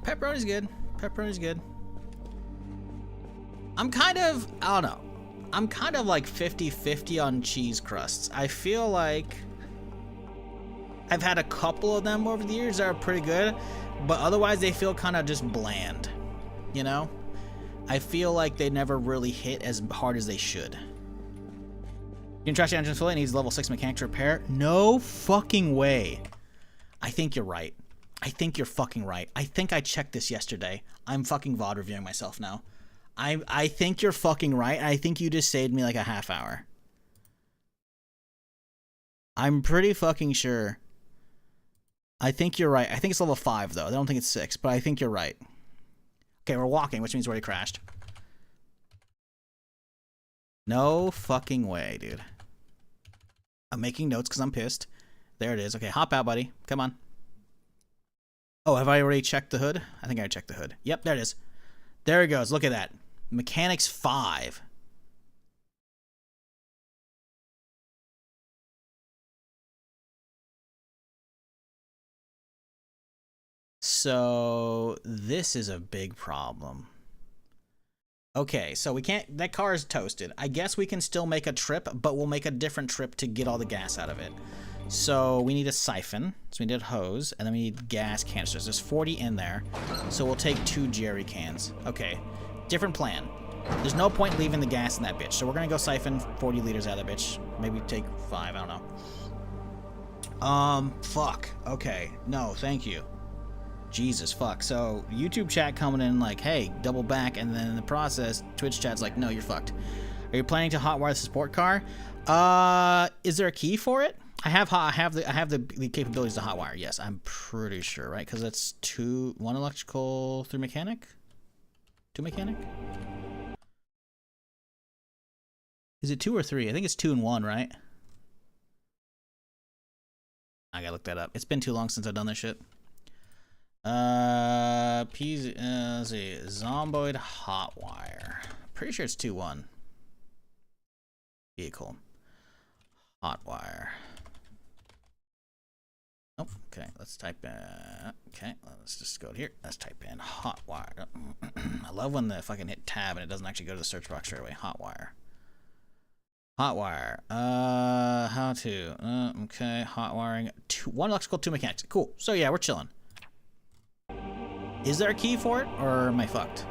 [SPEAKER 1] Pepperoni's good. Pepperoni's good. I don't know. I'm kind of like 50-50 on cheese crusts. I feel like I've had a couple of them over the years that are pretty good, but otherwise they feel kind of just bland, you know? I feel like they never really hit as hard as they should. You can trash the engine fillet, needs level 6 mechanic to repair. No fucking way. I think you're right. I think you're fucking right. I think I checked this yesterday. I'm fucking VOD reviewing myself now. I think you're fucking right. I think you just saved me like a half hour. I'm pretty fucking sure. I think you're right. I think it's level 5 though. I don't think it's 6, but I think you're right. Okay, we're walking, which means we already crashed. No fucking way, dude. I'm making notes because I'm pissed. There it is. Okay, hop out, buddy. Come on. Oh, have I already checked the hood? I think I checked the hood. Yep, there it is. There it goes. Look at that. Mechanics 5. So this is a big problem. Okay, so we can't, that car is toasted. I guess we can still make a trip, but we'll make a different trip to get all the gas out of it. So we need a siphon, so we need a hose, and then we need gas canisters. There's 40 in there, so we'll take 2 jerry cans. Okay, different plan. There's no point leaving the gas in that bitch, so we're gonna go siphon 40 liters out of that bitch. Maybe take 5, I don't know. Fuck. Okay, no, thank you. Jesus, fuck. So, YouTube chat coming in like, hey, double back, and then in the process, Twitch chat's like, no, you're fucked. Are you planning to hotwire the support car? Is there a key for it? I have the capabilities to hotwire. Yes, I'm pretty sure, right? Because that's 1 electrical, 3 mechanic, 2 mechanic. Is it 2 or 3? I think it's 2 and 1, right? I gotta look that up. It's been too long since I've done this shit. Let's see. Zomboid Hotwire. Pretty sure it's 2-1. Vehicle. Hotwire. Oh, okay. Let's type in. Okay, let's just go here. Let's type in Hotwire. I love when the fucking hit tab and it doesn't actually go to the search box straight away. Hotwire. Hotwire. How to? Okay, hot wiring. 1 electrical, 2 mechanics. Cool. So yeah, we're chilling. Is there a key for it, or am I fucked?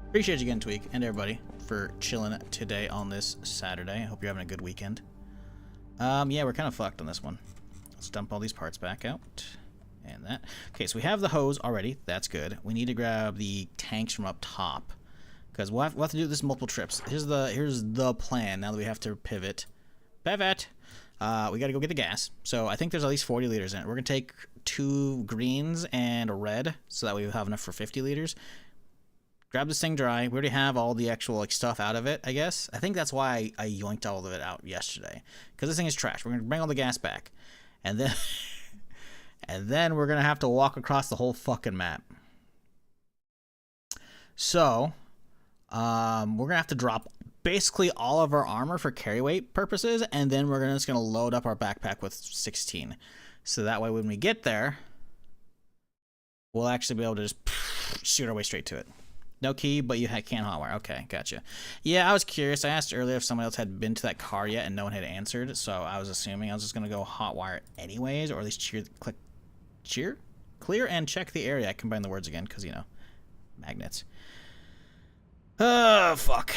[SPEAKER 1] Appreciate you again, Tweak, and everybody for chilling today on this Saturday. I hope you're having a good weekend. Yeah, we're kind of fucked on this one. Let's dump all these parts back out. And that. Okay, so we have the hose already. That's good. We need to grab the tanks from up top, because we'll have to do this multiple trips. Here's the plan. Now that we have to pivot. Pivot. We got to go get the gas. So I think there's at least 40 liters in it. We're gonna take 2 greens and a red, so that we have enough for 50 liters. Grab this thing dry. We already have all the actual like stuff out of it, I guess. I think that's why I yoinked all of it out yesterday, because this thing is trash. We're gonna bring all the gas back, and then. And then we're going to have to walk across the whole fucking map. So, we're going to have to drop basically all of our armor for carry weight purposes, and then we're just going to load up our backpack with 16. So that way when we get there, we'll actually be able to just shoot our way straight to it. No key, but you can hotwire. Okay, gotcha. Yeah, I was curious. I asked earlier if somebody else had been to that car yet, and no one had answered, so I was assuming I was just going to go hotwire anyways, or at least clear and check the area. I combine the words again because, you know, magnets. Oh, fuck.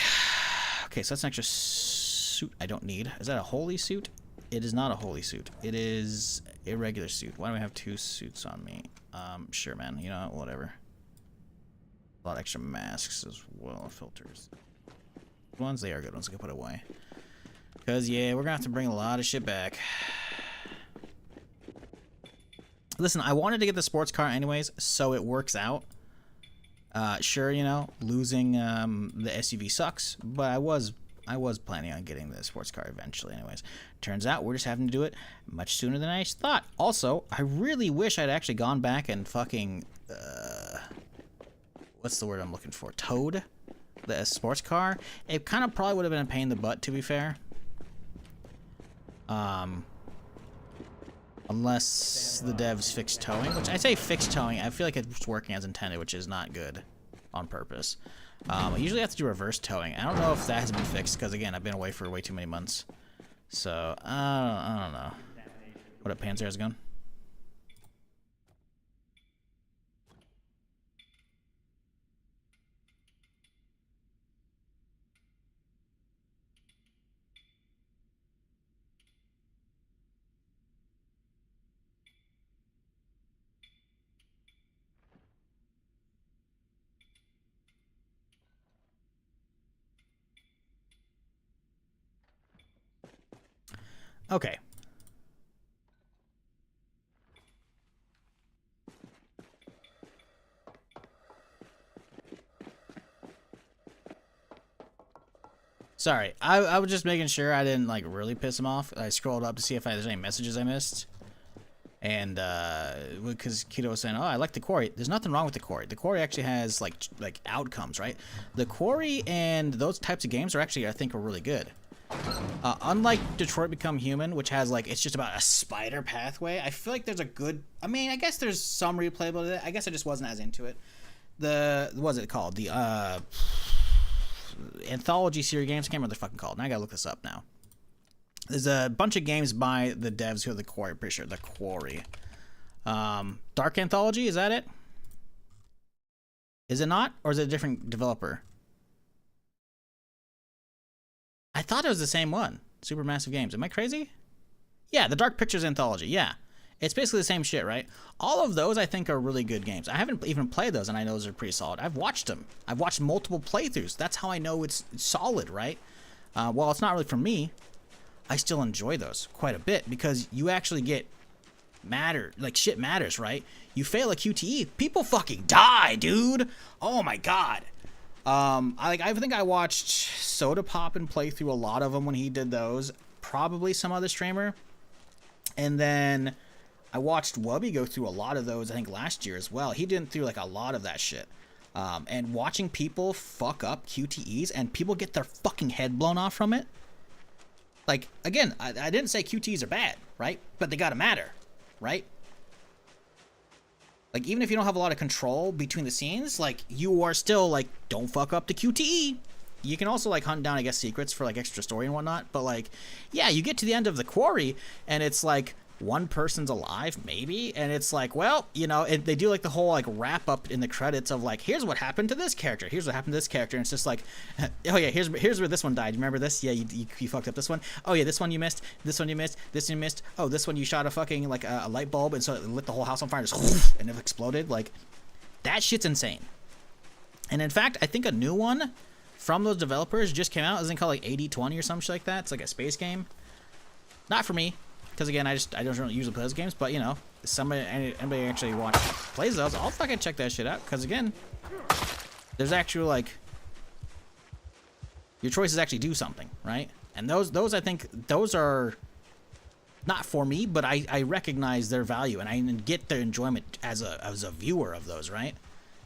[SPEAKER 1] Okay, so that's an extra suit I don't need. Is that a holy suit? It is not a holy suit. It is a regular suit. Why do I have 2 suits on me? Sure, man. You know, whatever. A lot of extra masks as well. Filters. Ones, they are good ones. I can put away. Because, yeah, we're going to have to bring a lot of shit back. Listen, I wanted to get the sports car anyways, so it works out. Sure, you know, losing the SUV sucks, but I was planning on getting the sports car eventually anyways. Turns out we're just having to do it much sooner than I thought. Also, I really wish I'd actually gone back and fucking, what's the word I'm looking for? Towed the sports car. It kind of probably would have been a pain in the butt, to be fair. Unless the devs fix towing, which I say fix towing, I feel like it's working as intended, which is not good on purpose. I usually have to do reverse towing. I don't know if that has been fixed, because again, I've been away for way too many months. So, I don't know. What up, Panzer? How's it going? Okay. Sorry, I was just making sure I didn't like really piss him off. I scrolled up to see if there's any messages I missed. And because Keto was saying, oh, I like the quarry. There's nothing wrong with the quarry. The quarry actually has like outcomes, right? The quarry and those types of games are actually, I think, are really good. Unlike Detroit Become Human, which has like, it's just about a spider pathway, I feel like there's a good, I mean, I guess there's some replayability. I guess I just wasn't as into it. What was it called? The anthology series games. I can't remember what they're fucking called. Now I gotta look this up now. There's a bunch of games by the devs who are the Quarry. I'm pretty sure the Quarry. Dark Anthology, is that it? Is it not? Or is it a different developer? I thought it was the same one. Supermassive Games. Am I crazy? Yeah, the Dark Pictures Anthology. Yeah. It's basically the same shit, right? All of those, I think, are really good games. I haven't even played those, and I know those are pretty solid. I've watched them. I've watched multiple playthroughs. That's how I know it's solid, right? While it's not really for me, I still enjoy those quite a bit because you actually get shit matters, right? You fail a QTE, people fucking die, dude. Oh my god. I think I watched Soda Pop and play through a lot of them when he did those. Probably some other streamer. And then I watched Wubby go through a lot of those, I think, last year as well. He did through, like, a lot of that shit. And watching people fuck up QTEs and people get their fucking head blown off from it. Like, again, I didn't say QTEs are bad, right? But they gotta matter, right? Like, even if you don't have a lot of control between the scenes, like, you are still, like, don't fuck up the QTE. You can also, like, hunt down, I guess, secrets for, like, extra story and whatnot. But, like, yeah, you get to the end of the quarry, and it's, like, one person's alive, maybe, and it's like, well, you know, they do, like, the whole, like, wrap-up in the credits of, like, here's what happened to this character, here's what happened to this character, and it's just like, oh, yeah, here's where this one died. You remember this? Yeah, you fucked up this one. Oh, yeah, this one you missed, this one you missed, this one you missed. Oh, this one you shot a fucking, like, a light bulb, and so it lit the whole house on fire, and it exploded. Like, that shit's insane. And, in fact, I think a new one from those developers just came out. Isn't it called, like, 8020 or some shit like that? It's like a space game. Not for me. Because again, I don't really usually play those games, but you know, anybody actually plays those, I'll fucking check that shit out. Because again, there's actually like your choices actually do something, right? And those I think those are not for me, but I recognize their value and I get their enjoyment as a viewer of those, right?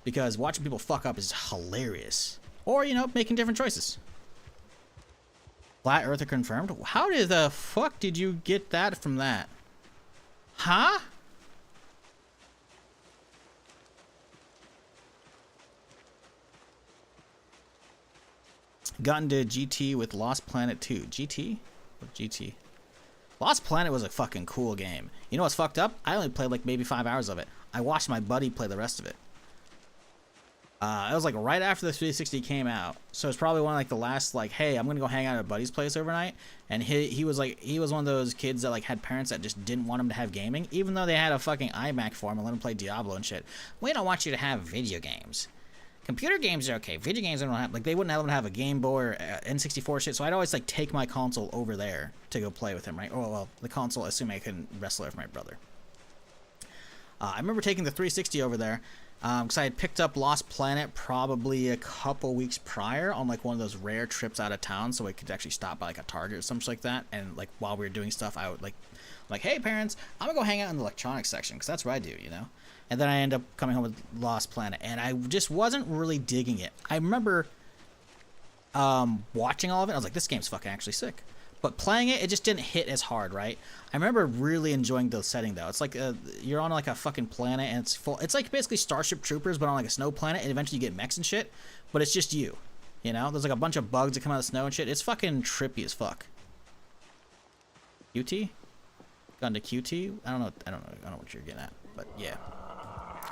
[SPEAKER 1] Because watching people fuck up is hilarious, or you know, making different choices. Flat Earther confirmed? How did the fuck did you get that from that? Huh? Got into GT with Lost Planet 2. GT? What GT? Lost Planet was a fucking cool game. You know what's fucked up? I only played like maybe 5 hours of it. I watched my buddy play the rest of it. It was like right after the 360 came out, so it's probably one of like the last like, hey, I'm gonna go hang out at a buddy's place overnight. And he was one of those kids that like had parents that just didn't want him to have gaming, even though they had a fucking iMac for him and let him play Diablo and shit. We don't want you to have video games. Computer games are okay. Video games, they don't have, like, they wouldn't let him have a Game Boy or N64 shit. So I'd always like take my console over there to go play with him, right? Oh well, the console, assuming I couldn't wrestle it with my brother. I remember taking the 360 over there. Because I had picked up Lost Planet probably a couple weeks prior on like one of those rare trips out of town, so we could actually stop by like a Target or something like that. And like while we were doing stuff, I would like, hey parents, I'm gonna go hang out in the electronics section because that's what I do, you know. And then I end up coming home with Lost Planet, and I just wasn't really digging it. I remember watching all of it. I was like, this game's fucking actually sick. But playing it, it just didn't hit as hard, right? I remember really enjoying the setting, though. It's like you're on like a fucking planet, and it's full. It's like basically Starship Troopers, but on like a snow planet, and eventually you get mechs and shit. But it's just you, you know. There's like a bunch of bugs that come out of the snow and shit. It's fucking trippy as fuck. QT, gone to QT. I don't know what you're getting at, but yeah.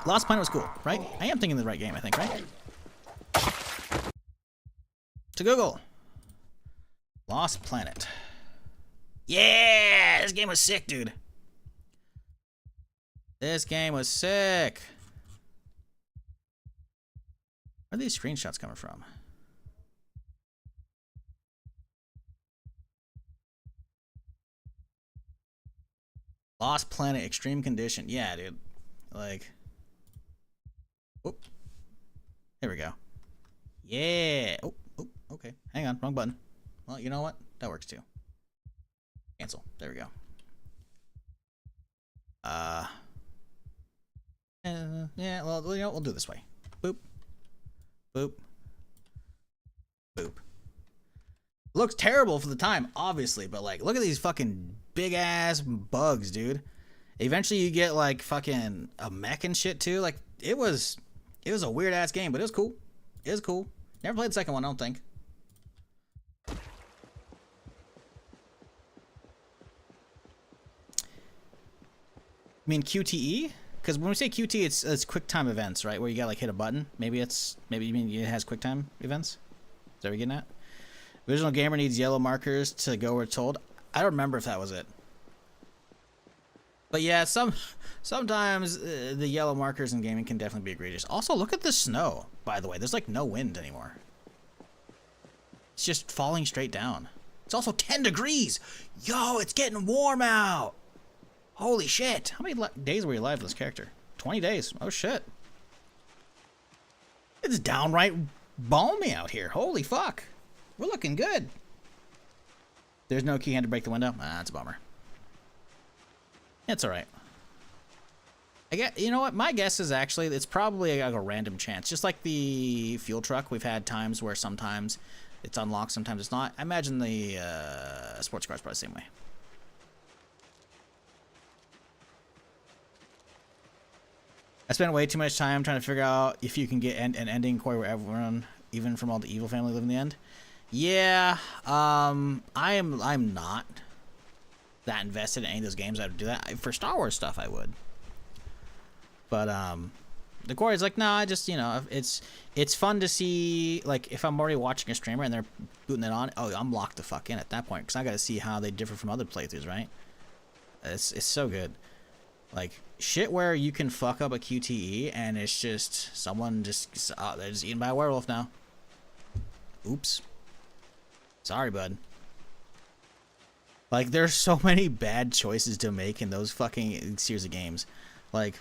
[SPEAKER 1] Lost Planet was cool, right? I am thinking of the right game, I think, right? To Google. Lost Planet. Yeah! This game was sick, dude. This game was sick. Where are these screenshots coming from? Lost Planet Extreme Condition. Yeah, dude. Like... Whoop. Here we go. Yeah! Oh, okay. Hang on, wrong button. Well, you know what? That works too. Cancel. There we go. Yeah, well, you know, we'll do it this way. Boop. Boop. Boop. Looks terrible for the time, obviously, but like, look at these fucking big ass bugs, dude. Eventually you get like fucking a mech and shit too. Like, it was a weird ass game, but it was cool. It was cool. Never played the second one, I don't think. I mean QTE? Because when we say QT, it's quick time events, right? Where you gotta like hit a button. Maybe you mean it has quick time events? Is that what you're getting at? Original gamer needs yellow markers to go where told. I don't remember if that was it. But yeah, sometimes the yellow markers in gaming can definitely be egregious. Also, look at the snow, by the way. There's like no wind anymore. It's just falling straight down. It's also 10 degrees. Yo, it's getting warm out. Holy shit! How many days were you alive with this character? 20 days. Oh shit. It's downright balmy out here. Holy fuck. We're looking good. There's no key hand to break the window? Ah, that's a bummer. It's alright. I guess, you know what? My guess is actually it's probably like a random chance. Just like the fuel truck, we've had times where sometimes it's unlocked, sometimes it's not. I imagine the sports car's probably the same way. I spent way too much time trying to figure out if you can get an ending core where everyone, even from all the evil family, live in the end. Yeah, I'm not that invested in any of those games. I would do that for Star Wars stuff. I would, but the core is like, no, I just, you know, it's fun to see. Like if I'm already watching a streamer and they're booting it on, oh, I'm locked the fuck in at that point because I got to see how they differ from other playthroughs, right? It's so good. Like shit where you can fuck up a QTE and it's just someone just they're just eaten by a werewolf now. Oops. Sorry, bud. Like there's so many bad choices to make in those fucking series of games. Like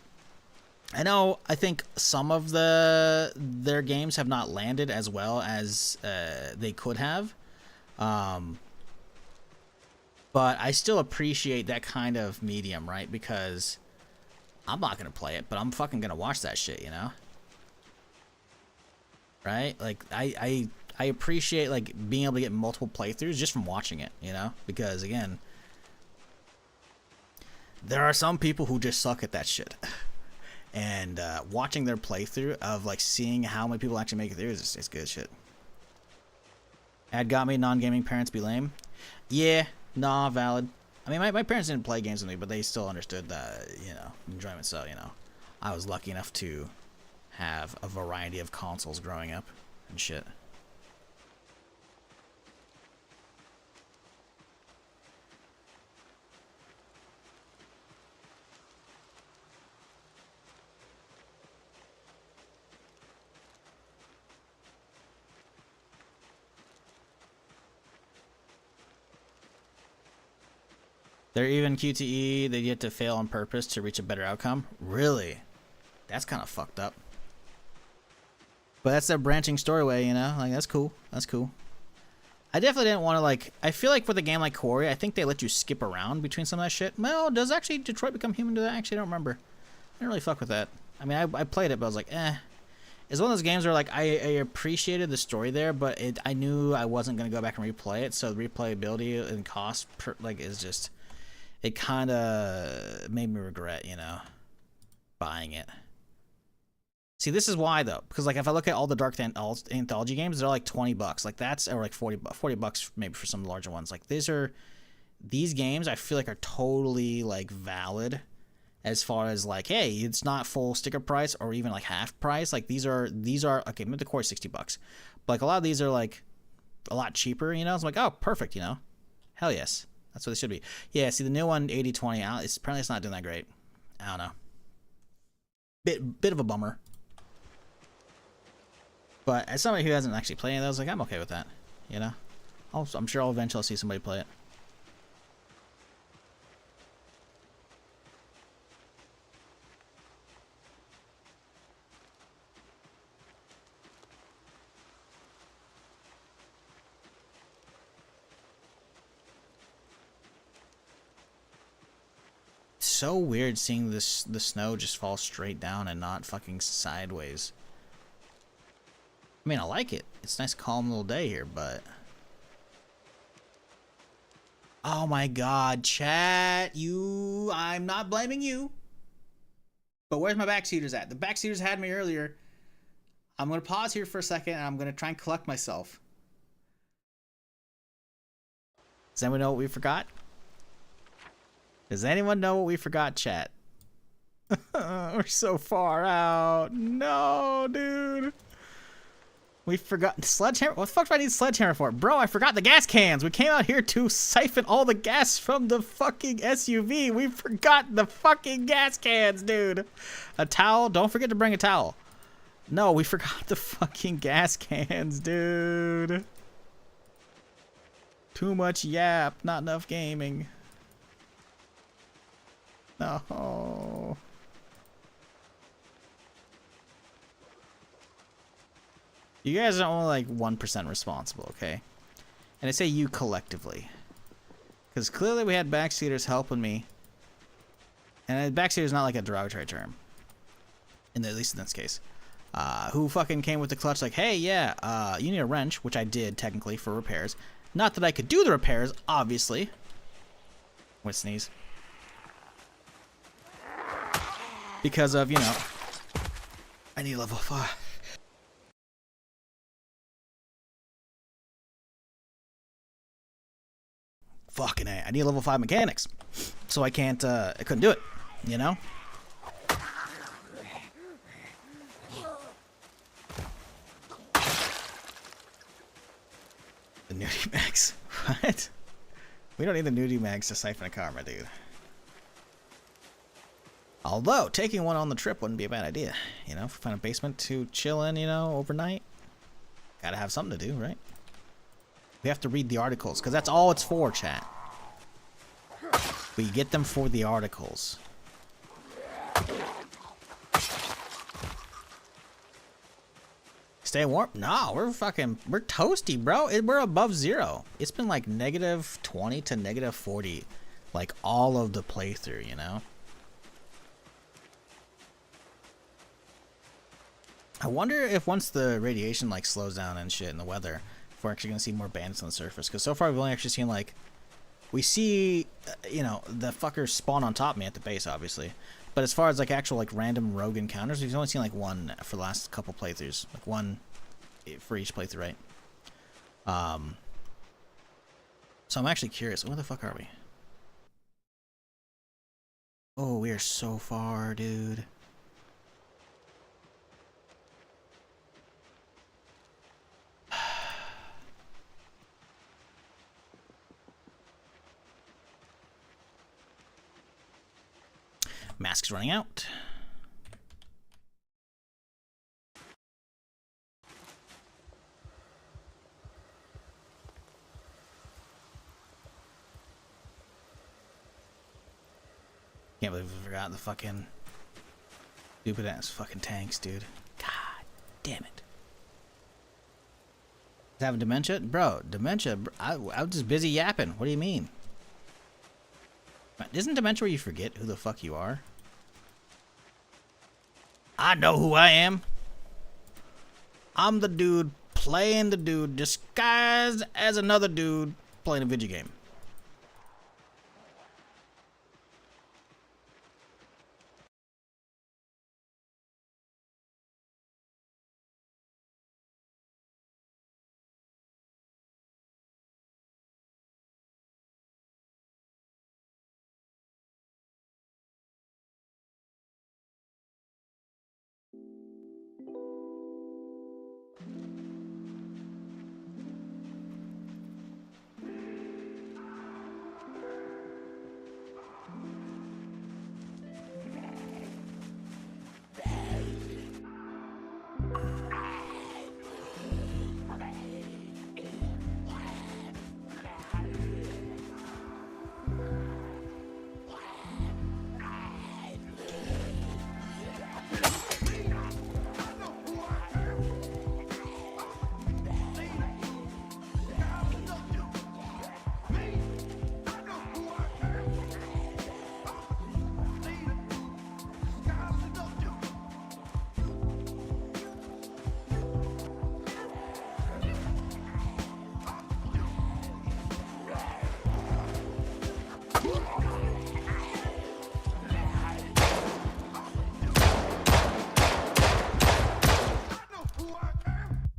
[SPEAKER 1] I think some of their games have not landed as well as they could have. But I still appreciate that kind of medium, right? Because I'm not going to play it, but I'm fucking going to watch that shit, you know? Right? Like, I appreciate, like, being able to get multiple playthroughs just from watching it, you know? Because, again, there are some people who just suck at that shit. And watching their playthrough of, like, seeing how many people actually make it through is good shit. Ad got me, non-gaming parents be lame. Yeah. Nah, valid. I mean, my parents didn't play games with me, but they still understood the, you know, enjoyment. So, you know, I was lucky enough to have a variety of consoles growing up and shit. They're even QTE, they get to fail on purpose to reach a better outcome. Really? That's kind of fucked up. But that's their branching story way, you know? Like, that's cool. That's cool. I definitely didn't want to, like... I feel like with a game like Quarry, I think they let you skip around between some of that shit. Well, does actually Detroit Become Human do that? Actually, I don't remember. I didn't really fuck with that. I mean, I played it, but I was like, eh. It's one of those games where, like, I appreciated the story there, but I knew I wasn't going to go back and replay it, so the replayability and cost, is just... It kind of made me regret, you know, buying it. See, this is why, though. Because, like, if I look at all the Dark Anthology games, they're like $20. Like, that's, or like 40 bucks maybe for some larger ones. Like, these games I feel like are totally, like, valid as far as, like, hey, it's not full sticker price or even, like, half price. Like, these are okay, maybe the core is $60. But, like, a lot of these are, like, a lot cheaper, you know? It's like, oh, perfect, you know? Hell yes. That's what it should be. Yeah, see, the new one, 80/20, apparently it's not doing that great. I don't know. Bit of a bummer. But as somebody who hasn't actually played any of those, like, I'm okay with that. You know? I'm sure I'll eventually see somebody play it. So weird seeing the snow just fall straight down and not fucking sideways. I mean, I like it. It's a nice calm little day here, but... Oh my god, chat, I'm not blaming you. But where's my backseaters at? The backseaters had me earlier. I'm gonna pause here for a second and I'm gonna try and collect myself. Does anyone know what we forgot? Does anyone know what we forgot, chat? We're so far out. No, dude. We forgot sledgehammer. What the fuck do I need sledgehammer for? Bro, I forgot the gas cans. We came out here to siphon all the gas from the fucking SUV. We forgot the fucking gas cans, dude. A towel. Don't forget to bring a towel. No, we forgot the fucking gas cans, dude. Too much yap. Not enough gaming. No. You guys are only like 1% responsible, okay? And I say you collectively. Because clearly we had backseaters helping me. And backseater is not like a derogatory term. At least in this case. Who fucking came with the clutch like, hey, yeah, you need a wrench, which I did technically for repairs. Not that I could do the repairs, obviously. With sneeze. Because of, you know, I need level 5. Fucking A. I need level 5 mechanics. So I can't, I couldn't do it, you know? The nudie mags. What? We don't need the nudie mags to siphon a car, my dude. Although, taking one on the trip wouldn't be a bad idea. You know, if we find a basement to chill in, you know, overnight. Gotta have something to do, right? We have to read the articles, because that's all it's for, chat. We get them for the articles. Stay warm? No, we're toasty, bro. We're above 0. It's been like -20 to -40, like all of the playthrough, you know? I wonder if once the radiation like slows down and shit and the weather, if we're actually gonna see more bandits on the surface. Because so far we've only actually seen like, we see, you know, the fuckers spawn on top of me at the base, obviously. But as far as like actual like random rogue encounters, we've only seen like one for the last couple playthroughs, like one for each playthrough, right? So I'm actually curious. Where the fuck are we? Oh, we are so far, dude. Mask's running out. Can't believe we forgot the fucking stupid ass fucking tanks, dude. God damn it. Having dementia? Bro, dementia. I was just busy yapping. What do you mean? Isn't dementia where you forget who the fuck you are? I know who I am. I'm the dude playing the dude disguised as another dude playing a video game.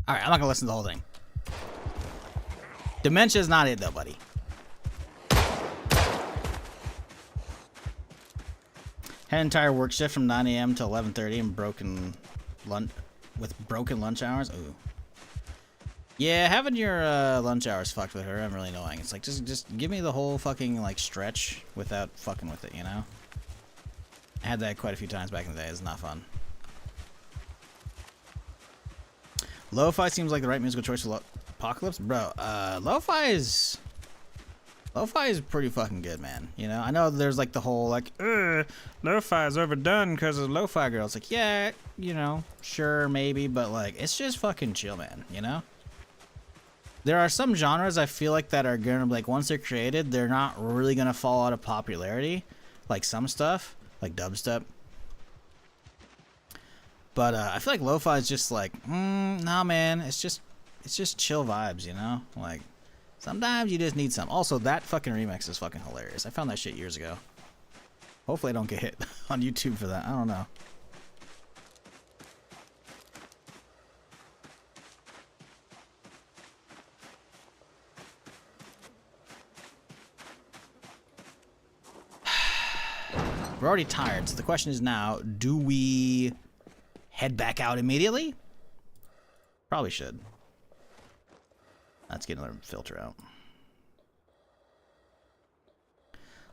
[SPEAKER 1] Alright, I'm not gonna listen to the whole thing. Dementia's not it though, buddy. Had an entire work shift from 9 AM to 11:30 and broken lunch hours. Ooh. Yeah, having your lunch hours fucked with her, I'm really annoying. It's like just give me the whole fucking like stretch without fucking with it, you know? I had that quite a few times back in the day. It's not fun. Lo-fi seems like the right musical choice for Apocalypse. Bro, lo-fi is Lo-fi is pretty fucking good, man. You know, I know there's like the whole like, lo-fi is overdone because of lo-fi girls. Like, yeah, you know, sure, maybe, but like, it's just fucking chill, man. You know. There are some genres I feel like that are gonna, like, once they're created, they're not really gonna fall out of popularity, like some stuff, like dubstep. But I feel like lo-fi is just like, nah, man, it's just chill vibes, you know? Like, sometimes you just need some. Also, that fucking remix is fucking hilarious. I found that shit years ago. Hopefully I don't get hit on YouTube for that. I don't know. We're already tired, so the question is now, do we head back out immediately? Probably should. Let's get another filter out.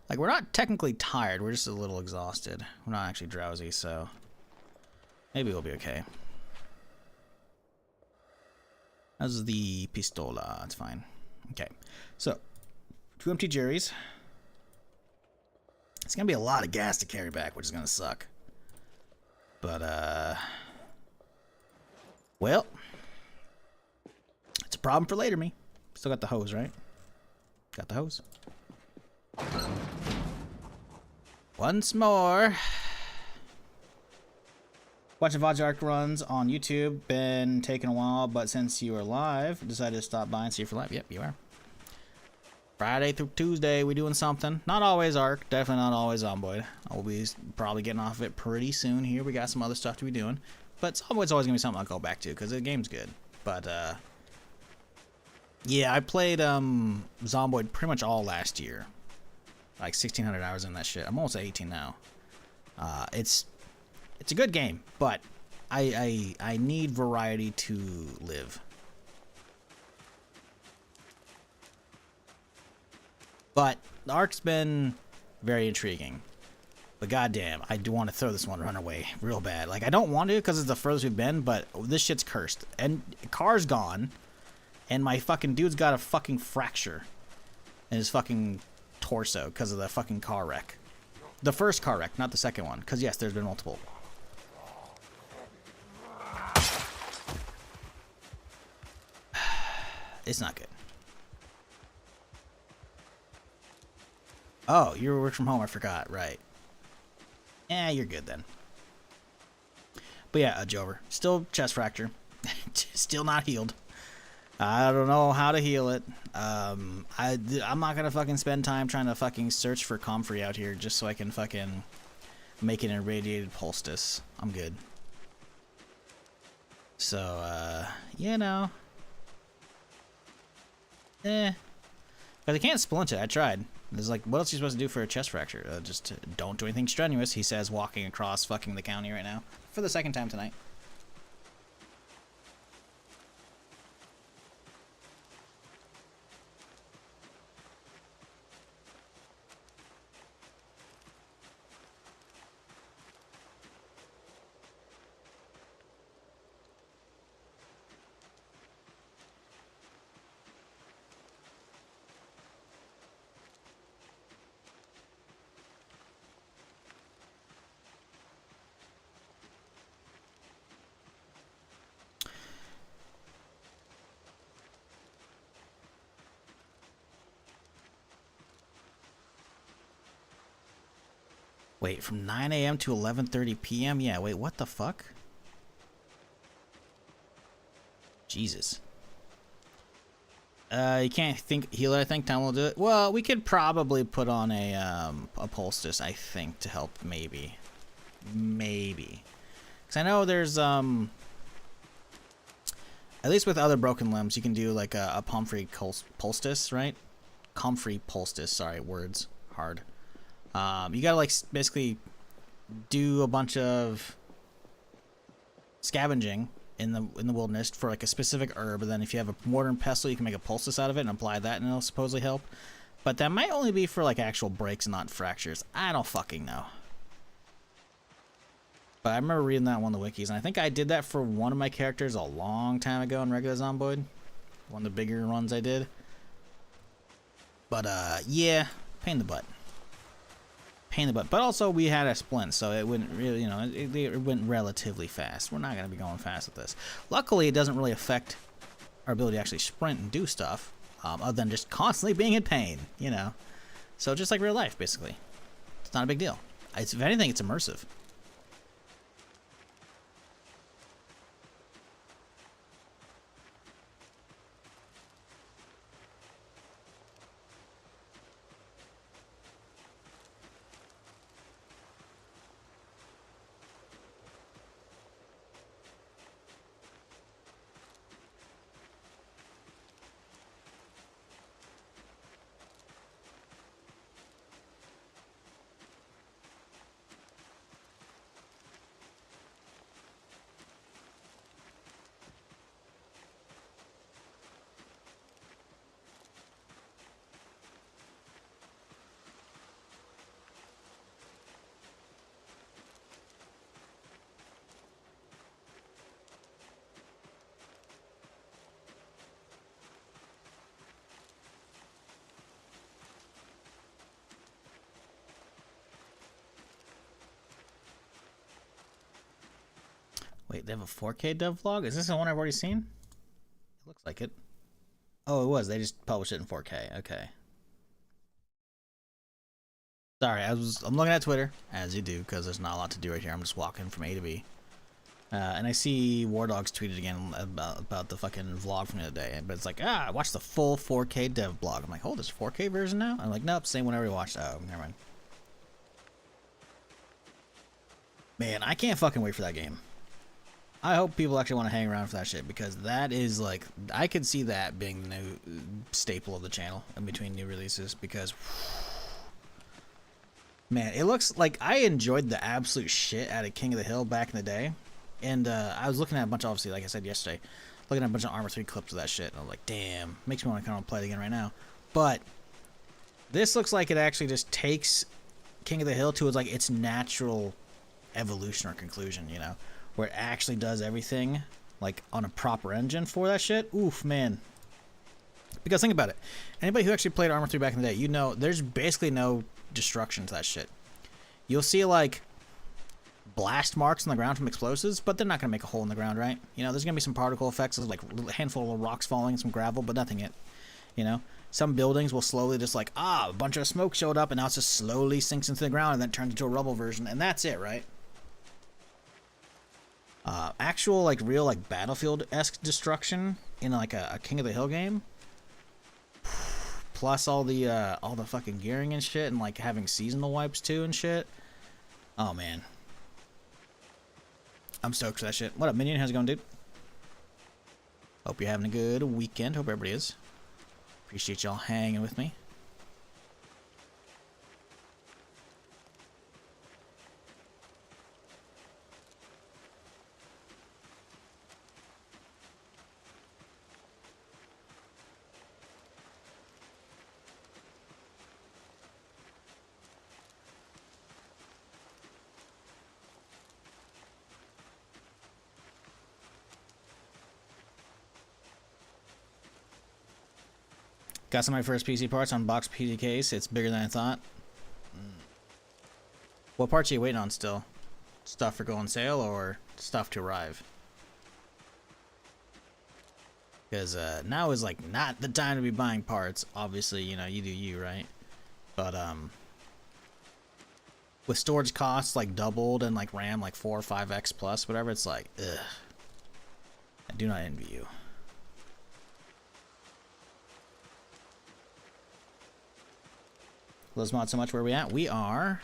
[SPEAKER 1] Like, we're not technically tired, we're just a little exhausted. We're not actually drowsy, so maybe we'll be okay. How's the pistola? It's fine. Okay, so 2 empty Jerry's. It's gonna be a lot of gas to carry back, which is gonna suck. But, well, it's a problem for later me. Still got the hose, right? Got the hose. Once more. Watching VODs ARK runs on YouTube. Been taking a while, but since you are live, decided to stop by and see you for live. Yep, you are. Friday through Tuesday, we doing something. Not always ARK, definitely not always Zomboid. I'll be probably getting off of it pretty soon here. We got some other stuff to be doing. But Zomboid's always going to be something I'll go back to, because the game's good. But, yeah, I played Zomboid pretty much all last year. Like 1,600 hours in that shit. I'm almost at 18 now. It's a good game, but I need variety to live. But the ARK's been very intriguing. But goddamn, I do want to throw this one run away real bad. Like, I don't want to because it's the furthest we've been, but this shit's cursed. And car's gone, and my fucking dude's got a fucking fracture in his fucking torso because of the fucking car wreck. The first car wreck, not the second one. Because, yes, there's been multiple. It's not good. Oh, you work from home, I forgot. Right. Yeah, you're good then. But yeah, Jover. Still chest fracture. Still not healed. I don't know how to heal it. I'm not gonna fucking spend time trying to fucking search for comfrey out here just so I can fucking make an irradiated poultice. I'm good. So, you know. Because I can't splint it. I tried. It's like, what else are you supposed to do for a chest fracture? Just don't do anything strenuous, he says, walking across fucking the county right now. For the second time tonight. Wait, from 9 a.m. to 11:30 p.m.? Yeah, wait, what the fuck? Jesus. You can't heal it, I think. Time will do it. Well, we could probably put on a poultice, I think, to help, maybe. Maybe. Because I know there's, at least with other broken limbs, you can do, like, a comfrey poultice, right? Comfrey poultice, sorry, words. Hard. You gotta, like, basically do a bunch of scavenging in the wilderness for, like, a specific herb, and then if you have a mortar and pestle, you can make a poultice out of it and apply that, and it'll supposedly help. But that might only be for, like, actual breaks and not fractures. I don't fucking know. But I remember reading that on one of the wikis, and I think I did that for one of my characters a long time ago in regular Zomboid. One of the bigger runs I did. But yeah, pain in the butt. Pain in the butt. But also we had a splint, so it wouldn't really, you know, it went relatively fast. We're not gonna be going fast with this. Luckily, it doesn't really affect our ability to actually sprint and do stuff, other than just constantly being in pain, you know. So just like real life, basically. It's not a big deal. If anything, it's immersive. Wait, they have a 4K dev vlog? Is this the one I've already seen? It looks like it. Oh, it was. They just published it in 4K. Okay. Sorry, I'm looking at Twitter, as you do, because there's not a lot to do right here. I'm just walking from A to B. And I see War Dogs tweeted again about the fucking vlog from the other day. But it's like, watch the full 4K dev vlog. I'm like, oh, there's a 4K version now? I'm like, nope, same one I already watched. Oh, never mind. Man, I can't fucking wait for that game. I hope people actually want to hang around for that shit, because that is like, I could see that being the new staple of the channel in between new releases, because man, it looks like I enjoyed the absolute shit out of King of the Hill back in the day. And I was looking at a bunch of, obviously, like I said yesterday, looking at a bunch of Armor 3 clips of that shit, and I was like, damn, makes me want to kind of play it again right now. But this looks like it actually just takes King of the Hill to its natural evolution or conclusion, you know, where it actually does everything like on a proper engine for that shit. Oof, man. Because think about it. Anybody who actually played Armor 3 back in the day, you know there's basically no destruction to that shit. You'll see like blast marks on the ground from explosives, but they're not going to make a hole in the ground, right? You know, there's going to be some particle effects, like a handful of rocks falling, some gravel, but nothing yet. You know, some buildings will slowly just like, a bunch of smoke showed up and now it just slowly sinks into the ground and then turns into a rubble version, and that's it, right? Actual, like, real, like, Battlefield-esque destruction in, like, a King of the Hill game, plus all the fucking gearing and shit, and, like, having seasonal wipes, too, and shit. Oh, man. I'm stoked for that shit. What up, Minion? How's it going, dude? Hope you're having a good weekend. Hope everybody is. Appreciate y'all hanging with me. Got some of my first PC parts on box PC case. It's bigger than I thought. What parts are you waiting on still? Stuff for go on sale or stuff to arrive? Because now is like not the time to be buying parts. Obviously, you know, you do you, right? But with storage costs like doubled and like RAM like 4 or 5x plus, whatever, it's like, ugh. I do not envy you. Those mods so much. Where are we at? We are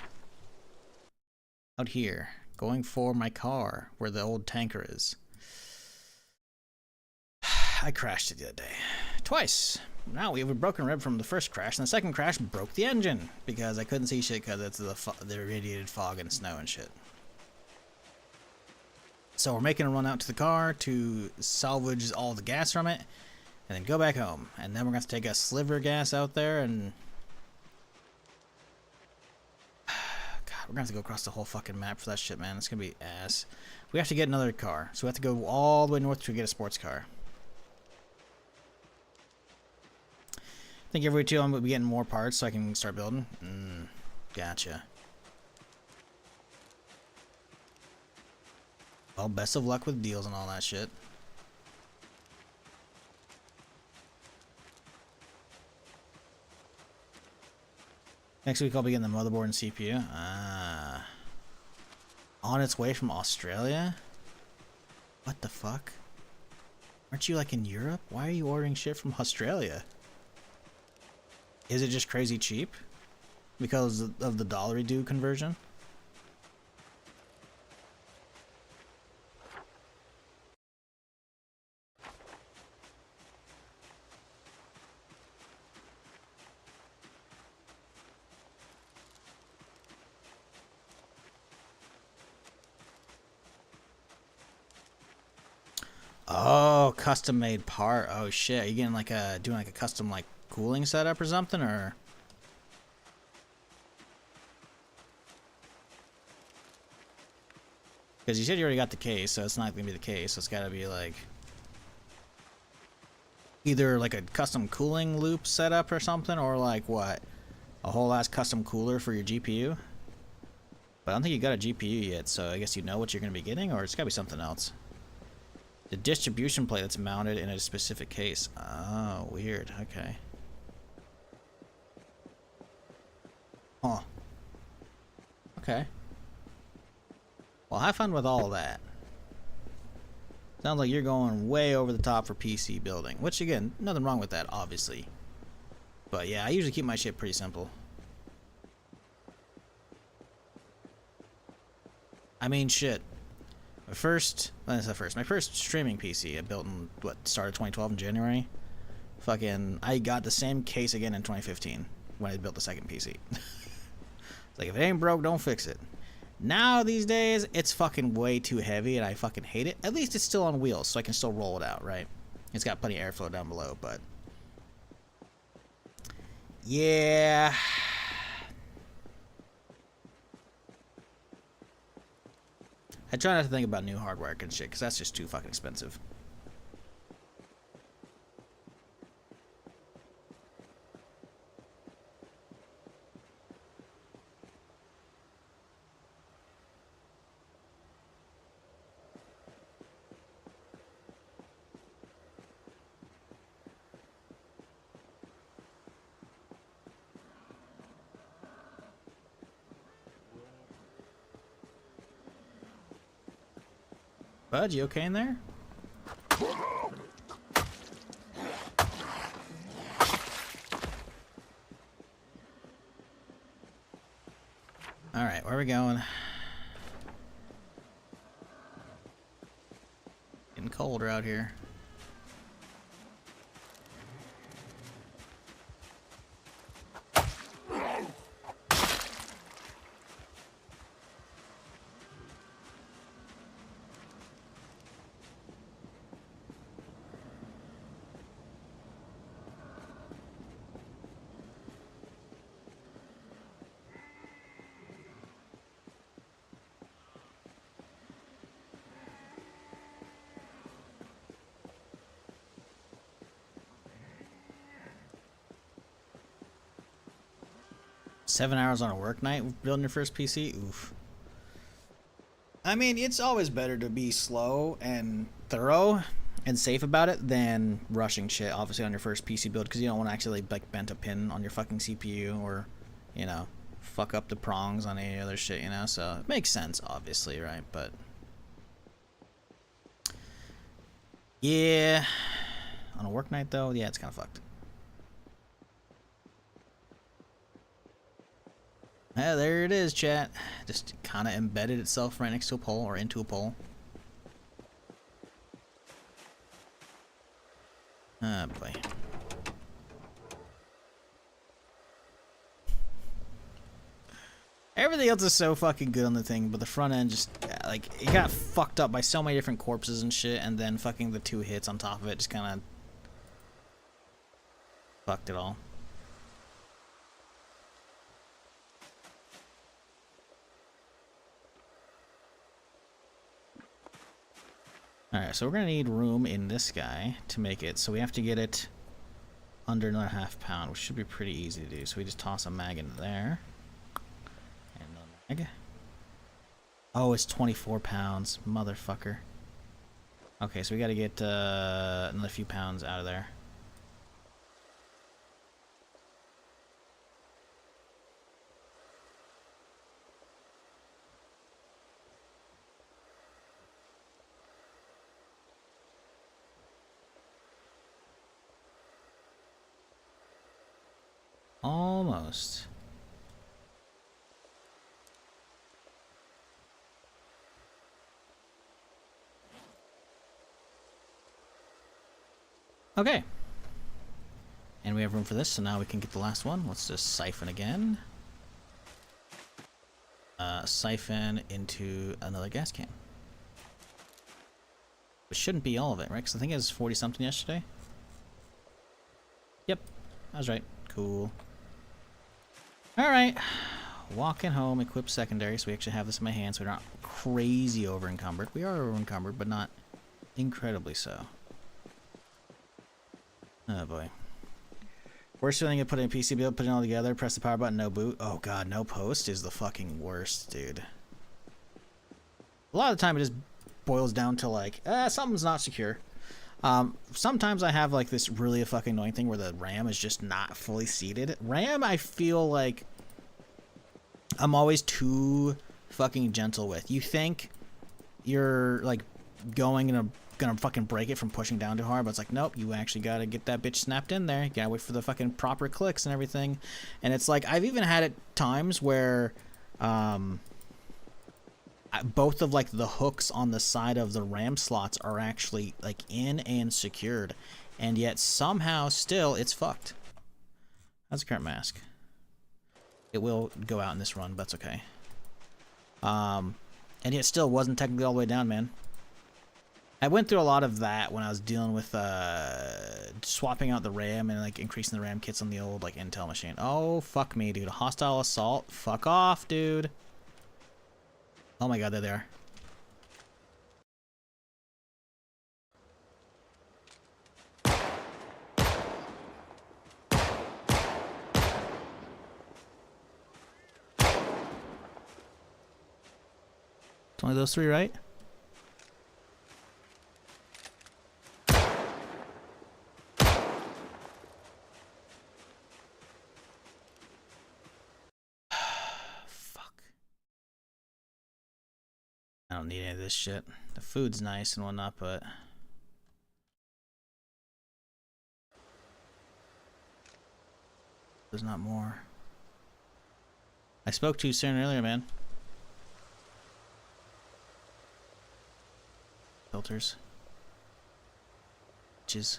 [SPEAKER 1] out here, going for my car, where the old tanker is. I crashed it the other day. Twice. Now we have a broken rib from the first crash, and the second crash broke the engine, because I couldn't see shit because it's the irradiated fog and snow and shit. So we're making a run out to the car to salvage all the gas from it, and then go back home. And then we're going to have to take a sliver of gas out there and... We're gonna have to go across the whole fucking map for that shit, man. It's gonna be ass. We have to get another car, so we have to go all the way north to get a sports car. think every 2 I'm gonna be getting more parts so I can start building. Gotcha. Well, best of luck with deals and all that shit. Next week I'll be getting the motherboard and CPU. Ah. On its way from Australia? What the fuck? Aren't you like in Europe? Why are you ordering shit from Australia? Is it just crazy cheap? Because of the dollar-do conversion? Oh, custom made part. Oh shit. Are you getting like doing like a custom like cooling setup or something, or? Because you said you already got the case, so it's not gonna be the case. So it's gotta be like either like a custom cooling loop setup or something, or like what? A whole ass custom cooler for your GPU? But I don't think you got a GPU yet, so I guess you know what you're gonna be getting, or it's gotta be something else. The distribution plate that's mounted in a specific case. Oh, weird. Okay. Huh. Okay. Well, have fun with all of that. Sounds like you're going way over the top for PC building. Which, again, nothing wrong with that, obviously. But yeah, I usually keep my shit pretty simple. I mean, shit. My first streaming PC I built in, started 2012 in January. Fucking, I got the same case again in 2015 when I built the second PC. It's like, if it ain't broke, don't fix it. Now, these days, it's fucking way too heavy and I fucking hate it. At least it's still on wheels, so I can still roll it out, right? It's got plenty of airflow down below, but... yeah... I try not to think about new hardware and shit, because that's just too fucking expensive. Bud, you okay in there? Alright, where are we going? Getting colder out here. Seven hours on a work night building your first PC? Oof. I mean, it's always better to be slow and thorough and safe about it than rushing shit, obviously, on your first PC build, because you don't want to actually, like, bent a pin on your fucking CPU or, you know, fuck up the prongs on any other shit, you know? So, it makes sense, obviously, right? But... yeah. On a work night, though, yeah, it's kind of fucked. Yeah, there it is, chat. Just kind of embedded itself right next to a pole or into a pole. Ah, boy. Everything else is so fucking good on the thing, but the front end just, like, it got fucked up by so many different corpses and shit, and then fucking the 2 hits on top of it just kind of fucked it all. Alright, so we're going to need room in this guy to make it, so we have to get it under another half pound, which should be pretty easy to do. So we just toss a mag into there. And another mag. Oh, it's 24 pounds. Motherfucker. Okay, so we gotta get another few pounds out of there. Almost. Okay. And we have room for this, so now we can get the last one. Let's just siphon again. Siphon into another gas can. Which shouldn't be all of it, right? Because I think it was 40 something yesterday. Yep, I was right. Cool. Alright. Walking home, equip secondary, so we actually have this in my hand, so we're not crazy over encumbered. We are over encumbered, but not incredibly so. Oh boy. Worst feeling to put in a PC build, put it all together, press the power button, no boot. Oh god, no post is the fucking worst, dude. A lot of the time it just boils down to like, something's not secure. Sometimes I have like this really fucking annoying thing where the RAM is just not fully seated. RAM, I feel like I'm always too fucking gentle with. You think you're like gonna fucking break it from pushing down too hard, but it's like, nope, you actually gotta get that bitch snapped in there. You gotta wait for the fucking proper clicks and everything. And it's like, I've even had it times where both of like the hooks on the side of the RAM slots are actually like in and secured, and yet somehow still it's fucked. That's a current mask. It will go out in this run, but that's okay. And yet still wasn't technically all the way down, man. I went through a lot of that when I was dealing with swapping out the RAM and like increasing the RAM kits on the old like Intel machine. Oh fuck me, dude. A hostile assault? Fuck off, dude. Oh my god, there they are. It's only those three, right? I don't need any of this shit. The food's nice and whatnot, but there's not more. I spoke too soon earlier, man. Filters. Bitches.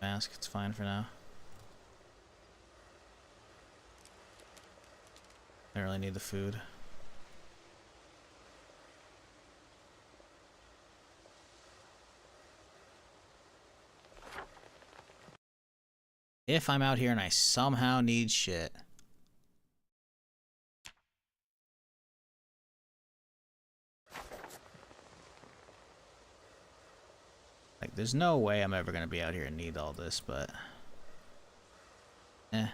[SPEAKER 1] Mask, it's fine for now. I really need the food. If I'm out here and I somehow need shit. Like, there's no way I'm ever gonna be out here and need all this, but eh.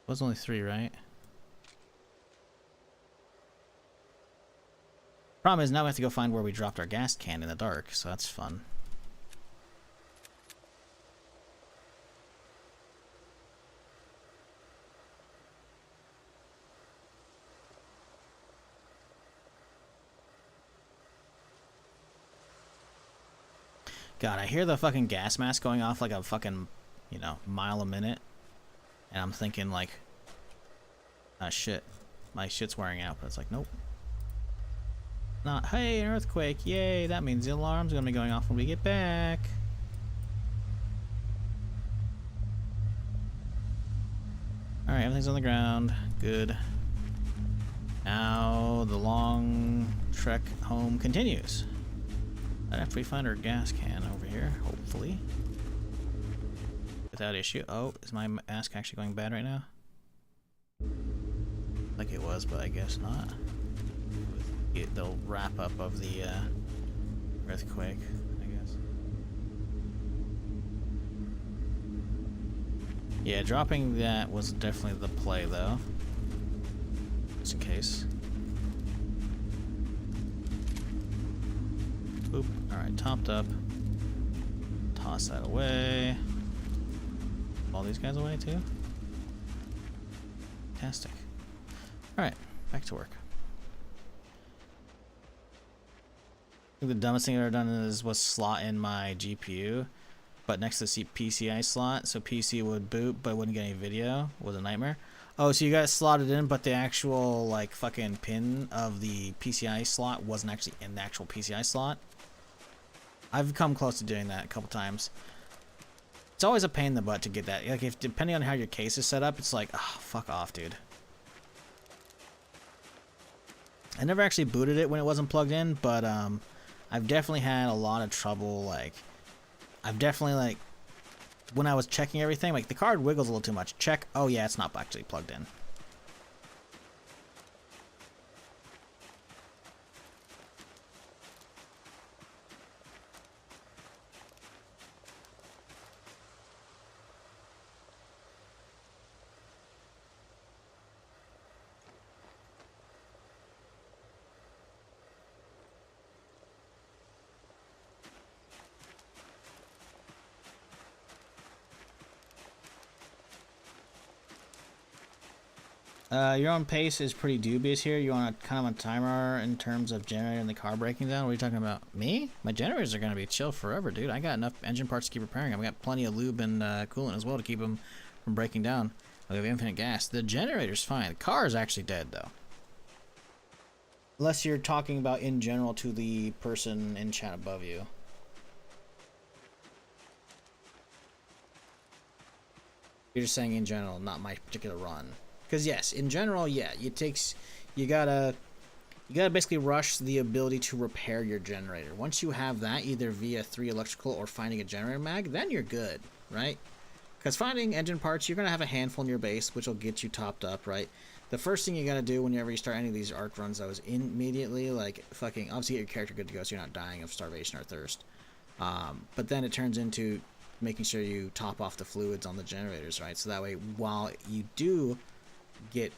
[SPEAKER 1] Was only 3, right? Problem is now we have to go find where we dropped our gas can in the dark, so that's fun. God, I hear the fucking gas mask going off like a fucking, you know, mile a minute. And I'm thinking like, ah shit, my shit's wearing out, but it's like, nope. Not, hey, an earthquake, yay, that means the alarm's gonna be going off when we get back. Alright, everything's on the ground, good. Now the long trek home continues. Right after we find our gas can over here, hopefully. Without issue. Oh, is my mask actually going bad right now? Like it was, but I guess not. With the wrap up of the Earthquake, I guess. Yeah, dropping that was definitely the play, though. Just in case. Boop. Alright, topped up. Toss that away. All these guys away, too? Fantastic. Alright, back to work. I think the dumbest thing I've ever done was slot in my GPU, but next to the PCI slot, so PC would boot but wouldn't get any video. Was a nightmare. Oh, so you got it slotted in, but the actual like fucking pin of the PCI slot wasn't actually in the actual PCI slot. I've come close to doing that a couple times. It's always a pain in the butt to get that. Like, if depending on how your case is set up, it's like, oh, fuck off, dude. I never actually booted it when it wasn't plugged in, but I've definitely had a lot of trouble. Like, I've definitely, like, when I was checking everything, like, the card wiggles a little too much. Check, oh yeah, it's not actually plugged in. Your own pace is pretty dubious here. You want kind of on timer in terms of generator and the car breaking down? What are you talking about? Me? My generators are going to be chill forever, dude. I got enough engine parts to keep repairing them. I got plenty of lube and coolant as well to keep them from breaking down. I have infinite gas. The generator's fine. The car is actually dead, though. Unless you're talking about in general to the person in chat above you. You're just saying in general, not my particular run. Because yes, in general, yeah, you gotta basically rush the ability to repair your generator. Once you have that, either via 3 electrical or finding a generator mag, then you're good, right? Because finding engine parts, you're gonna have a handful in your base, which will get you topped up, right? The first thing you gotta do whenever you start any of these ARK runs, though, is immediately, like, fucking, obviously get your character good to go so you're not dying of starvation or thirst. But then it turns into making sure you top off the fluids on the generators, right? So that way, while you do get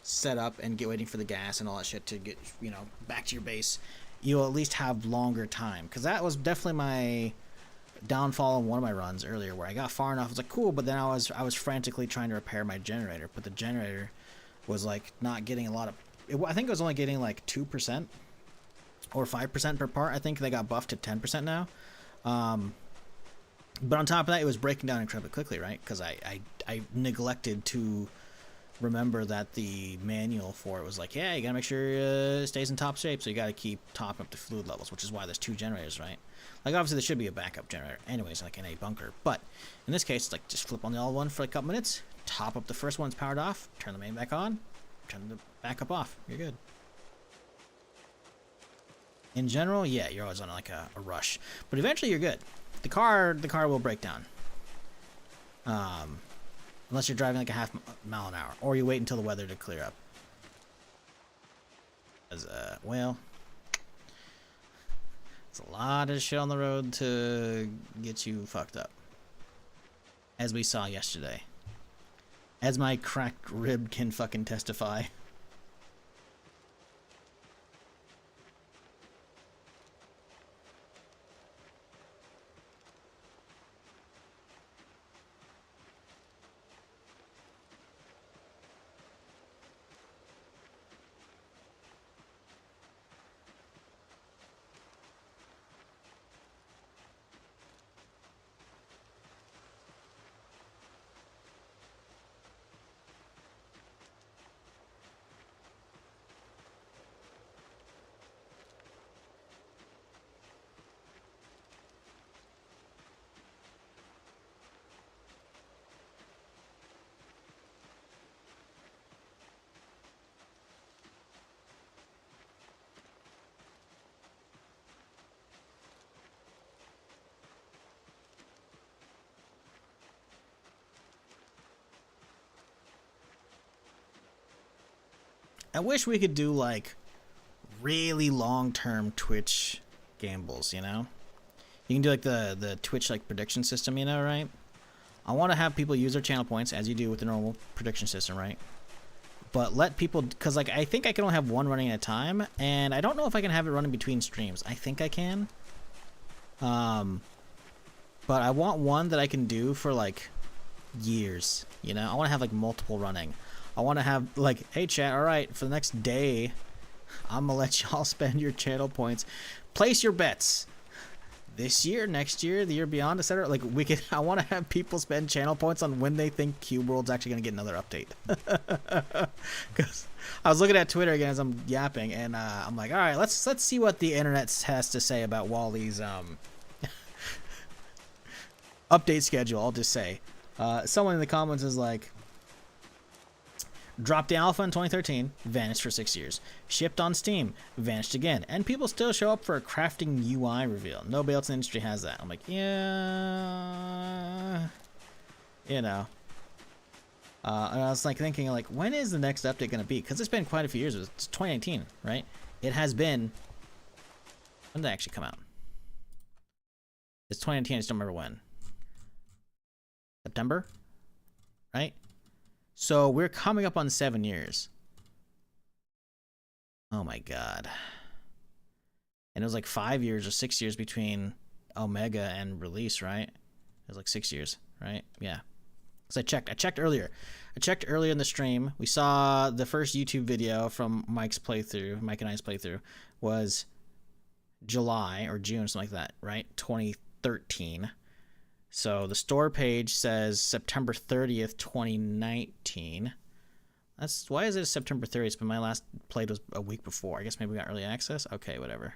[SPEAKER 1] set up and get waiting for the gas and all that shit to get, you know, back to your base, you'll at least have longer time. Because that was definitely my downfall in one of my runs earlier, where I got far enough, I was like, cool, but then I was frantically trying to repair my generator, but the generator was like not getting a lot of I think it was only getting like 2% or 5% per part. I think they got buffed to 10% now. But on top of that, it was breaking down incredibly quickly, right? Because I neglected to remember that the manual for it was like, yeah, you gotta make sure it stays in top shape, so you gotta keep topping up the fluid levels, which is why there's 2 generators, right? Like, obviously there should be a backup generator anyways, like in a bunker, but in this case, it's like, just flip on the L one for a couple minutes, top up the first one, it's powered off, turn the main back on, turn the backup off, you're good. In general, yeah, you're always on like a rush, but eventually you're good. The car will break down. Unless you're driving like a half mile an hour, or you wait until the weather to clear up. As well, it's a lot of shit on the road to get you fucked up, as we saw yesterday. As my cracked rib can fucking testify. I wish we could do like really long-term Twitch gambles, you know? You can do like the Twitch like prediction system, you know, right? I want to have people use their channel points as you do with the normal prediction system, right? But let people, because like I think I can only have one running at a time, and I don't know if I can have it running between streams. I think I can. But I want one that I can do for like years, you know? I want to have like multiple running. I want to have like, hey chat, all right, for the next day, I'm gonna let y'all spend your channel points. Place your bets. This year, next year, the year beyond, etc. Like we could, I want to have people spend channel points on when they think Cube World's actually gonna get another update. Because I was looking at Twitter again as I'm yapping, and I'm like, all right, let's see what the internet has to say about Wally's update schedule. I'll just say, someone in the comments is like, dropped the alpha in 2013, vanished for 6 years. Shipped on Steam, vanished again. And people still show up for a crafting UI reveal. Nobody else in the industry has that. I'm like, yeah, you know. And I was like thinking, like, when is the next update going to be? Because it's been quite a few years. It's 2019, right? It has been. When did that actually come out? It's 2019. I just don't remember when. September, right? So we're coming up on 7 years. Oh my god. And it was like 5 years or 6 years between Omega and release, right? It was like 6 years, right? Yeah. So I checked earlier. I checked earlier in the stream. We saw the first YouTube video from Mike's playthrough, Mike and I's playthrough, was July or June, something like that, right? 2013. So the store page says September 30th, 2019. That's why is it September 30th? But my last played was a week before. I guess maybe we got early access. Okay, whatever.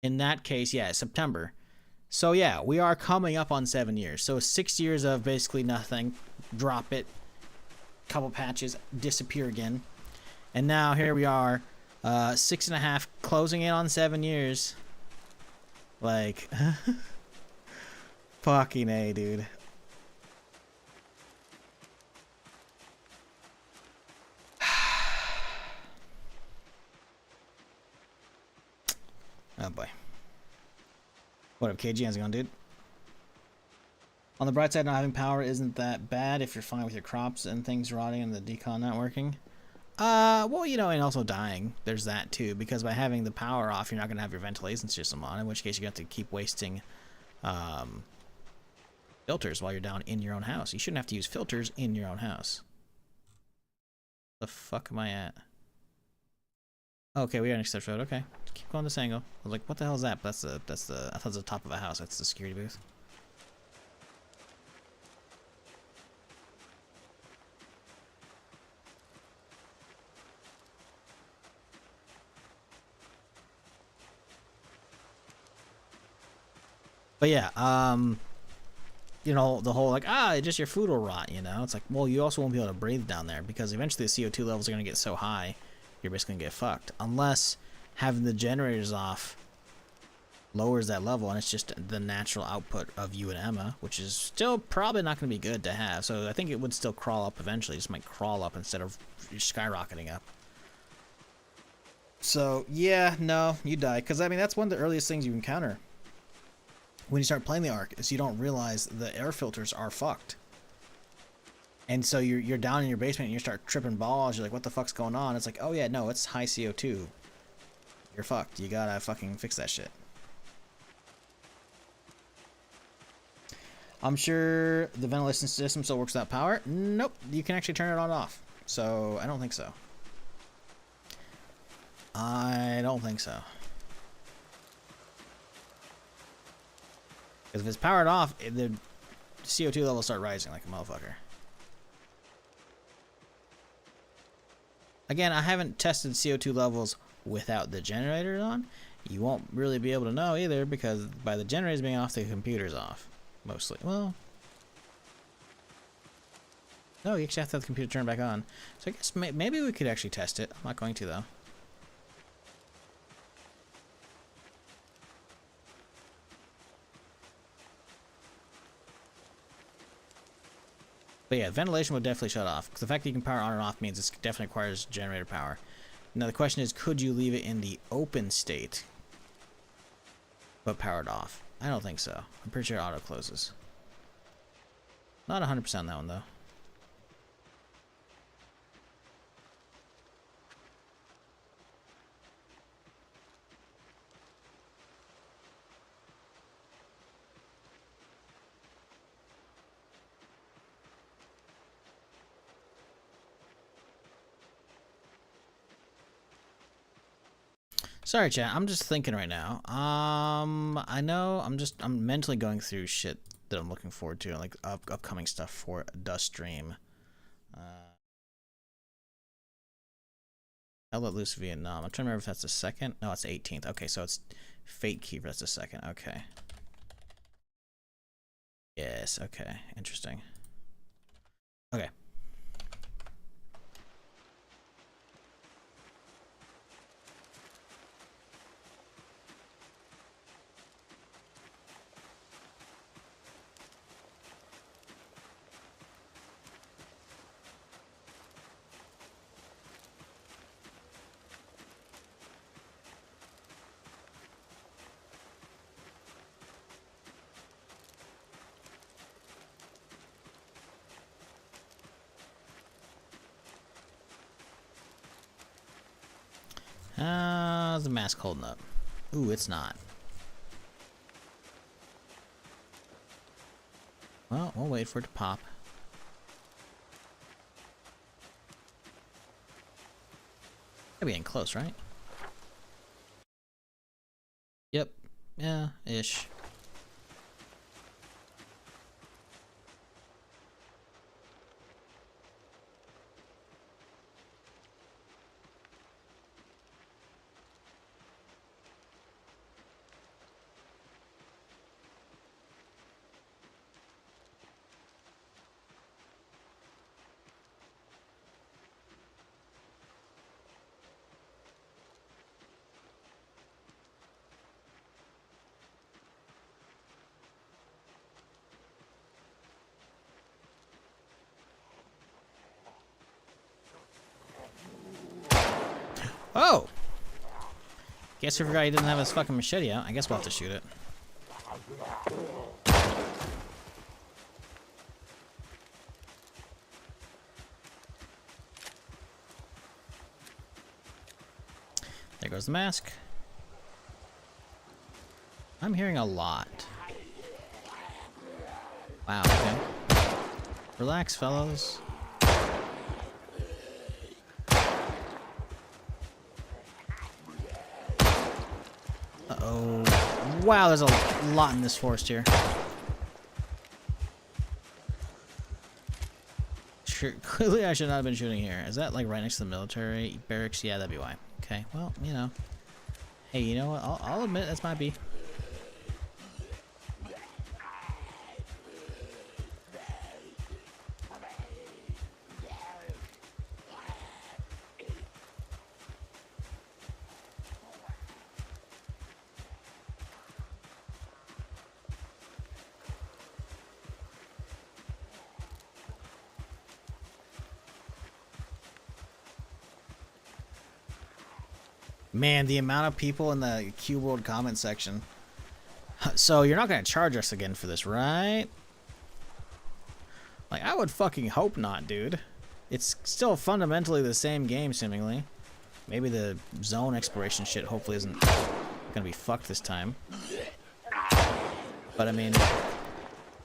[SPEAKER 1] In that case, yeah, September. So yeah, we are coming up on 7 years. So 6 years of basically nothing. Drop it. Couple patches, disappear again. And now here we are, 6.5, closing in on 7 years. Like, fucking A, dude. Oh boy. What up, KG? How's it going, dude? On the bright side, not having power isn't that bad if you're fine with your crops and things rotting and the decon not working. Well, you know, and also dying. There's that too, because by having the power off, you're not going to have your ventilation system on, in which case you have to keep wasting filters while you're down in your own house. You shouldn't have to use filters in your own house. The fuck am I at? Okay, we got an except road. Okay, keep going this angle. I was like, what the hell is that? But that's the I thought it was the top of a house. That's the security booth. But yeah, you know, the whole like, just your food will rot, you know? It's like, well, you also won't be able to breathe down there because eventually the CO2 levels are going to get so high, you're basically going to get fucked. Unless having the generators off lowers that level and it's just the natural output of you and Emma, which is still probably not going to be good to have. So I think it would still crawl up eventually. It just might crawl up instead of skyrocketing up. So, yeah, no, you die. Because, I mean, that's one of the earliest things you encounter when you start playing the ARK, is you don't realize the air filters are fucked. And so you're down in your basement and you start tripping balls. You're like, what the fuck's going on? It's like, oh yeah, no, it's high CO2. You're fucked. You gotta fucking fix that shit. I'm sure the ventilation system still works without power. Nope, you can actually turn it on and off. So I don't think so. I don't think so. Because if it's powered off, the CO2 levels start rising like a motherfucker. Again, I haven't tested CO2 levels without the generators on. You won't really be able to know either because by the generators being off, the computer's off. Mostly. Well, no, you actually have to have the computer turned back on. So I guess maybe we could actually test it. I'm not going to, though. But yeah, ventilation would definitely shut off. Because the fact that you can power on and off means it definitely requires generator power. Now the question is, could you leave it in the open state, but powered off? I don't think so. I'm pretty sure it auto closes. Not 100% on that one though. Sorry, chat. I'm just thinking right now. I know I'm mentally going through shit that I'm looking forward to, like upcoming stuff for Dust Stream. I'll let loose Vietnam. I'm trying to remember if that's the second. No, it's the 18th. Okay, so it's Fate Keeper. That's the second. Okay. Yes. Okay. Interesting. Okay. How's the mask holding up? Ooh, it's not. Well, we'll wait for it to pop. Gotta be getting close, right? Yep. Yeah, ish. Oh! Guess we forgot he didn't have his fucking machete out. I guess we'll have to shoot it. There goes the mask. I'm hearing a lot. Wow, okay. Relax, fellows. Uh-oh. Wow, there's a lot in this forest here. Sure, clearly I should not have been shooting here. Is that like right next to the military barracks? Yeah, that'd be why. Okay, well, you know. Hey, you know what? I'll admit that's might be. Man, the amount of people in the Cube World comment section. So you're not gonna charge us again for this, right? Like, I would fucking hope not, dude. It's still fundamentally the same game, seemingly. Maybe the zone exploration shit hopefully isn't gonna be fucked this time. But I mean,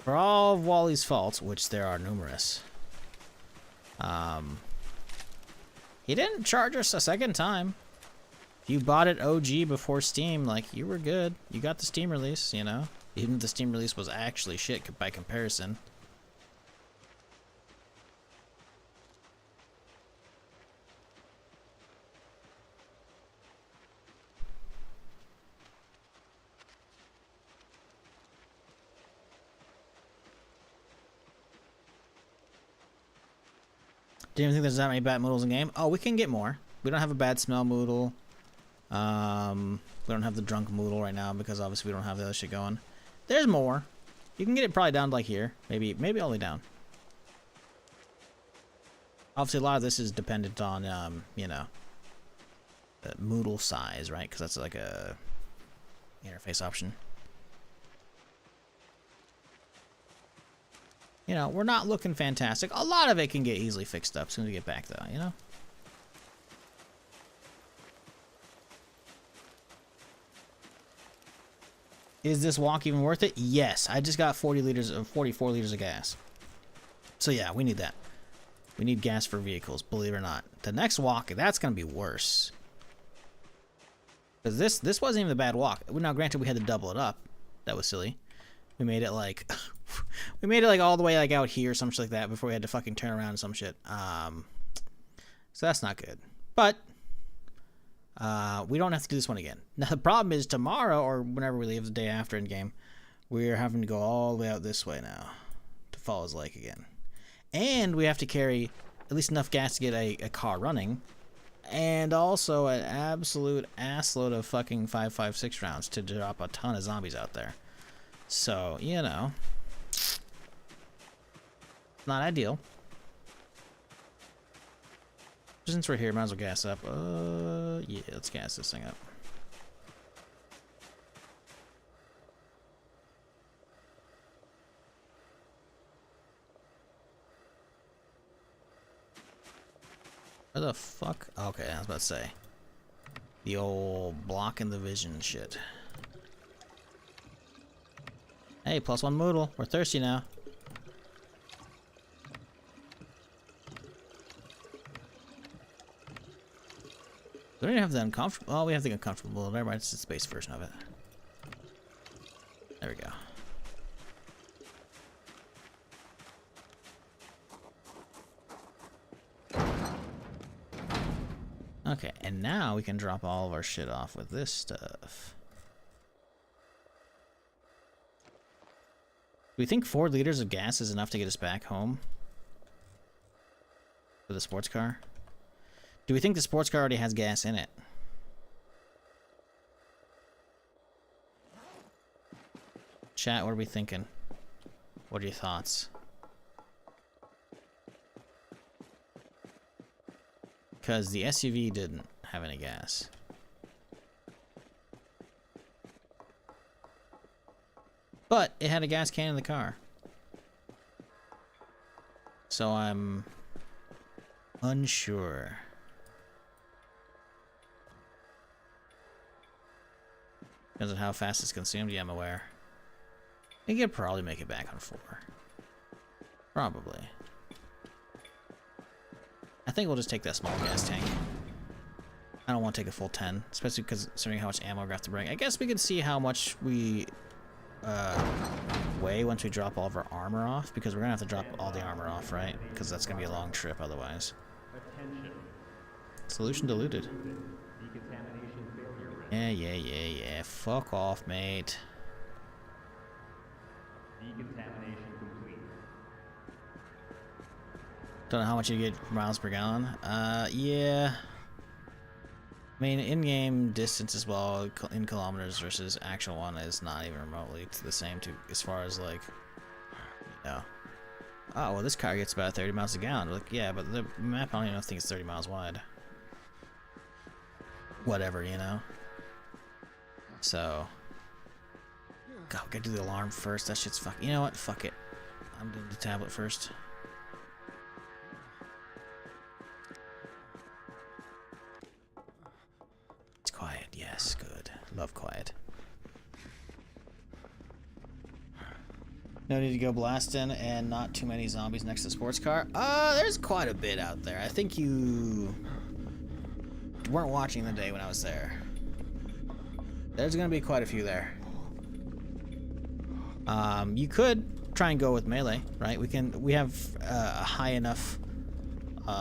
[SPEAKER 1] for all of Wally's faults, which there are numerous, he didn't charge us a second time. If you bought it OG before Steam, like, you were good. You got the Steam release, you know? Even if the Steam release was actually shit by comparison. Didn't even think there's that many bat moodles in game. Oh, we can get more. We don't have a bad smell moodle. We don't have the drunk moodle right now because obviously we don't have the other shit going. There's more. You can get it probably down to like here. Maybe all the way down. Obviously a lot of this is dependent on, you know, Moodle size, right? Because that's like a interface option. You know, we're not looking fantastic. A lot of it can get easily fixed up as soon as we get back, though, you know? Is this walk even worth it? Yes. I just got 44 liters of gas. So yeah, we need that. We need gas for vehicles, believe it or not. The next walk, that's going to be worse. Because this wasn't even a bad walk. Now, granted, we had to double it up. That was silly. We made it like... we made it like all the way like out here, some shit like that, before we had to fucking turn around and some shit. So that's not good. But... we don't have to do this one again. Now, the problem is tomorrow, or whenever we leave the day after in game, we're having to go all the way out this way now to Falls Lake again. And we have to carry at least enough gas to get a car running, and also an absolute assload of fucking 5.56 rounds to drop a ton of zombies out there. So, you know, not ideal. Since we're here, might as well gas up. Yeah, let's gas this thing up. Where the fuck? Okay, I was about to say. The old blocking the vision shit. Hey, +1 Moodle. We're thirsty now. We don't have the uncomfortable. Oh, we have the uncomfortable. Never mind, it's the space version of it. There we go. Okay, and now we can drop all of our shit off with this stuff. Do we think 4 liters of gas is enough to get us back home? For the sports car? Do we think the sports car already has gas in it? Chat, what are we thinking? What are your thoughts? Because the SUV didn't have any gas. But it had a gas can in the car. So I'm unsure. Because of how fast it's consumed, yeah, I'm aware. We could probably make it back on 4. Probably. I think we'll just take that small gas tank. I don't want to take a full 10, especially because considering how much ammo we have to bring. I guess we can see how much we weigh once we drop all of our armor off, because we're going to have to drop all the armor off, right? Because that's going to be a long trip otherwise.
[SPEAKER 3] Attention.
[SPEAKER 1] Solution diluted.
[SPEAKER 3] Decontamination failure rate.
[SPEAKER 1] Yeah. Fuck off, mate.
[SPEAKER 3] Decontamination complete.
[SPEAKER 1] Don't know how much you get miles per gallon. Yeah. I mean, in-game distance as well, in kilometers versus actual one, is not even remotely the same to as far as like, you know. Oh, well, this car gets about 30 miles a gallon. Like, yeah, but the map, I don't even think it's 30 miles wide. Whatever, you know. So, God, we gotta do the alarm first. That shit's fuck. You know what? Fuck it. I'm doing the tablet first. It's quiet. Yes, good. Love quiet. No need to go blasting, and not too many zombies next to the sports car. There's quite a bit out there. I think you weren't watching the day when I was there. There's gonna be quite a few there. You could try and go with melee, right? We have a high enough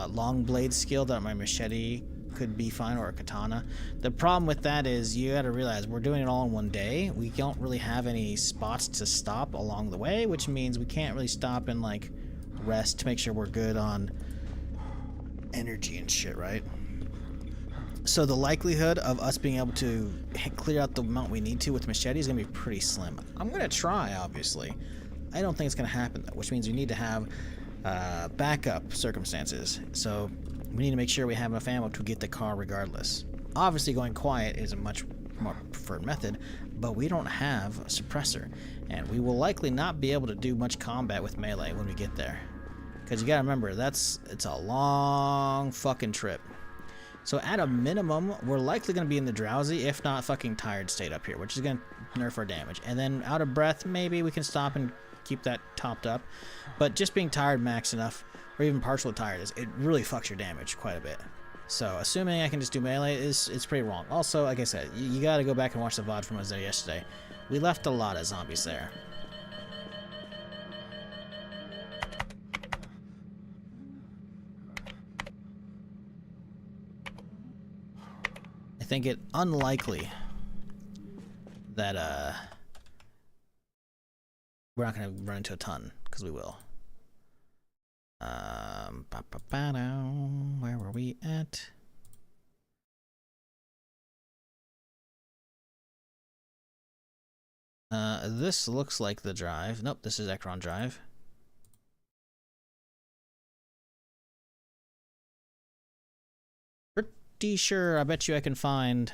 [SPEAKER 1] long blade skill that my machete could be fine, or a katana. The problem with that is you gotta realize we're doing it all in one day. We don't really have any spots to stop along the way, which means we can't really stop and like rest to make sure we're good on energy and shit, right? So the likelihood of us being able to clear out the amount we need to with machete is gonna be pretty slim. I'm gonna try, obviously. I don't think it's gonna happen though, which means we need to have backup circumstances. So we need to make sure we have enough ammo to get the car regardless. Obviously, going quiet is a much more preferred method, but we don't have a suppressor, and we will likely not be able to do much combat with melee when we get there. Because you gotta remember, it's a long fucking trip. So at a minimum, we're likely gonna be in the drowsy, if not fucking tired state up here, which is gonna nerf our damage. And then out of breath, maybe we can stop and keep that topped up. But just being tired max enough, or even partially tired, it really fucks your damage quite a bit. So assuming I can just do melee it's pretty wrong. Also, like I said, you gotta go back and watch the VOD from when I was there yesterday. We left a lot of zombies there. I think it unlikely that we're not gonna run into a ton, because we will. Where were we at? This looks like the drive. Nope, this is Ekron Drive. Pretty sure, I bet you I can find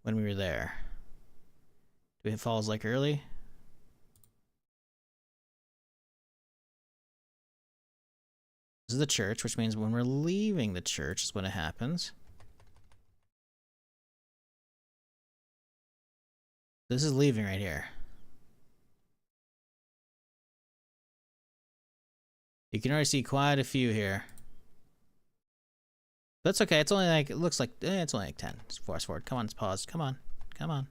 [SPEAKER 1] when we were there. Do we hit Falls Lake early? This is the church, which means when we're leaving the church is when it happens. This is leaving right here. You can already see quite a few here. That's okay. It's only like, it looks like, it's only like 10. Just fast forward. Come on, it's paused. Come on. Come on.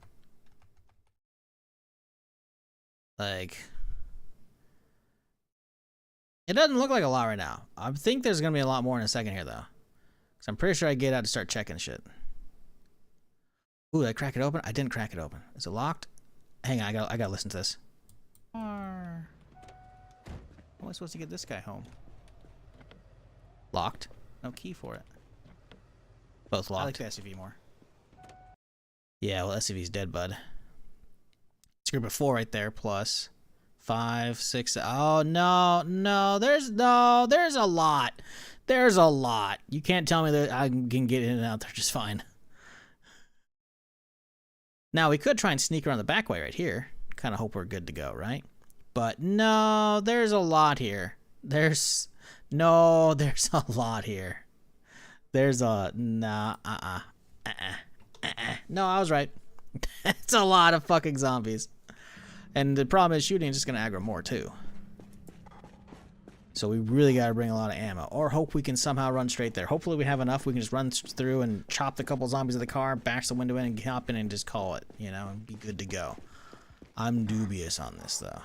[SPEAKER 1] Like, it doesn't look like a lot right now. I think there's going to be a lot more in a second here, though. Because I'm pretty sure I get out to start checking shit. Ooh, did I crack it open? I didn't crack it open. Is it locked? Hang on, I gotta listen to this. How am I supposed to get this guy home? Locked. No key for it. Both locked. I like the SUV more. Yeah, well, SUV's dead, bud. It's a group of 4 right there, plus 5, 6. Oh, no, there's a lot. There's a lot. You can't tell me that I can get in and out there just fine. Now, we could try and sneak around the back way right here. Kind of hope we're good to go, right? But no, there's a lot here. There's a lot here. There's a, no, No, I was right. It's a lot of fucking zombies. And the problem is shooting is just going to aggro more, too. So we really got to bring a lot of ammo. Or hope we can somehow run straight there. Hopefully we have enough. We can just run through and chop the couple zombies of the car, bash the window in, and hop in and just call it, you know, and be good to go. I'm dubious on this, though.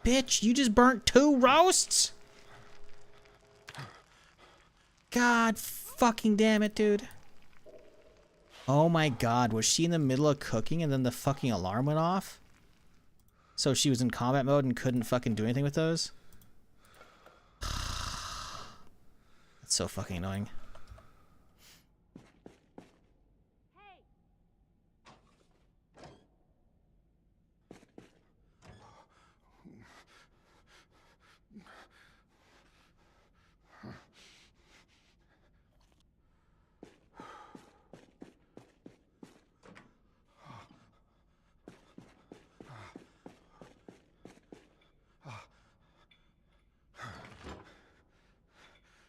[SPEAKER 1] Bitch, you just burnt 2 roasts? God fucking damn it, dude. Oh my god, was she in the middle of cooking and then the fucking alarm went off? So she was in combat mode and couldn't fucking do anything with those? That's so fucking annoying.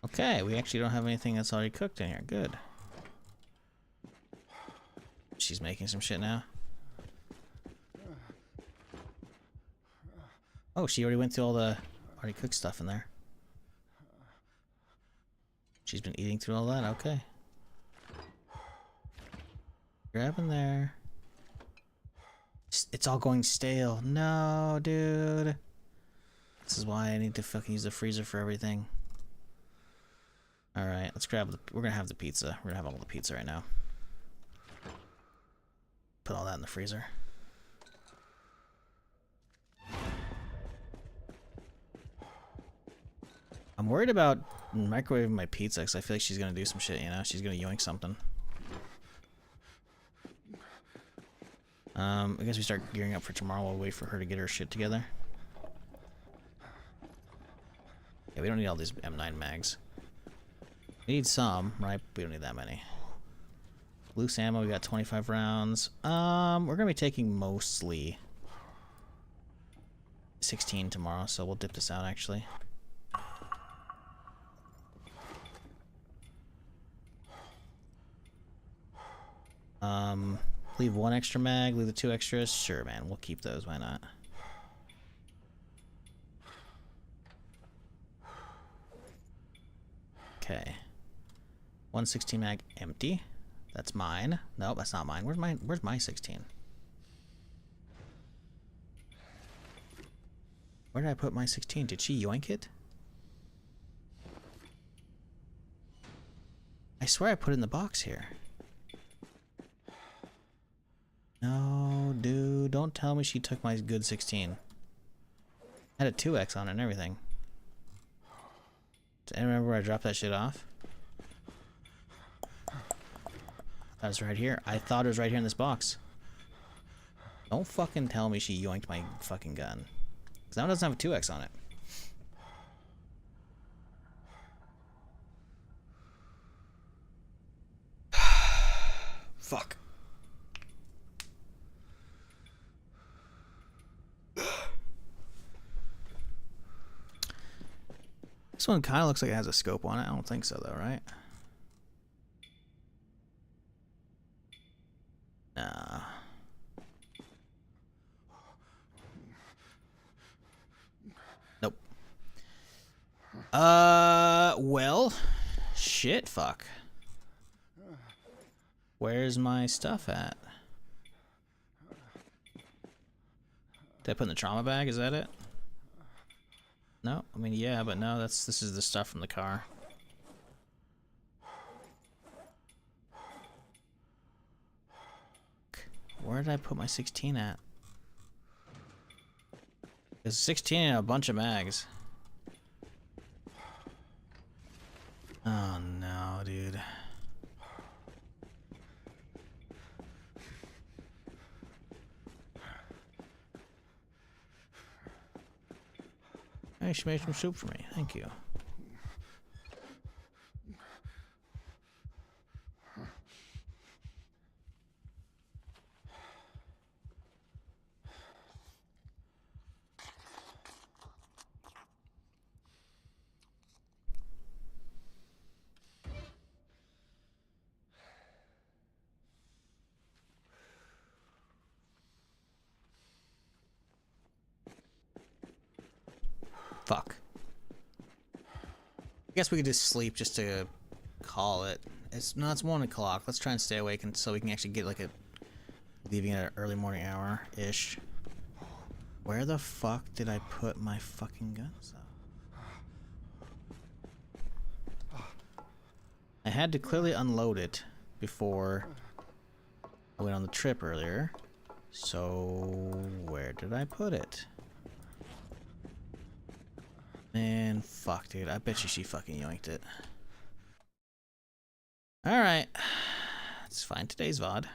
[SPEAKER 1] Okay, we actually don't have anything that's already cooked in here. Good. She's making some shit now. Oh, she already went through all the already cooked stuff in there. She's been eating through all that. Okay. Grabbing there. It's all going stale. No, dude. This is why I need to fucking use the freezer for everything. Alright, let's grab the... We're gonna have the pizza. We're gonna have all the pizza right now. Put all that in the freezer. I'm worried about microwaving my pizza because I feel like she's gonna do some shit, you know? She's gonna yoink something. I guess we start gearing up for tomorrow. We'll wait for her to get her shit together. Yeah, we don't need all these M9 mags. We need some, right? We don't need that many. Loose ammo, we got 25 rounds. We're gonna be taking mostly 16 tomorrow, so we'll dip this out actually. Leave one extra mag, leave the 2 extras. Sure, man, we'll keep those. Why not? Okay. 116 mag empty. That's mine. No, that's not mine. Where's my 16? Where did I put my 16? Did she yoink it? I swear I put it in the box here. No, dude, don't tell me she took my good 16. I had a 2x on it and everything. Does anyone remember where I dropped that shit off? That was right here. I thought it was right here in this box. Don't fucking tell me she yoinked my fucking gun. Because that one doesn't have a 2x on it. Fuck. This one kind of looks like it has a scope on it. I don't think so, though, right? Nah. Nope. Well, shit, fuck. Where's my stuff at? Did I put in the trauma bag? Is that it? No, I mean, yeah, but no, this is the stuff from the car. Where did I put my 16 at? There's 16 and a bunch of mags. Oh no, dude. Hey, she made some soup for me. Thank you. Fuck. I guess we could just sleep just to call it. It's 1 o'clock. Let's try and stay awake and so we can actually get like leaving at an early morning hour ish. Where the fuck did I put my fucking guns up? I had to clearly unload it before I went on the trip earlier. So where did I put it? Man, fuck, dude. I bet you she fucking yoinked it. Alright. It's fine. Today's VOD.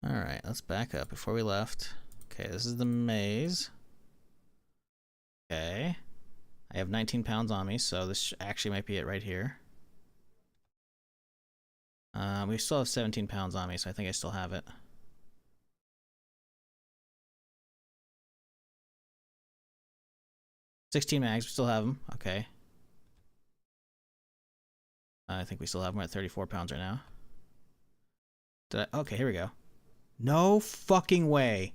[SPEAKER 1] Alright, let's back up before we left. Okay, this is the maze. Okay. I have 19 pounds on me, so this actually might be it right here. We still have 17 pounds on me, so I think I still have it. $16 mags, we still have them. Okay. I think we still have them at 34 pounds right now. Okay, here we go. No fucking way.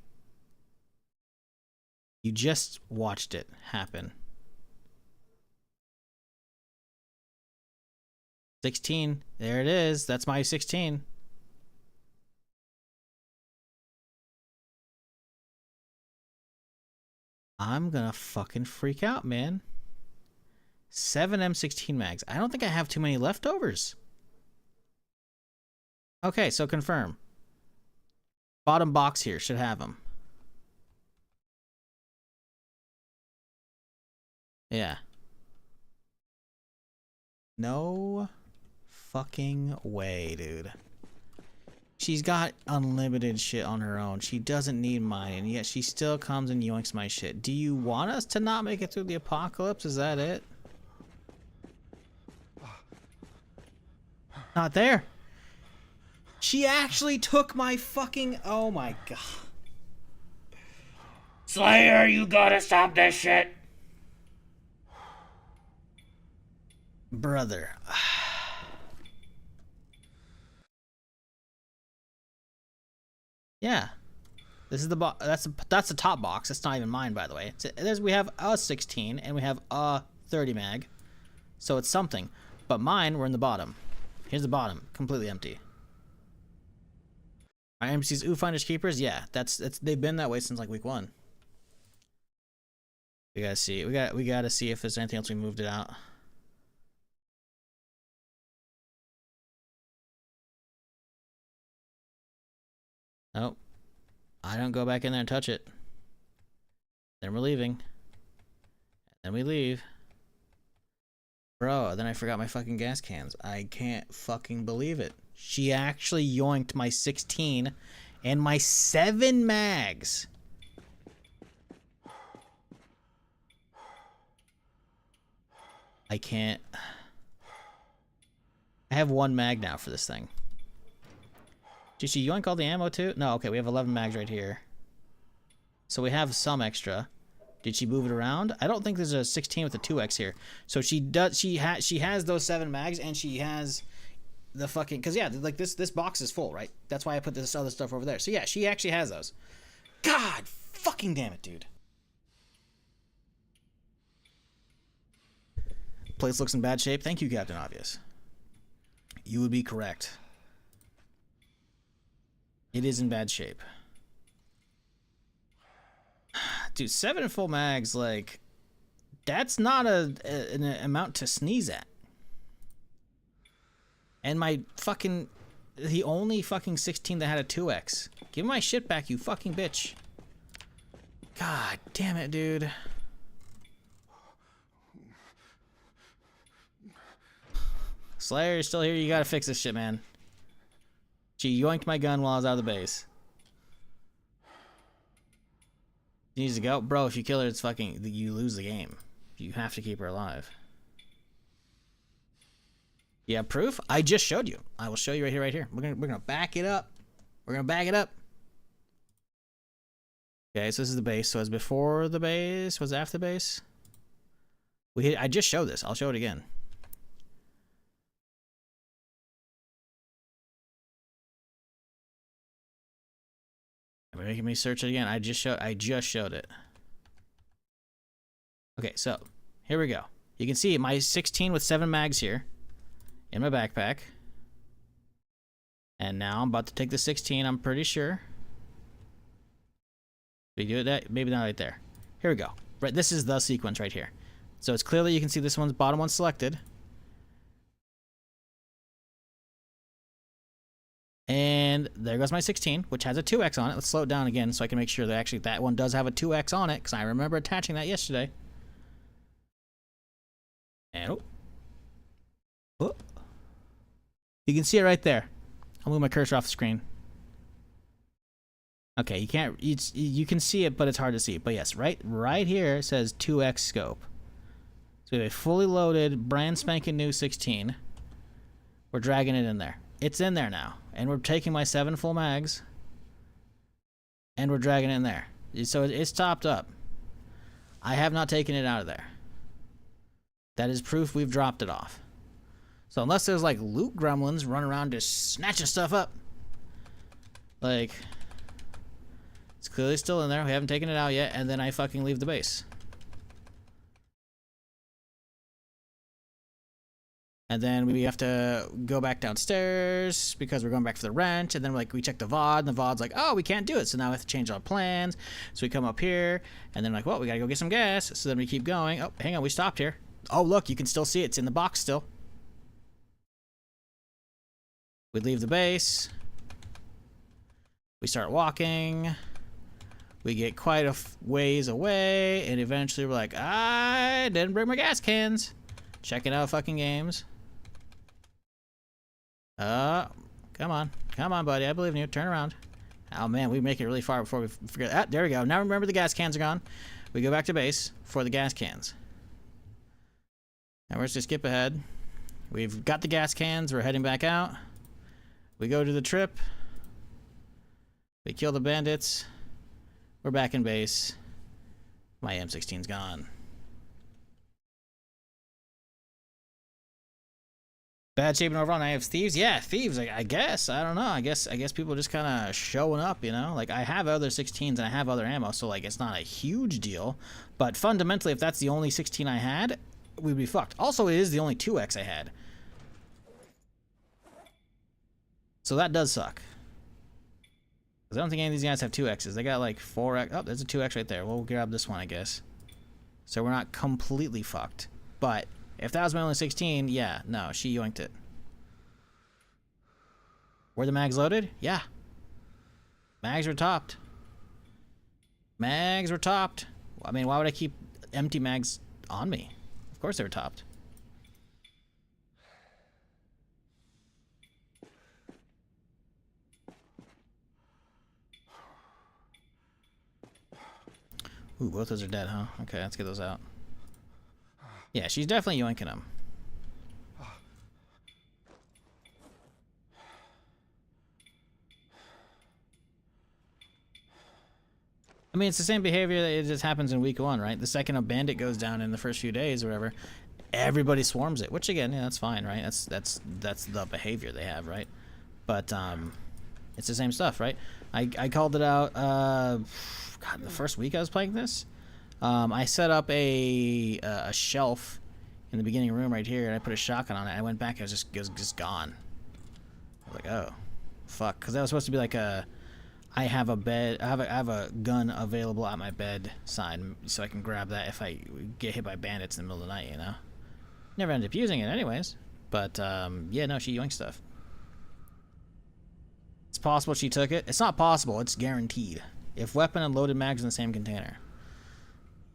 [SPEAKER 1] You just watched it happen. 16. There it is. That's my 16. I'm gonna fucking freak out, man. 7 M16 mags. I don't think I have too many leftovers. Okay, so confirm. Bottom box here should have them. Yeah. No fucking way, dude. She's got unlimited shit on her own. She doesn't need mine, and yet she still comes and yoinks my shit. Do you want us to not make it through the apocalypse? Is that it? Not there. She actually took my fucking... Oh my god. Slayer, you gotta stop this shit. Brother. Yeah. This is the box. That's the top box. That's not even mine, by the way. We have a 16 and we have a 30 mag. So it's something. But mine were in the bottom. Here's the bottom, completely empty. Our NPCs, ooh, finders keepers. Yeah, they've been that way since like week 1. We gotta see. We gotta see if there's anything else we moved it out. Nope. I don't go back in there and touch it. Then we're leaving. Then we leave. Bro, then I forgot my fucking gas cans. I can't fucking believe it. She actually yoinked my 16 and my 7 mags. I can't. I have 1 mag now for this thing. Did she yoink all the ammo too? No, okay, we have 11 mags right here. So we have some extra. Did she move it around? I don't think there's a 16 with a 2x here. So she does. She has those 7 mags, and she has the fucking. Cause yeah, like this box is full, right? That's why I put this other stuff over there. So yeah, she actually has those. God fucking damn it, dude. Place looks in bad shape. Thank you, Captain Obvious. You would be correct. It is in bad shape. Dude, 7 full mags, like, that's not an amount to sneeze at. And my fucking, the only fucking 16 that had a 2x. Give my shit back, you fucking bitch. God damn it, dude. Slayer, you're still here. You gotta fix this shit, man. She yoinked my gun while I was out of the base. She needs to go. Bro, if you kill her, it's fucking... You lose the game. You have to keep her alive. Yeah, proof? I just showed you. I will show you right here. We're gonna back it up. We're gonna back it up. Okay, so this is the base. So it's before the base. Was it after the base? I just showed this. I'll show it again. Making me search it again. I just showed it. Okay, so here we go. You can see my 16 with 7 mags here in my backpack. And now I'm about to take the 16, I'm pretty sure. We do that, maybe not right there. Here we go. Right, this is the sequence right here. So it's clearly, you can see this one's bottom one selected. And there goes my 16, which has a 2x on it. Let's slow it down again so I can make sure that actually that one does have a 2x on it, because I remember attaching that yesterday. And oh. You can see it right there. I'll move my cursor off the screen. Okay, you can't. You can see it, but it's hard to see. But yes, right here it says 2x scope. So we have a fully loaded, brand spanking new 16. We're dragging it in there. It's in there now. And we're taking my 7 full mags. And we're dragging it in there. So it's topped up. I have not taken it out of there. That is proof we've dropped it off. So unless there's like loot gremlins running around just snatching stuff up. Like, it's clearly still in there. We haven't taken it out yet. And then I fucking leave the base. And then we have to go back downstairs because we're going back for the rent. And then we check the VOD, and the VOD's like, oh, we can't do it. So now we have to change our plans. So we come up here, and then like, well, we gotta go get some gas. So then we keep going. Oh, hang on, we stopped here. Oh, look, you can still see it. It's in the box still. We leave the base. We start walking. We get quite a ways away, and eventually we're like, I didn't bring my gas cans. Checking out fucking games. Come on. Come on, buddy. I believe in you. Turn around. Oh, man. We make it really far before we forget. Ah, there we go. Now remember the gas cans are gone. We go back to base for the gas cans. And we're just skip ahead. We've got the gas cans. We're heading back out. We go to the trip. We kill the bandits. We're back in base. My M16's gone. Bad shaping overall, and I have thieves. Yeah, thieves. I guess. I don't know. I guess people are just kind of showing up, you know. Like I have other 16s and I have other ammo, so like it's not a huge deal. But fundamentally, if that's the only 16 I had, we'd be fucked. Also, it is the only 2x I had, so that does suck. I don't think any of these guys have 2x's. They got like 4x. Oh, there's a 2x right there. We'll grab this one, I guess. So we're not completely fucked. But if that was my only 16, yeah, no, she yoinked it. Were the mags loaded? Yeah. Mags were topped. Mags were topped. I mean, why would I keep empty mags on me? Of course they were topped. Ooh, both those are dead, huh? Okay, let's get those out. Yeah, she's definitely yoinking them. I mean, it's the same behavior that it just happens in week 1, right? The second a bandit goes down in the first few days or whatever, everybody swarms it. Which again, yeah, that's fine, right? That's the behavior they have, right? But it's the same stuff, right? I called it out. God, the first week I was playing this, I set up a shelf in the beginning room right here, and I put a shotgun on it. I went back, it was just gone. I was like, oh, fuck, because that was supposed to be like a, I have a bed, I have a gun available at my bed side, so I can grab that if I get hit by bandits in the middle of the night, you know. Never ended up using it anyways, but yeah, no, she yoinked stuff. It's possible she took it. It's not possible. It's guaranteed. If weapon and loaded mags in the same container.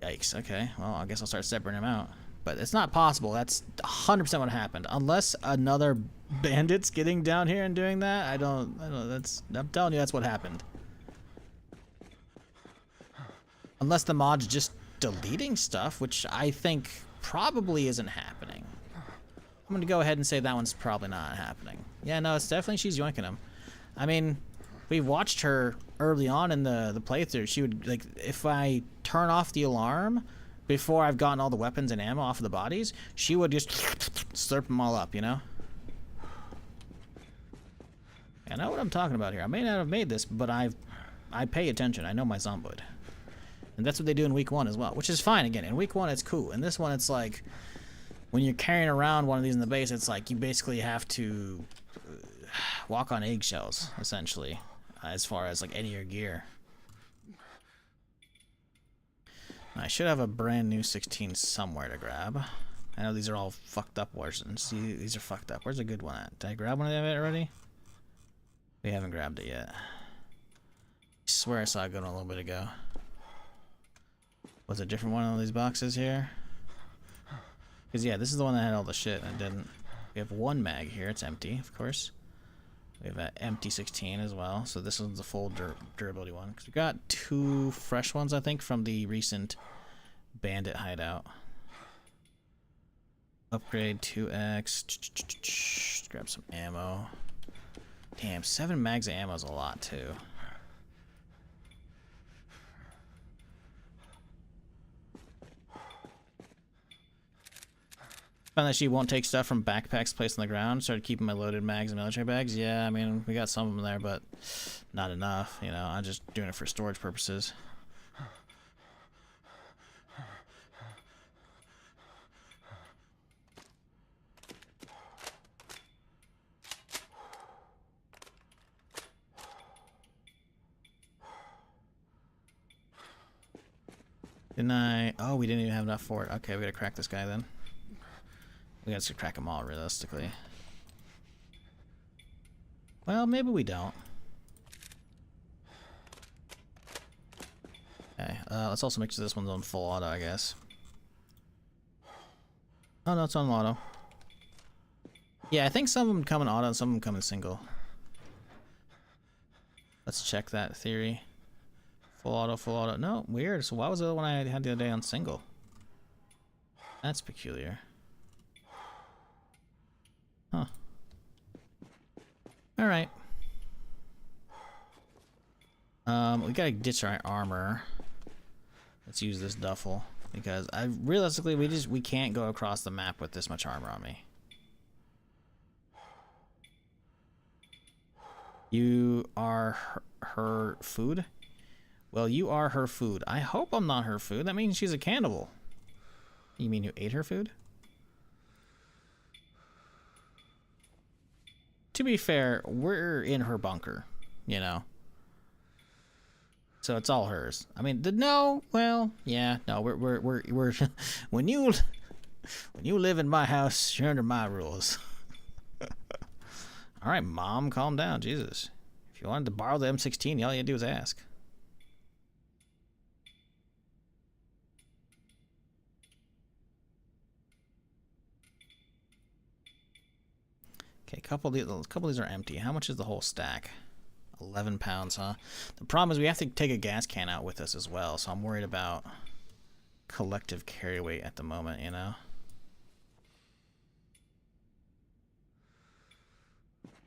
[SPEAKER 1] Yikes. Okay. Well, I guess I'll start separating them out. But it's not possible. That's 100% what happened. Unless another bandit's getting down here and doing that, I don't. I'm telling you, that's what happened. Unless the mod's just deleting stuff, which I think probably isn't happening. I'm gonna go ahead and say that one's probably not happening. Yeah, no, it's definitely she's yoinking them. I mean, we watched her early on in the playthrough. She would, like, if I turn off the alarm before I've gotten all the weapons and ammo off of the bodies, she would just slurp them all up, you know? I know what I'm talking about here. I may not have made this, but I pay attention. I know my Zomboid. And that's what they do in week 1 as well, which is fine. Again, in week 1 it's cool. In this one it's like, when you're carrying around one of these in the base, it's like you basically have to walk on eggshells, essentially, as far as like any of your gear. I should have a brand new 16 somewhere to grab. I know these are all fucked up versions. See, these are fucked up. Where's a good one at? Did I grab one of them already? We haven't grabbed it yet. I swear I saw a good one a little bit ago. Was it a different one of these boxes here? Because yeah, this is the one that had all the shit and it didn't. We have one mag here. It's empty, of course. We have an empty 16 as well, so this one's the full durability one. Because we got 2 fresh ones, I think, from the recent bandit hideout. Upgrade 2x. Grab some ammo. Damn, 7 mags of ammo is a lot too. Found that she won't take stuff from backpacks placed on the ground. Started keeping my loaded mags and military bags. Yeah, I mean, we got some of them there, but not enough. You know, I'm just doing it for storage purposes. Didn't I? Oh, we didn't even have enough for it. Okay, we gotta crack this guy then. We gotta crack them all, realistically. Well, maybe we don't. Okay, let's also make sure this one's on full auto, I guess. Oh no, it's on auto. Yeah, I think some of them come in auto and some of them come in single. Let's check that theory. Full auto, full auto. No, weird. So why was the other one I had the other day on single? That's peculiar. Huh. Alright. We gotta ditch our armor. Let's use this duffel. Because realistically we can't go across the map with this much armor on me. You are her food? Well, you are her food. I hope I'm not her food. That means she's a cannibal. You mean you ate her food? To be fair, we're in her bunker, you know. So it's all hers. I mean, no, well, yeah, no, we're when you live in my house, you're under my rules. All right, Mom, calm down, Jesus. If you wanted to borrow the M16, all you had to do was ask. Okay, a couple of these are empty. How much is the whole stack? 11 pounds, huh? The problem is we have to take a gas can out with us as well, so I'm worried about collective carry weight at the moment, you know?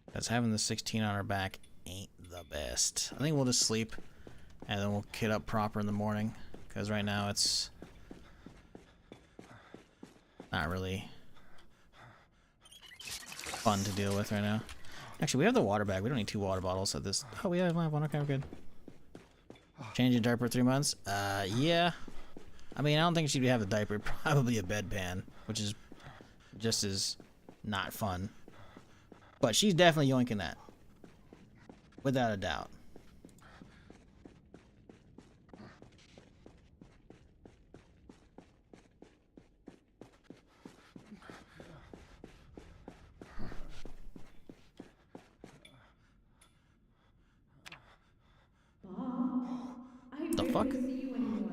[SPEAKER 1] Because having the 16 on our back ain't the best. I think we'll just sleep, and then we'll kit up proper in the morning, because right now it's not really fun to deal with right now. Actually, we have the water bag. We don't need 2 water bottles at this. Oh, we have one. Okay, we're good. Change your diaper 3 months? Yeah. I mean, I don't think she'd have the diaper. Probably a bedpan, which is just as not fun. But she's definitely yoinking that. Without a doubt. The fuck?
[SPEAKER 9] See you anymore.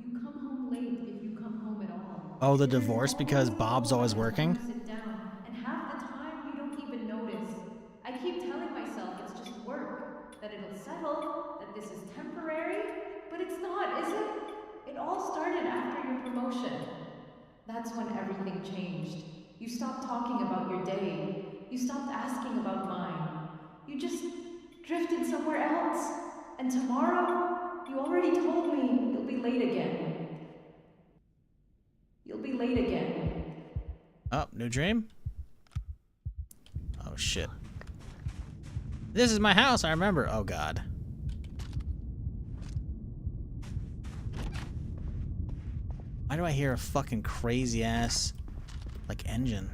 [SPEAKER 9] You come home late if you come home at all.
[SPEAKER 1] Oh, the divorce because Bob's always working?
[SPEAKER 9] Sit down, and half the time you don't even notice. I keep telling myself it's just work, that it'll settle, that this is temporary, but it's not, is it? It all started after your promotion. That's when everything changed. You stopped talking about your day. You stopped asking about mine. You just drifted somewhere else. And tomorrow, you already told me you'll be late again. You'll be late again.
[SPEAKER 1] Oh, new dream? Oh, shit. This is my house, I remember. Oh, God. Why do I hear a fucking crazy ass, like, engine?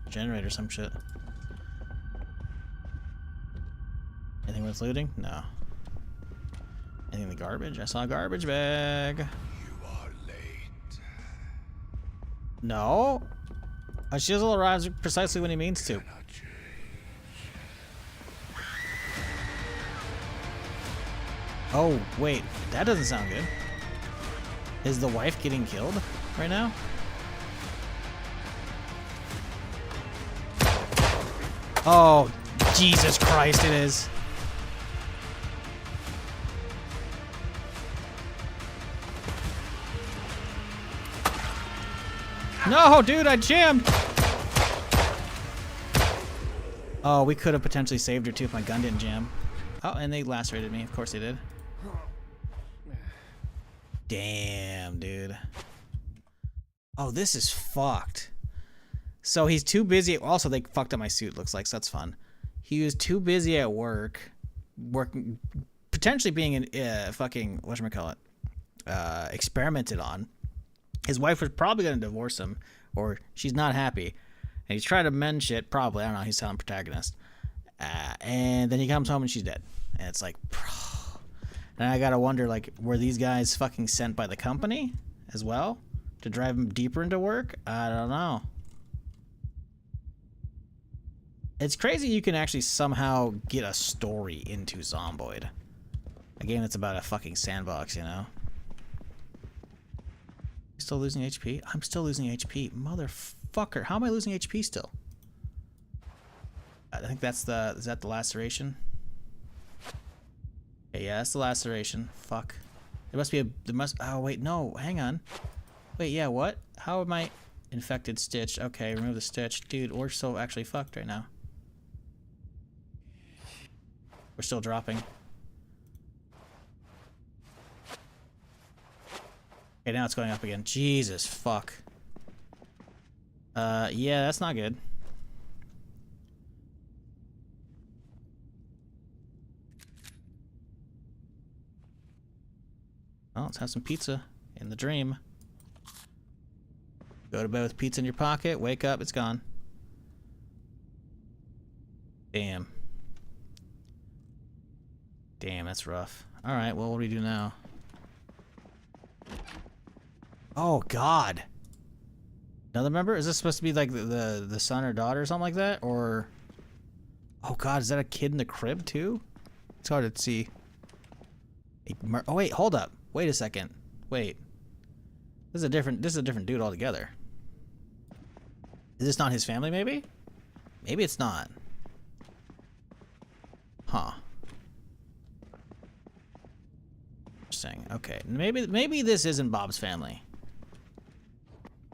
[SPEAKER 1] Generator or some shit. Anything worth looting? No. Anything in the garbage? I saw a garbage bag.
[SPEAKER 10] You are late.
[SPEAKER 1] No. A shizzle arrives precisely when he means to. Oh, wait. That doesn't sound good. Is the wife getting killed right now? Oh, Jesus Christ, it is. No, dude, I jammed. Oh, we could have potentially saved her too if my gun didn't jam. Oh, and they lacerated me. Of course they did. Damn, dude. Oh, this is fucked. So he's too busy. Also, they fucked up my suit, looks like, so that's fun. He was too busy at work, working, potentially being fucking, whatchamacallit, experimented on. His wife was probably going to divorce him, or she's not happy. And he's trying to mend shit, probably. I don't know, he's telling protagonist. And then he comes home and she's dead. And it's like, bro. And I gotta wonder, like, were these guys fucking sent by the company as well? To drive him deeper into work? I don't know. It's crazy you can actually somehow get a story into Zomboid. A game that's about a fucking sandbox, you know? Still losing HP? I'm still losing HP. Motherfucker. How am I losing HP still? I think that's the... Is that the laceration? Okay, yeah, that's the laceration. Fuck. There must be a... There must... Oh, wait, no. Hang on. Wait, yeah, what? How am I... Infected stitch. Okay, remove the stitch. Dude, we're so actually fucked right now. We're still dropping. Okay, now it's going up again. Jesus, fuck. Yeah, that's not good. Well, let's have some pizza in the dream. Go to bed with pizza in your pocket, wake up, it's gone. Damn. Damn, that's rough. Alright, well, what do we do now? Oh, God. Another member? Is this supposed to be like the son or daughter or something like that? Or... Oh, God, is that a kid in the crib, too? It's hard to see. Oh, wait, hold up. Wait a second. Wait. This is a different dude altogether. Is this not his family, maybe? Maybe it's not. Huh. Interesting. Okay. Maybe this isn't Bob's family.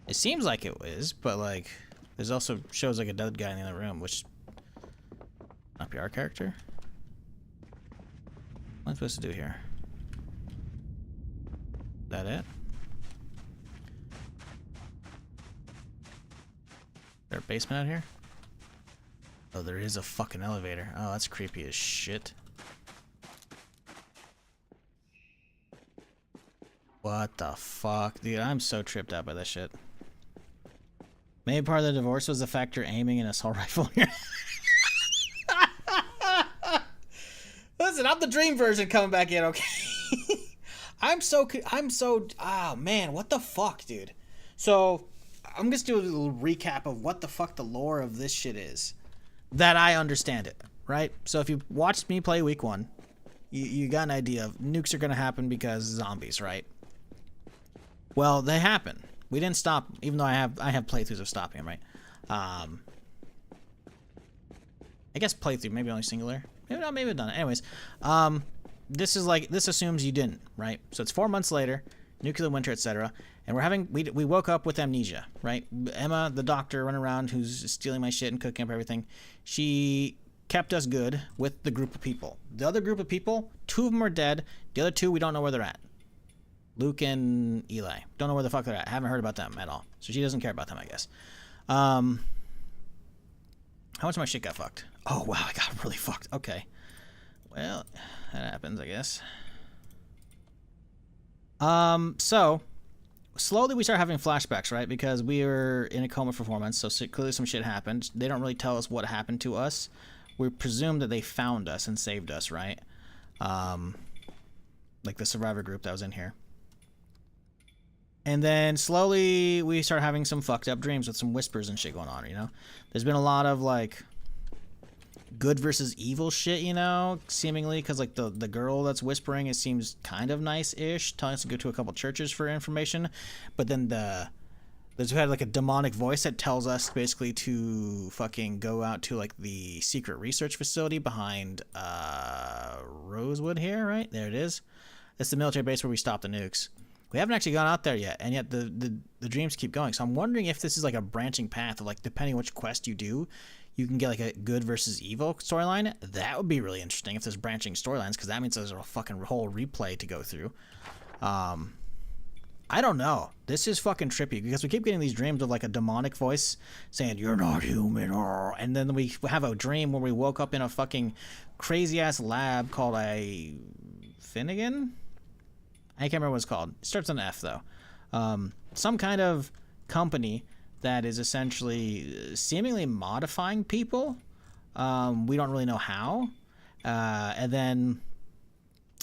[SPEAKER 1] It seems like it is, but like there's also shows like a dead guy in the other room, which not be our character. What am I supposed to do here? Is that it? Is there a basement out here? Oh, there is a fucking elevator. Oh, that's creepy as shit. What the fuck? Dude, I'm so tripped out by this shit. Maybe part of the divorce was the fact you're aiming an assault rifle here. Listen, I'm the dream version coming back in, okay? Oh man, what the fuck, dude? So, I'm just doing a little recap of what the fuck the lore of this shit is. That I understand it, right? So if you watched me play week 1, you got an idea of nukes are gonna happen because zombies, right? Well, they happen. We didn't stop, even though I have playthroughs of stopping them, right? I guess playthrough, maybe only singular. Maybe not, maybe I've done it. Anyways, this assumes you didn't, right? So it's 4 months later, nuclear winter, etc. And we woke up with amnesia, right? Emma, the doctor, running around who's stealing my shit and cooking up everything. She kept us good with the group of people. The other group of people, 2 of them are dead. The other 2, we don't know where they're at. Luke and Eli. Don't know where the fuck they're at. Haven't heard about them at all. So she doesn't care about them, I guess. How much of my shit got fucked? Oh, wow, I got really fucked. Okay. Well, that happens, I guess. So, slowly we start having flashbacks, right? Because we were in a coma for 4 months, so clearly some shit happened. They don't really tell us what happened to us. We presume that they found us and saved us, right? Like the survivor group that was in here. And then slowly we start having some fucked up dreams with some whispers and shit going on, you know? There's been a lot of like good versus evil shit, you know, seemingly, because like the girl that's whispering, it seems kind of nice-ish, telling us to go to a couple churches for information, but then there's had like a demonic voice that tells us basically to fucking go out to like the secret research facility behind Rosewood here, right? There it is. That's the military base where we stopped the nukes. We haven't actually gone out there yet, and yet the dreams keep going. So I'm wondering if this is like a branching path of like, depending which quest you do, you can get like a good versus evil storyline. That would be really interesting if there's branching storylines, because that means there's a fucking whole replay to go through. I don't know. This is fucking trippy, because we keep getting these dreams of like a demonic voice saying, "You're not human," and then we have a dream where we woke up in a fucking crazy-ass lab called a Finnegan? I can't remember what it's called. It starts on F, though. Some kind of company that is essentially seemingly modifying people. We don't really know how. And then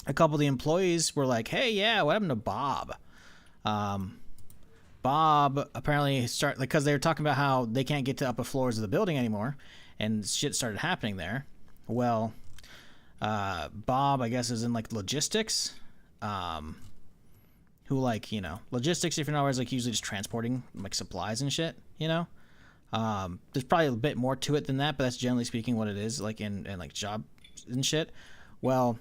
[SPEAKER 1] a couple of the employees were like, "Hey, yeah, what happened to Bob?" Bob apparently because they were talking about how they can't get to upper floors of the building anymore, and shit started happening there. Well, Bob, I guess, is in like logistics. Who, like, you know, logistics, if you're not aware, is like usually just transporting like supplies and shit, you know. There's probably a bit more to it than that, but that's generally speaking what it is, like in like job and shit. Well,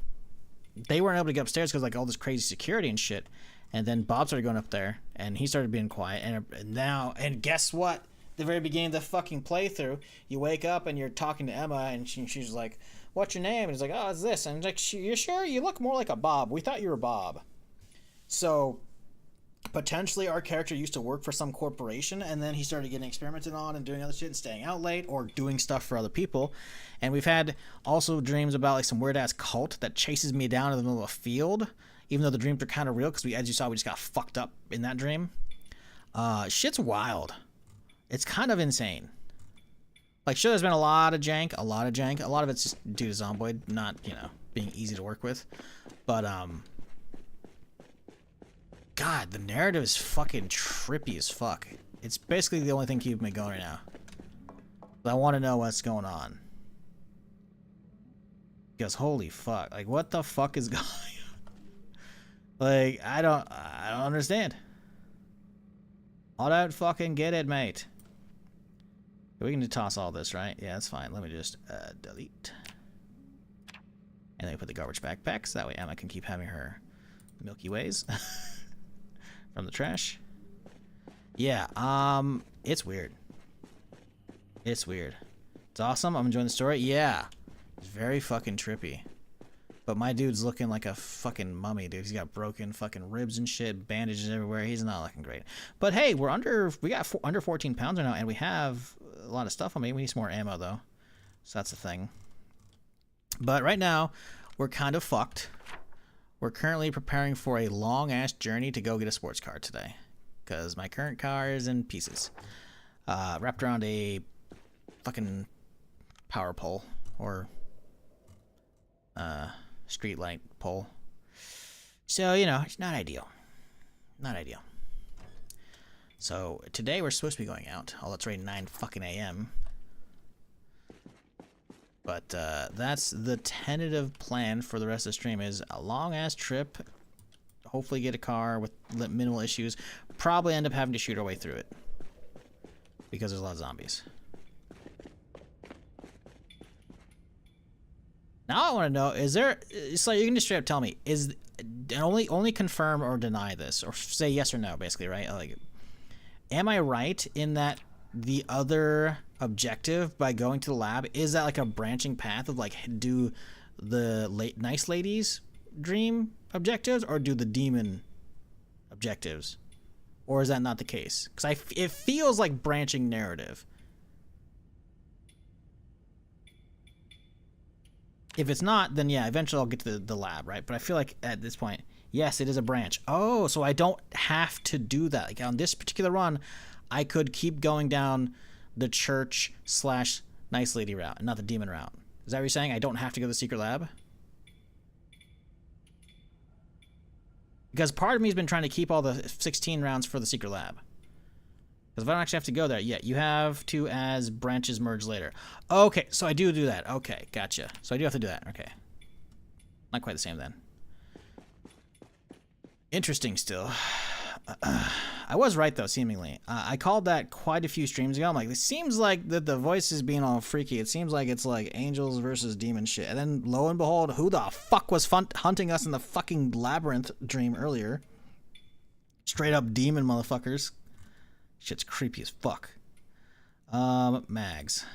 [SPEAKER 1] they weren't able to get upstairs because like all this crazy security and shit. And then Bob started going up there, and he started being quiet. And guess what? The very beginning of the fucking playthrough, you wake up and you're talking to Emma, and she's like, "What's your name?" And he's like, "Oh, it's this." And he's like, "You sure? You look more like a Bob. We thought you were Bob." So potentially our character used to work for some corporation, and then he started getting experimented on and doing other shit and staying out late or doing stuff for other people. And we've had also dreams about like some weird ass cult that chases me down in the middle of a field, even though the dreams are kind of real because we, as you saw, we just got fucked up in that dream. Shit's wild. It's kind of insane. Like, sure, there's been a lot of jank. A lot of it's just due to Zomboid not, being easy to work with. But, God, the narrative is fucking trippy as fuck. It's basically the only thing keeping me going right now. But I want to know what's going on. Because, holy fuck. Like, what the fuck is going on? Like, I don't understand. I don't fucking get it, mate. We can just toss all this, right? Yeah, that's fine. Let me just delete. And then we put the garbage backpack, so that way Emma can keep having her Milky Ways from the trash. Yeah, it's weird. It's weird. It's awesome. I'm enjoying the story. Yeah, it's very fucking trippy. But my dude's looking like a fucking mummy, dude. He's got broken fucking ribs and shit, bandages everywhere. He's not looking great. But hey, we got under 14 pounds right now, and we have a lot of stuff on me. We need some more ammo, though. So that's the thing. But right now, we're kind of fucked. We're currently preparing for a long-ass journey to go get a sports car today. Because my current car is in pieces. Wrapped around a fucking power pole. Or street light pole. So, it's not ideal. Not ideal. So, today we're supposed to be going out. Oh, it's already 9 fucking a.m. But, that's the tentative plan for the rest of the stream is a long-ass trip. Hopefully get a car with minimal issues. Probably end up having to shoot our way through it. Because there's a lot of zombies. Now I want to know, is there, so you can just straight up tell me, is, only confirm or deny this, or say yes or no, basically, right? Like, am I right in that the other objective by going to the lab, is that like a branching path of like, do the nice ladies dream objectives, or do the demon objectives? Or is that not the case? Because it feels like branching narrative. If it's not, then yeah, eventually I'll get to the lab, right? But I feel like at this point, yes, it is a branch. Oh, so I don't have to do that. Like on this particular run, I could keep going down the church / nice lady route, not the demon route. Is that what you're saying? I don't have to go to the secret lab? Because part of me has been trying to keep all the 16 rounds for the secret lab. Because if I don't actually have to go there, yeah, you have to as branches merge later. Okay, so I do that. Okay, gotcha. So I do have to do that. Okay. Not quite the same then. Interesting still. I was right though, seemingly. I called that quite a few streams ago. I'm like, it seems like that the voice is being all freaky. It seems like it's like angels versus demon shit. And then lo and behold, who the fuck was hunting us in the fucking labyrinth dream earlier? Straight up demon motherfuckers. Shit's creepy as fuck. Mags.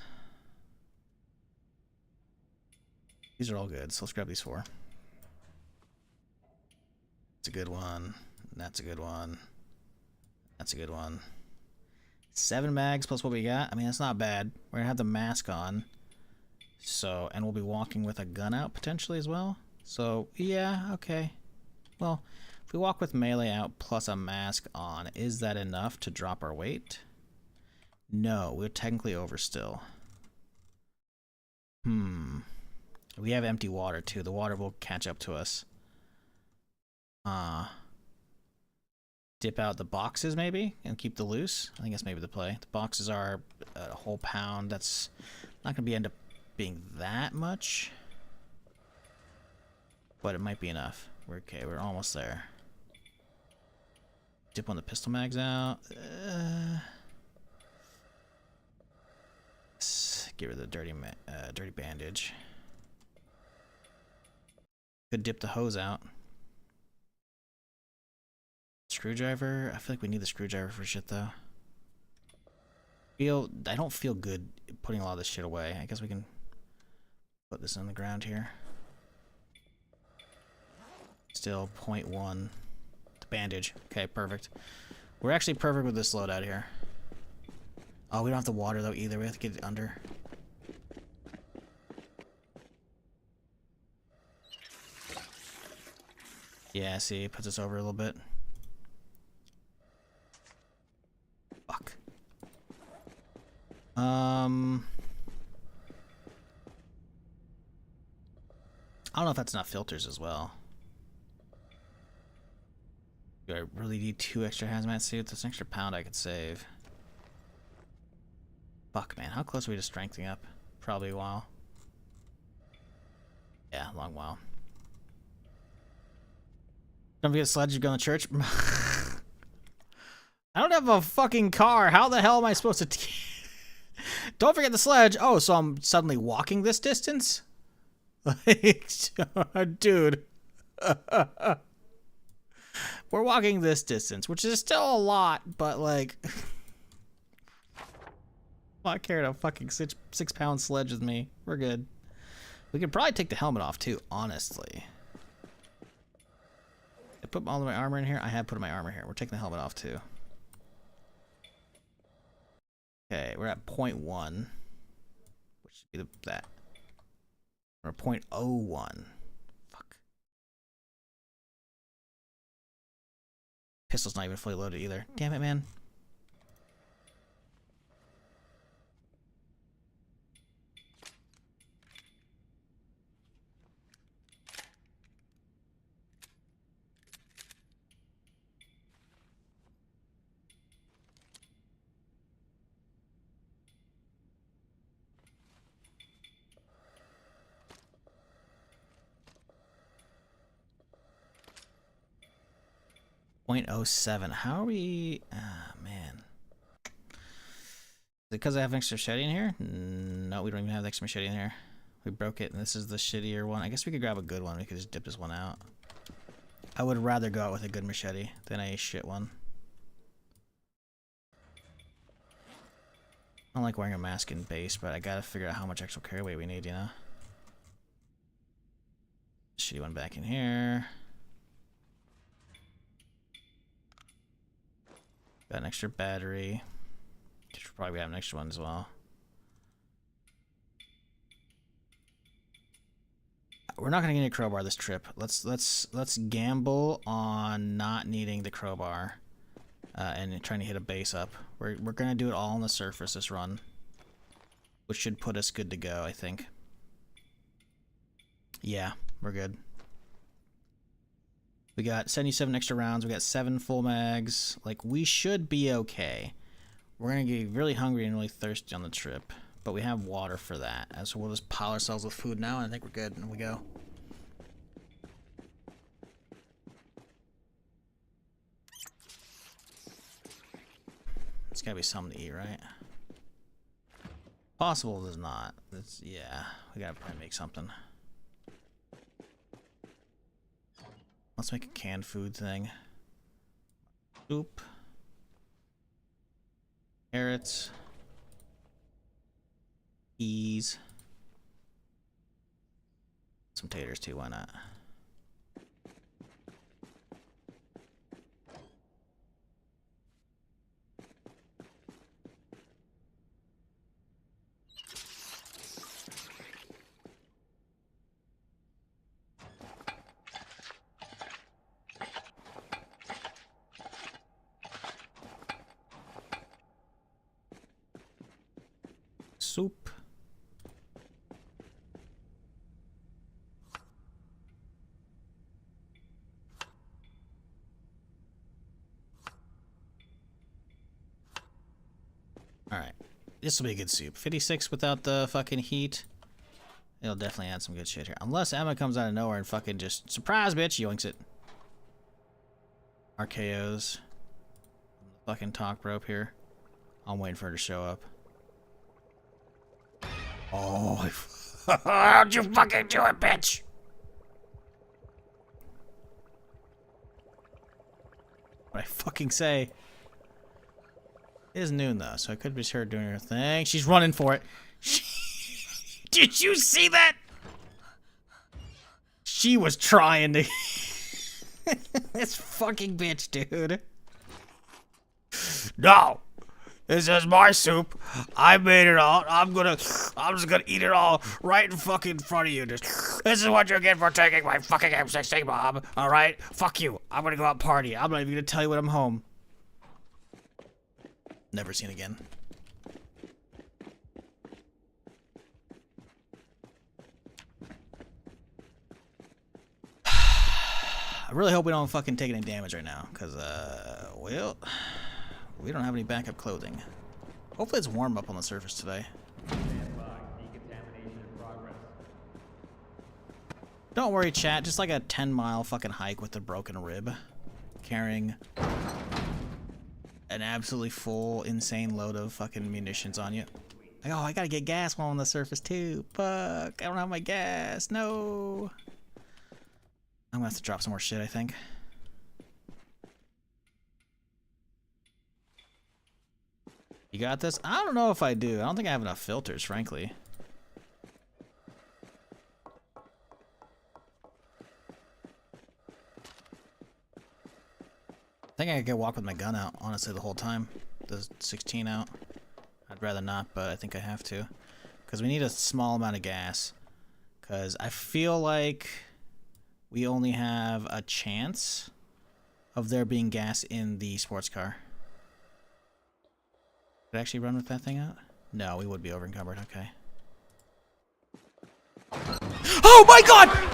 [SPEAKER 1] These are all good, so let's grab these 4. That's a good one. That's a good one. That's a good one. 7 mags plus what we got. I mean, that's not bad. We're gonna have the mask on. So, and we'll be walking with a gun out potentially as well. So, yeah, okay. Well, if we walk with melee out plus a mask on, is that enough to drop our weight? No, we're technically over still. We have empty water too. The water will catch up to us. Dip out the boxes maybe and keep the loose. I think that's maybe the play. The boxes are a whole pound. That's not gonna end up being that much, but it might be enough. We're okay. We're almost there. Dip one of the pistol mags out. Let's get rid of the dirty bandage. Could dip the hose out. Screwdriver? I feel like we need the screwdriver for shit though. I don't feel good putting a lot of this shit away. I guess we can put this on the ground here. Still 0.1. The bandage. Okay, perfect. We're actually perfect with this loadout here. Oh, we don't have the water though either. We have to get it under. Yeah, see, it puts us over a little bit. Fuck. I don't know if that's enough filters as well. Do I really need 2 extra hazmat suits? That's an extra pound I could save. Fuck, man. How close are we to strengthening up? Probably a while. Yeah, a long while. Don't forget sledge, you go to church. I don't have a fucking car. How the hell am I supposed to... Don't forget the sledge. Oh, so I'm suddenly walking this distance? Like, dude. We're walking this distance, which is still a lot, but like... I'm not carrying a fucking 6-pound sledge with me. We're good. We could probably take the helmet off too, honestly. I put all of my armor in here. I have put my armor here. We're taking the helmet off too. Okay, we're at 0.1. Which should be that. We're at 0.01. Fuck. Pistol's not even fully loaded either. Damn it, man. .07. How are we? Ah, man. Is it because I have an extra machete in here? No, we don't even have the extra machete in here. We broke it, and this is the shittier one. I guess we could grab a good one. We could just dip this one out. I would rather go out with a good machete than a shit one. I don't like wearing a mask in base, but I gotta figure out how much extra carry weight we need, you know? Shitty one back in here. Got an extra battery. Should probably have an extra one as well. We're not gonna get a crowbar this trip. Let's gamble on not needing the crowbar and trying to hit a base up. We're gonna do it all on the surface this run, which should put us good to go, I think. Yeah, we're good. We got 77 extra rounds. We got 7 full mags. Like, we should be okay. We're going to get really hungry and really thirsty on the trip. But we have water for that. And so we'll just pile ourselves with food now, and I think we're good. And we go. It's got to be something to eat, right? Possible is not. It's, yeah, we got to probably make something. Let's make a canned food thing. Soup. Carrots. Peas. Some taters too, why not? Soup. Alright. This will be a good soup. 56 without the fucking heat. It'll definitely add some good shit here. Unless Emma comes out of nowhere and fucking just, surprise, bitch, yoinks it. RKOs. Fucking talk rope here. I'm waiting for her to show up. Oh, how'd you fucking do it, bitch? What I fucking say. It is noon though, so I could be her doing her thing. She's running for it. Did you see that? She was trying to. This fucking bitch, dude. No, this is my soup. I made it all. I'm just gonna eat it all right in fucking front of you. This is what you get for taking my fucking M16 bomb. All right, fuck you. I'm gonna go out party. I'm not even gonna tell you when I'm home. Never seen again. I really hope we don't fucking take any damage right now, because, well, we don't have any backup clothing. Hopefully it's warm up on the surface today.
[SPEAKER 3] Decontamination in progress.
[SPEAKER 1] Don't worry, chat. Just like a 10-mile fucking hike with a broken rib. Carrying an absolutely full, insane load of fucking munitions on you. Like, oh, I gotta get gas while on the surface, too. Fuck, I don't have my gas. No. I'm gonna have to drop some more shit, I think. You got this? I don't know if I do. I don't think I have enough filters, frankly. I think I could walk with my gun out, honestly, the whole time. The 16 out. I'd rather not, but I think I have to. Because we need a small amount of gas. Because I feel like we only have a chance of there being gas in the sports car. Could I actually run with that thing out? No, we would be over encumbered. Okay. Oh my god!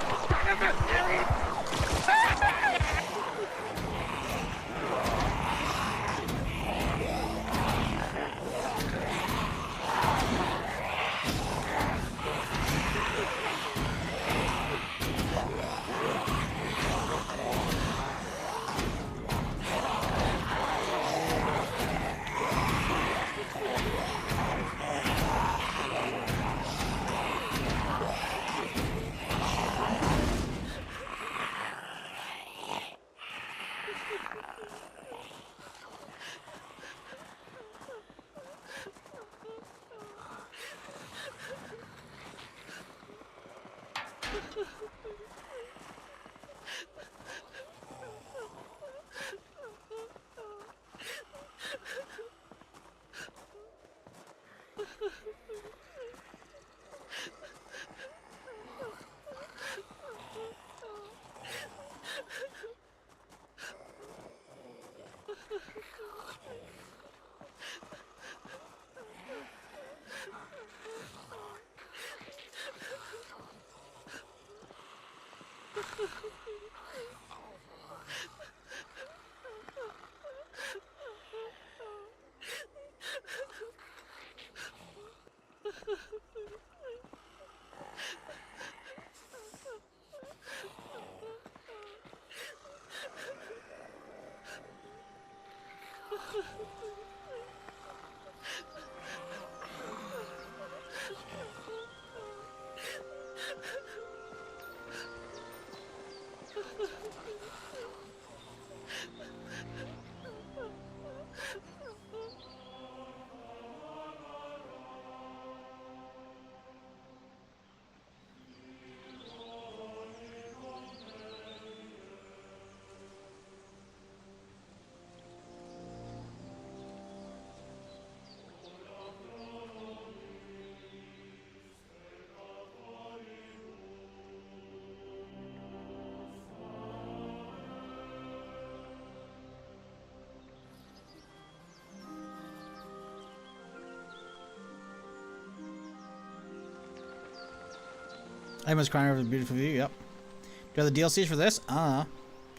[SPEAKER 1] I was crying over the beautiful view. Yep. Do you have the DLCs for this? I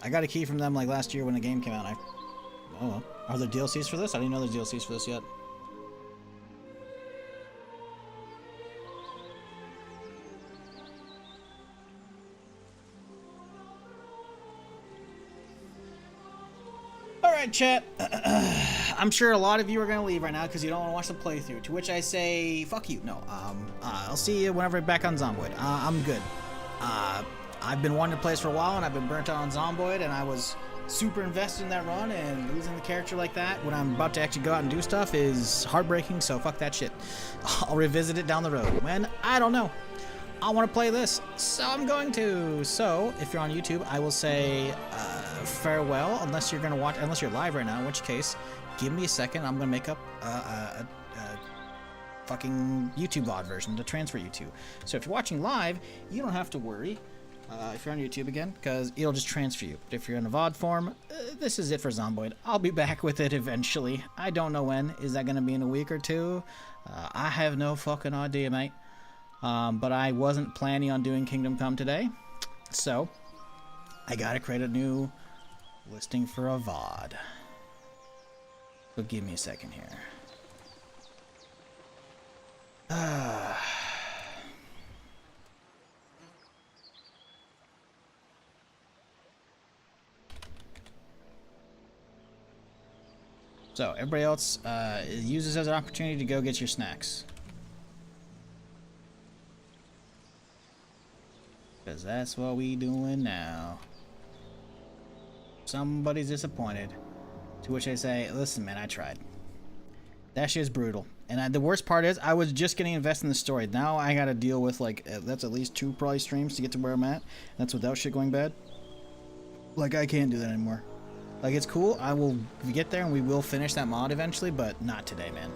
[SPEAKER 1] got a key from them like last year when the game came out. Oh, are there DLCs for this? I didn't know there's DLCs for this yet. Alright, chat. I'm sure a lot of you are going to leave right now because you don't want to watch the playthrough. To which I say, fuck you. No, I'll see you whenever I'm back on Zomboid. I'm good. I've been wanting to play this for a while, and I've been burnt out on Zomboid, and I was super invested in that run, and losing the character like that when I'm about to actually go out and do stuff is heartbreaking, so fuck that shit. I'll revisit it down the road when, I don't know. I want to play this, so I'm going to. So, if you're on YouTube, I will say farewell, unless you're live right now, in which case, give me a second, I'm going to make up a fucking YouTube VOD version to transfer you to. So if you're watching live, you don't have to worry if you're on YouTube again, because it'll just transfer you. But if you're in a VOD form, this is it for Zomboid. I'll be back with it eventually. I don't know when. Is that going to be in a week or two? I have no fucking idea, mate. But I wasn't planning on doing Kingdom Come today, so I gotta create a new listing for a VOD. So give me a second here. So everybody else use this as an opportunity to go get your snacks. Because that's what we doing now. Somebody's disappointed. To which I say, listen man, I tried. That shit's brutal. And the worst part is, I was just getting invested in the story. Now I gotta deal with, like, that's at least 2 probably streams to get to where I'm at. That's without shit going bad. Like, I can't do that anymore. Like, it's cool. I will get there and we will finish that mod eventually, but not today, man.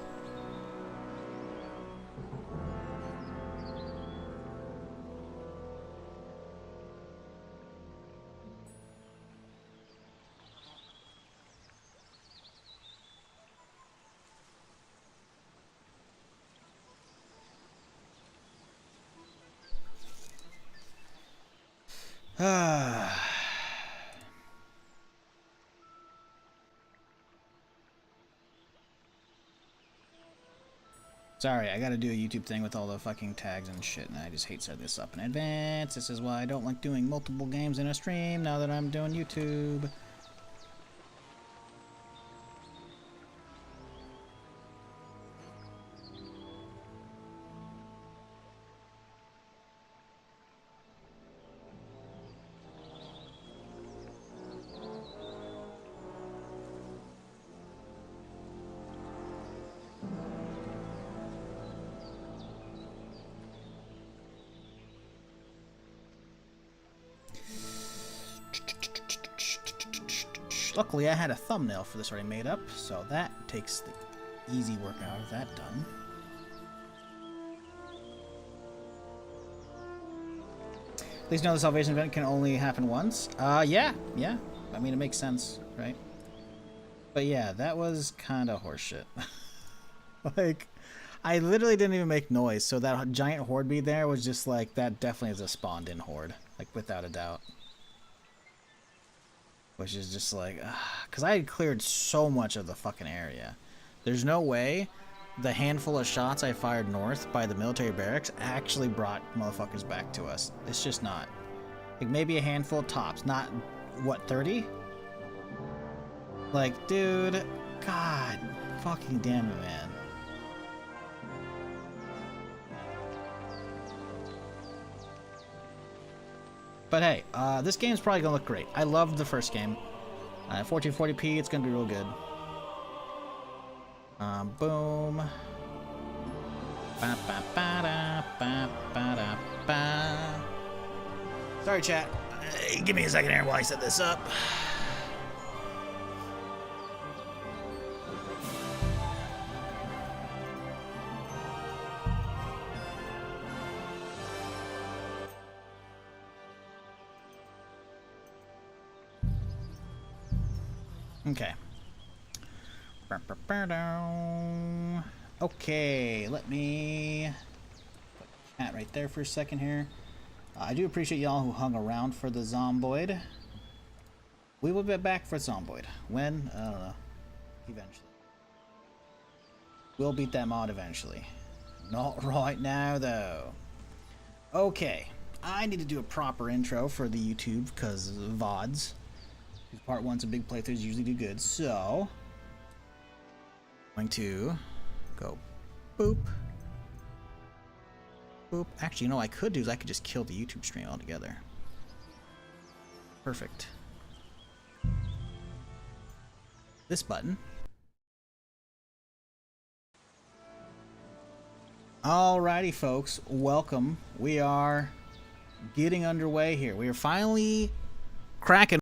[SPEAKER 1] Sorry, I gotta do a YouTube thing with all the fucking tags and shit, and I just hate setting this up in advance. This is why I don't like doing multiple games in a stream now that I'm doing YouTube. Luckily, I had a thumbnail for this already made up, so that takes the easy work out of that done. Please know the salvation event can only happen once. Yeah. I mean, it makes sense, right? But yeah, that was kind of horseshit. Like, I literally didn't even make noise, so that giant horde bead there was just like, that definitely is a spawned-in horde, like, without a doubt. Which is just like, because I had cleared so much of the fucking area. There's no way the handful of shots I fired north by the military barracks actually brought motherfuckers back to us. It's just not. Like, maybe a handful tops, not, what, 30? Like, dude, god fucking damn it, man. But hey, this game's probably gonna look great. I loved the first game. 1440p, it's gonna be real good. Boom. Ba, ba, ba, da, ba, ba, da, ba. Sorry, chat. Give me a second here while I set this up. Okay. Okay, let me put that right there for a second here. I do appreciate y'all who hung around for the Zomboid. We will be back for Zomboid. When? I don't know. Eventually. We'll beat that mod eventually. Not right now, though. Okay. I need to do a proper intro for the YouTube, because VODs. Part 1's a big playthroughs usually do good, so I'm going to go boop, boop. Actually, you know what I could do is I could just kill the YouTube stream altogether. Perfect. this button. Alrighty, folks, welcome. We are getting underway here. We are finally cracking